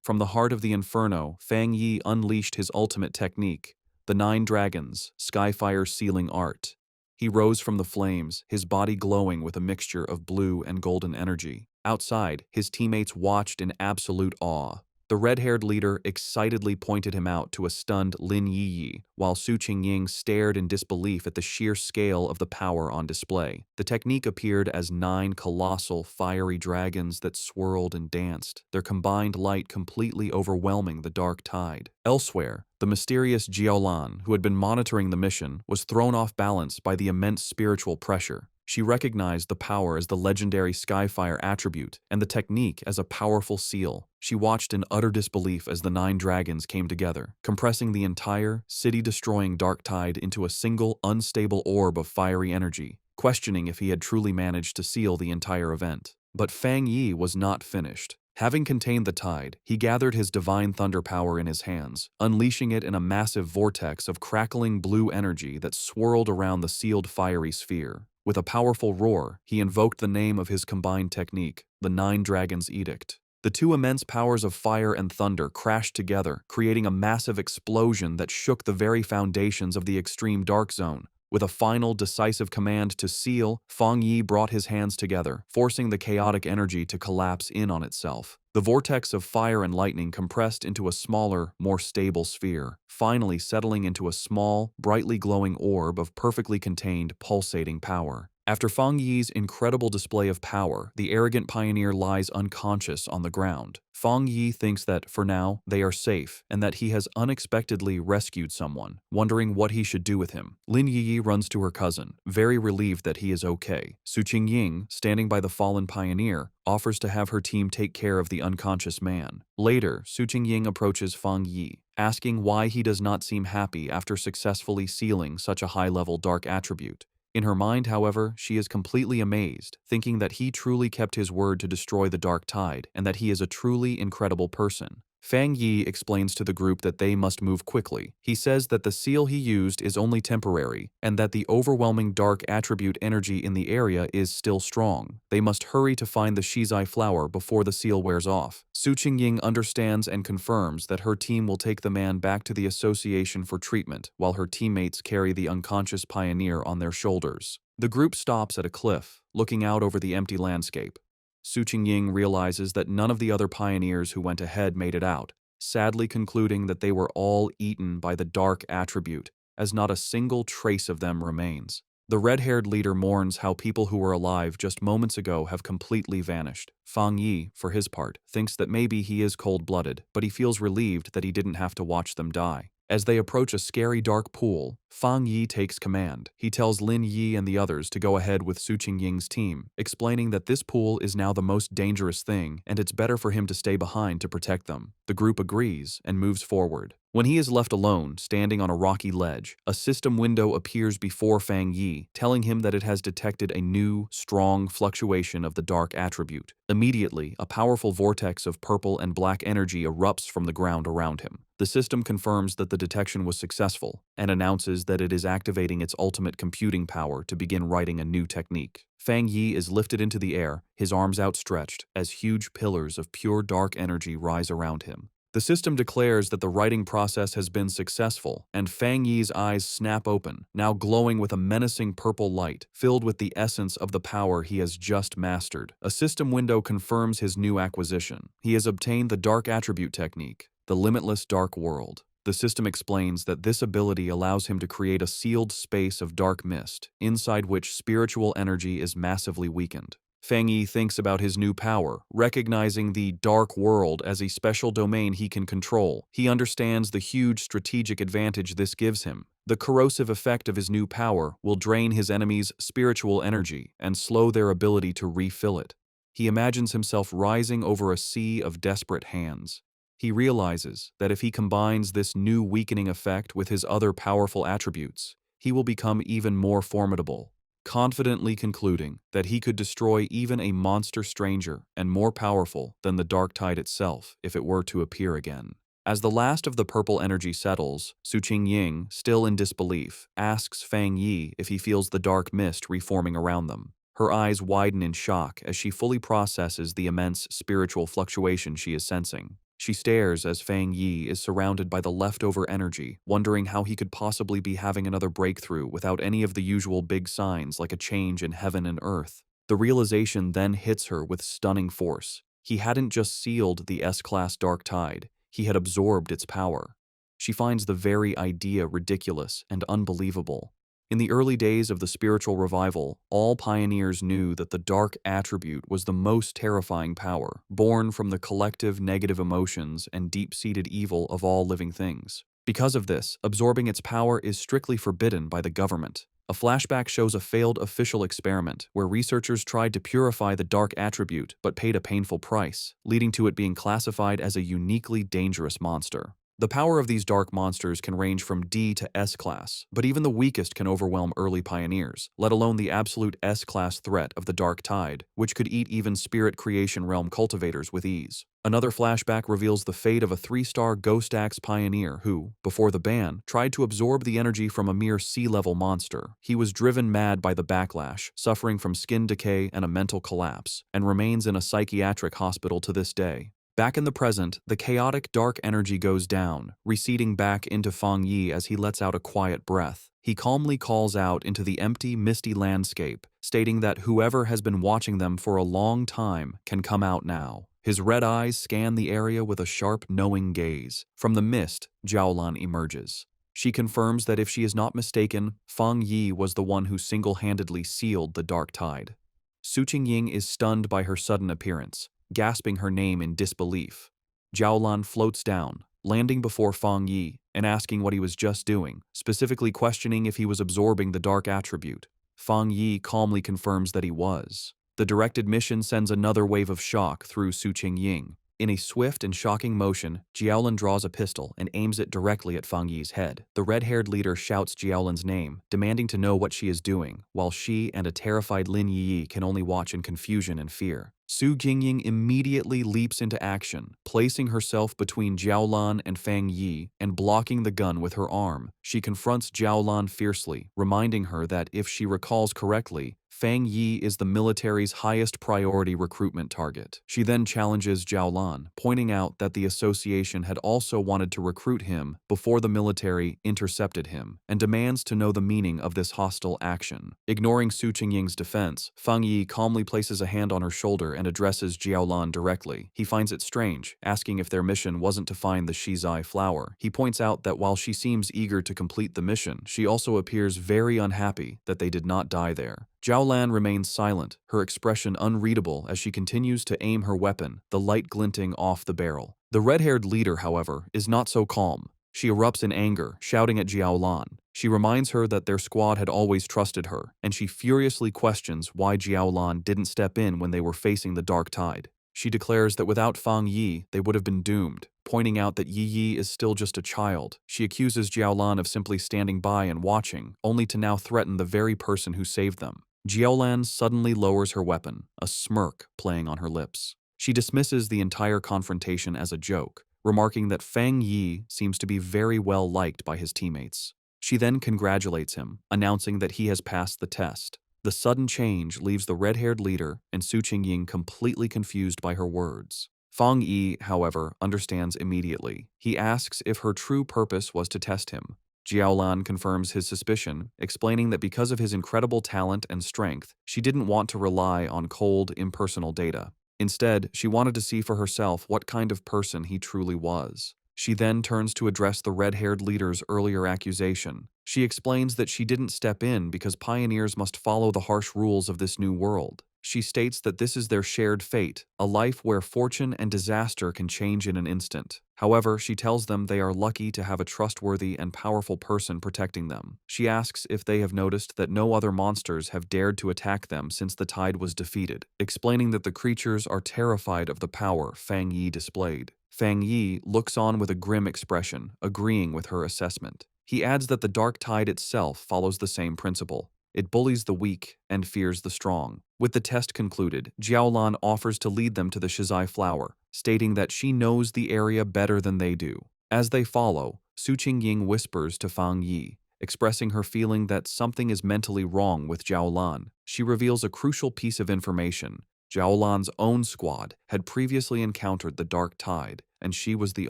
From the heart of the inferno, Fang Yi unleashed his ultimate technique, the 9 Dragons, Skyfire Sealing Art. He rose from the flames, his body glowing with a mixture of blue and golden energy. Outside, his teammates watched in absolute awe. The red-haired leader excitedly pointed him out to a stunned Lin Yi, while Su Qingying stared in disbelief at the sheer scale of the power on display. The technique appeared as 9 colossal, fiery dragons that swirled and danced, their combined light completely overwhelming the dark tide. Elsewhere, the mysterious Jiaolan, who had been monitoring the mission, was thrown off balance by the immense spiritual pressure. She recognized the power as the legendary Skyfire attribute and the technique as a powerful seal. She watched in utter disbelief as the 9 dragons came together, compressing the entire, city-destroying dark tide into a single, unstable orb of fiery energy, questioning if he had truly managed to seal the entire event. But Fang Yi was not finished. Having contained the tide, he gathered his divine thunder power in his hands, unleashing it in a massive vortex of crackling blue energy that swirled around the sealed fiery sphere. With a powerful roar, he invoked the name of his combined technique, the 9 Dragons' Edict. The 2 immense powers of fire and thunder crashed together, creating a massive explosion that shook the very foundations of the extreme dark zone. With a final, decisive command to seal, Fang Yi brought his hands together, forcing the chaotic energy to collapse in on itself. The vortex of fire and lightning compressed into a smaller, more stable sphere, finally settling into a small, brightly glowing orb of perfectly contained, pulsating power. After Fang Yi's incredible display of power, the arrogant pioneer lies unconscious on the ground. Fang Yi thinks that, for now, they are safe, and that he has unexpectedly rescued someone, wondering what he should do with him. Lin Yi runs to her cousin, very relieved that he is okay. Su Qingying, standing by the fallen pioneer, offers to have her team take care of the unconscious man. Later, Su Qingying approaches Fang Yi, asking why he does not seem happy after successfully sealing such a high-level dark attribute. In her mind, however, she is completely amazed, thinking that he truly kept his word to destroy the dark tide and that he is a truly incredible person. Fang Yi explains to the group that they must move quickly. He says that the seal he used is only temporary and that the overwhelming dark attribute energy in the area is still strong. They must hurry to find the Shizai flower before the seal wears off. Su Qingying understands and confirms that her team will take the man back to the association for treatment while her teammates carry the unconscious pioneer on their shoulders. The group stops at a cliff, looking out over the empty landscape. Su Qingying realizes that none of the other pioneers who went ahead made it out, sadly concluding that they were all eaten by the dark attribute, as not a single trace of them remains. The red-haired leader mourns how people who were alive just moments ago have completely vanished. Fang Yi, for his part, thinks that maybe he is cold-blooded, but he feels relieved that he didn't have to watch them die. As they approach a scary dark pool, Fang Yi takes command. He tells Lin Yi and the others to go ahead with Su Qingying's team, explaining that this pool is now the most dangerous thing and it's better for him to stay behind to protect them. The group agrees and moves forward. When he is left alone, standing on a rocky ledge, a system window appears before Fang Yi, telling him that it has detected a new, strong fluctuation of the dark attribute. Immediately, a powerful vortex of purple and black energy erupts from the ground around him. The system confirms that the detection was successful and announces that it is activating its ultimate computing power to begin writing a new technique. Fang Yi is lifted into the air, his arms outstretched, as huge pillars of pure dark energy rise around him. The system declares that the writing process has been successful, and Fang Yi's eyes snap open, now glowing with a menacing purple light, filled with the essence of the power he has just mastered. A system window confirms his new acquisition. He has obtained the Dark Attribute Technique, the Limitless Dark World. The system explains that this ability allows him to create a sealed space of dark mist, inside which spiritual energy is massively weakened. Fang Yi thinks about his new power, recognizing the dark world as a special domain he can control. He understands the huge strategic advantage this gives him. The corrosive effect of his new power will drain his enemies' spiritual energy and slow their ability to refill it. He imagines himself rising over a sea of desperate hands. He realizes that if he combines this new weakening effect with his other powerful attributes, he will become even more formidable, confidently concluding that he could destroy even a monster stranger and more powerful than the dark tide itself if it were to appear again. As the last of the purple energy settles, Su Qingying, still in disbelief, asks Fang Yi if he feels the dark mist reforming around them. Her eyes widen in shock as she fully processes the immense spiritual fluctuation she is sensing. She stares as Fang Yi is surrounded by the leftover energy, wondering how he could possibly be having another breakthrough without any of the usual big signs like a change in heaven and earth. The realization then hits her with stunning force. He hadn't just sealed the S-class dark tide, he had absorbed its power. She finds the very idea ridiculous and unbelievable. In the early days of the spiritual revival, all pioneers knew that the dark attribute was the most terrifying power, born from the collective negative emotions and deep-seated evil of all living things. Because of this, absorbing its power is strictly forbidden by the government. A flashback shows a failed official experiment where researchers tried to purify the dark attribute but paid a painful price, leading to it being classified as a uniquely dangerous monster. The power of these dark monsters can range from D to S-class, but even the weakest can overwhelm early pioneers, let alone the absolute S-class threat of the dark tide, which could eat even spirit creation realm cultivators with ease. Another flashback reveals the fate of a 3-star Ghost Axe pioneer who, before the ban, tried to absorb the energy from a mere sea-level monster. He was driven mad by the backlash, suffering from skin decay and a mental collapse, and remains in a psychiatric hospital to this day. Back in the present, the chaotic dark energy goes down, receding back into Fang Yi as he lets out a quiet breath. He calmly calls out into the empty, misty landscape, stating that whoever has been watching them for a long time can come out now. His red eyes scan the area with a sharp, knowing gaze. From the mist, Jiaolan emerges. She confirms that if she is not mistaken, Fang Yi was the one who single-handedly sealed the dark tide. Su Qingying is stunned by her sudden appearance, gasping her name in disbelief. Jiaolan floats down, landing before Fang Yi and asking what he was just doing, specifically questioning if he was absorbing the dark attribute. Fang Yi calmly confirms that he was. The directed mission sends another wave of shock through Su Qingying. In a swift and shocking motion, Jiaolan draws a pistol and aims it directly at Fang Yi's head. The red-haired leader shouts Jiaolan's name, demanding to know what she is doing, while she and a terrified Lin Yi can only watch in confusion and fear. Su Qingying immediately leaps into action, placing herself between Jiaolan and Fang Yi and blocking the gun with her arm. She confronts Jiaolan fiercely, reminding her that if she recalls correctly, Fang Yi is the military's highest priority recruitment target. She then challenges Jiaolan, pointing out that the association had also wanted to recruit him before the military intercepted him, and demands to know the meaning of this hostile action. Ignoring Su Qingying's defense, Fang Yi calmly places a hand on her shoulder and addresses Jiaolan directly. He finds it strange, asking if their mission wasn't to find the Shizai flower. He points out that while she seems eager to complete the mission, she also appears very unhappy that they did not die there. Jiaolan remains silent, her expression unreadable as she continues to aim her weapon, the light glinting off the barrel. The red-haired leader, however, is not so calm. She erupts in anger, shouting at Jiaolan. She reminds her that their squad had always trusted her, and she furiously questions why Jiaolan didn't step in when they were facing the dark tide. She declares that without Fang Yi, they would have been doomed, pointing out that Yi is still just a child. She accuses Jiaolan of simply standing by and watching, only to now threaten the very person who saved them. Jiaolan suddenly lowers her weapon, a smirk playing on her lips. She dismisses the entire confrontation as a joke, remarking that Fang Yi seems to be very well liked by his teammates. She then congratulates him, announcing that he has passed the test. The sudden change leaves the red-haired leader and Su Qingying completely confused by her words. Fang Yi, however, understands immediately. He asks if her true purpose was to test him. Jiaolan confirms his suspicion, explaining that because of his incredible talent and strength, she didn't want to rely on cold, impersonal data. Instead, she wanted to see for herself what kind of person he truly was. She then turns to address the red-haired leader's earlier accusation. She explains that she didn't step in because pioneers must follow the harsh rules of this new world. She states that this is their shared fate, a life where fortune and disaster can change in an instant. However, she tells them they are lucky to have a trustworthy and powerful person protecting them. She asks if they have noticed that no other monsters have dared to attack them since the tide was defeated, explaining that the creatures are terrified of the power Fang Yi displayed. Fang Yi looks on with a grim expression, agreeing with her assessment. He adds that the dark tide itself follows the same principle. It bullies the weak and fears the strong. With the test concluded, Jiaolan offers to lead them to the Shizai flower, stating that she knows the area better than they do. As they follow, Su Qingying whispers to Fang Yi, expressing her feeling that something is mentally wrong with Jiaolan. She reveals a crucial piece of information. Jiaolan's own squad had previously encountered the dark tide, and she was the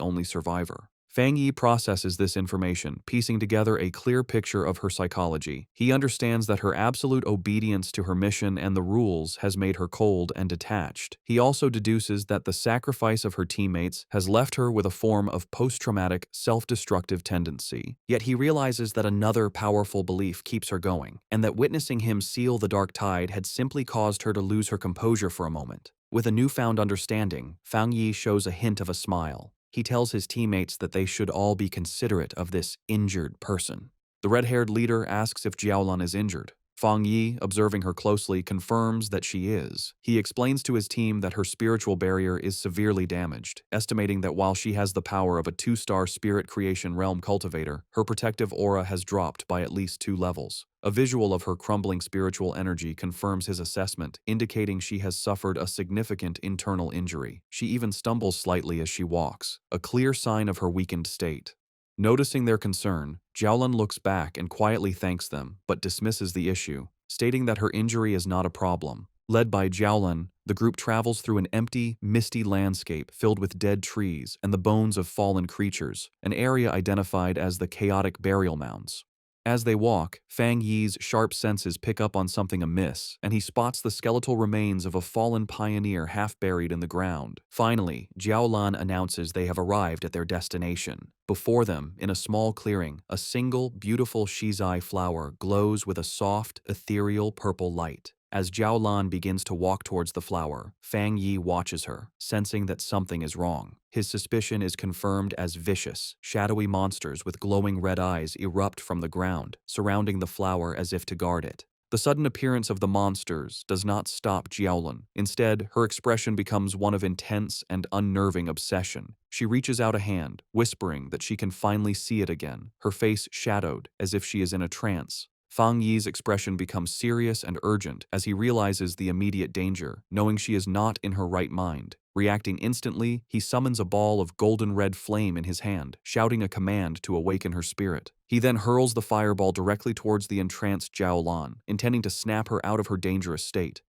only survivor. Fang Yi processes this information, piecing together a clear picture of her psychology. He understands that her absolute obedience to her mission and the rules has made her cold and detached. He also deduces that the sacrifice of her teammates has left her with a form of post-traumatic, self-destructive tendency. Yet he realizes that another powerful belief keeps her going, and that witnessing him seal the dark tide had simply caused her to lose her composure for a moment. With a newfound understanding, Fang Yi shows a hint of a smile. He tells his teammates that they should all be considerate of this injured person. The red-haired leader asks if Jiaolan is injured. Fang Yi, observing her closely, confirms that she is. He explains to his team that her spiritual barrier is severely damaged, estimating that while she has the power of a 2-star spirit creation realm cultivator, her protective aura has dropped by at least 2 levels. A visual of her crumbling spiritual energy confirms his assessment, indicating she has suffered a significant internal injury. She even stumbles slightly as she walks, a clear sign of her weakened state. Noticing their concern, Jiaolan looks back and quietly thanks them, but dismisses the issue, stating that her injury is not a problem. Led by Jiaolan, the group travels through an empty, misty landscape filled with dead trees and the bones of fallen creatures, an area identified as the chaotic burial mounds. As they walk, Fang Yi's sharp senses pick up on something amiss, and he spots the skeletal remains of a fallen pioneer half buried in the ground. Finally, Jiaolan announces they have arrived at their destination. Before them, in a small clearing, a single, beautiful shizai flower glows with a soft, ethereal purple light. As Jiaolan begins to walk towards the flower, Fang Yi watches her, sensing that something is wrong. His suspicion is confirmed as vicious, shadowy monsters with glowing red eyes erupt from the ground, surrounding the flower as if to guard it. The sudden appearance of the monsters does not stop Jiaolan. Instead, her expression becomes one of intense and unnerving obsession. She reaches out a hand, whispering that she can finally see it again, her face shadowed as if she is in a trance. Fang Yi's expression becomes serious and urgent as he realizes the immediate danger, knowing she is not in her right mind. Reacting instantly, he summons a ball of golden red flame in his hand, shouting a command to awaken her spirit. He then hurls the fireball directly towards the entranced Jiaolan, intending to snap her out of her dangerous state.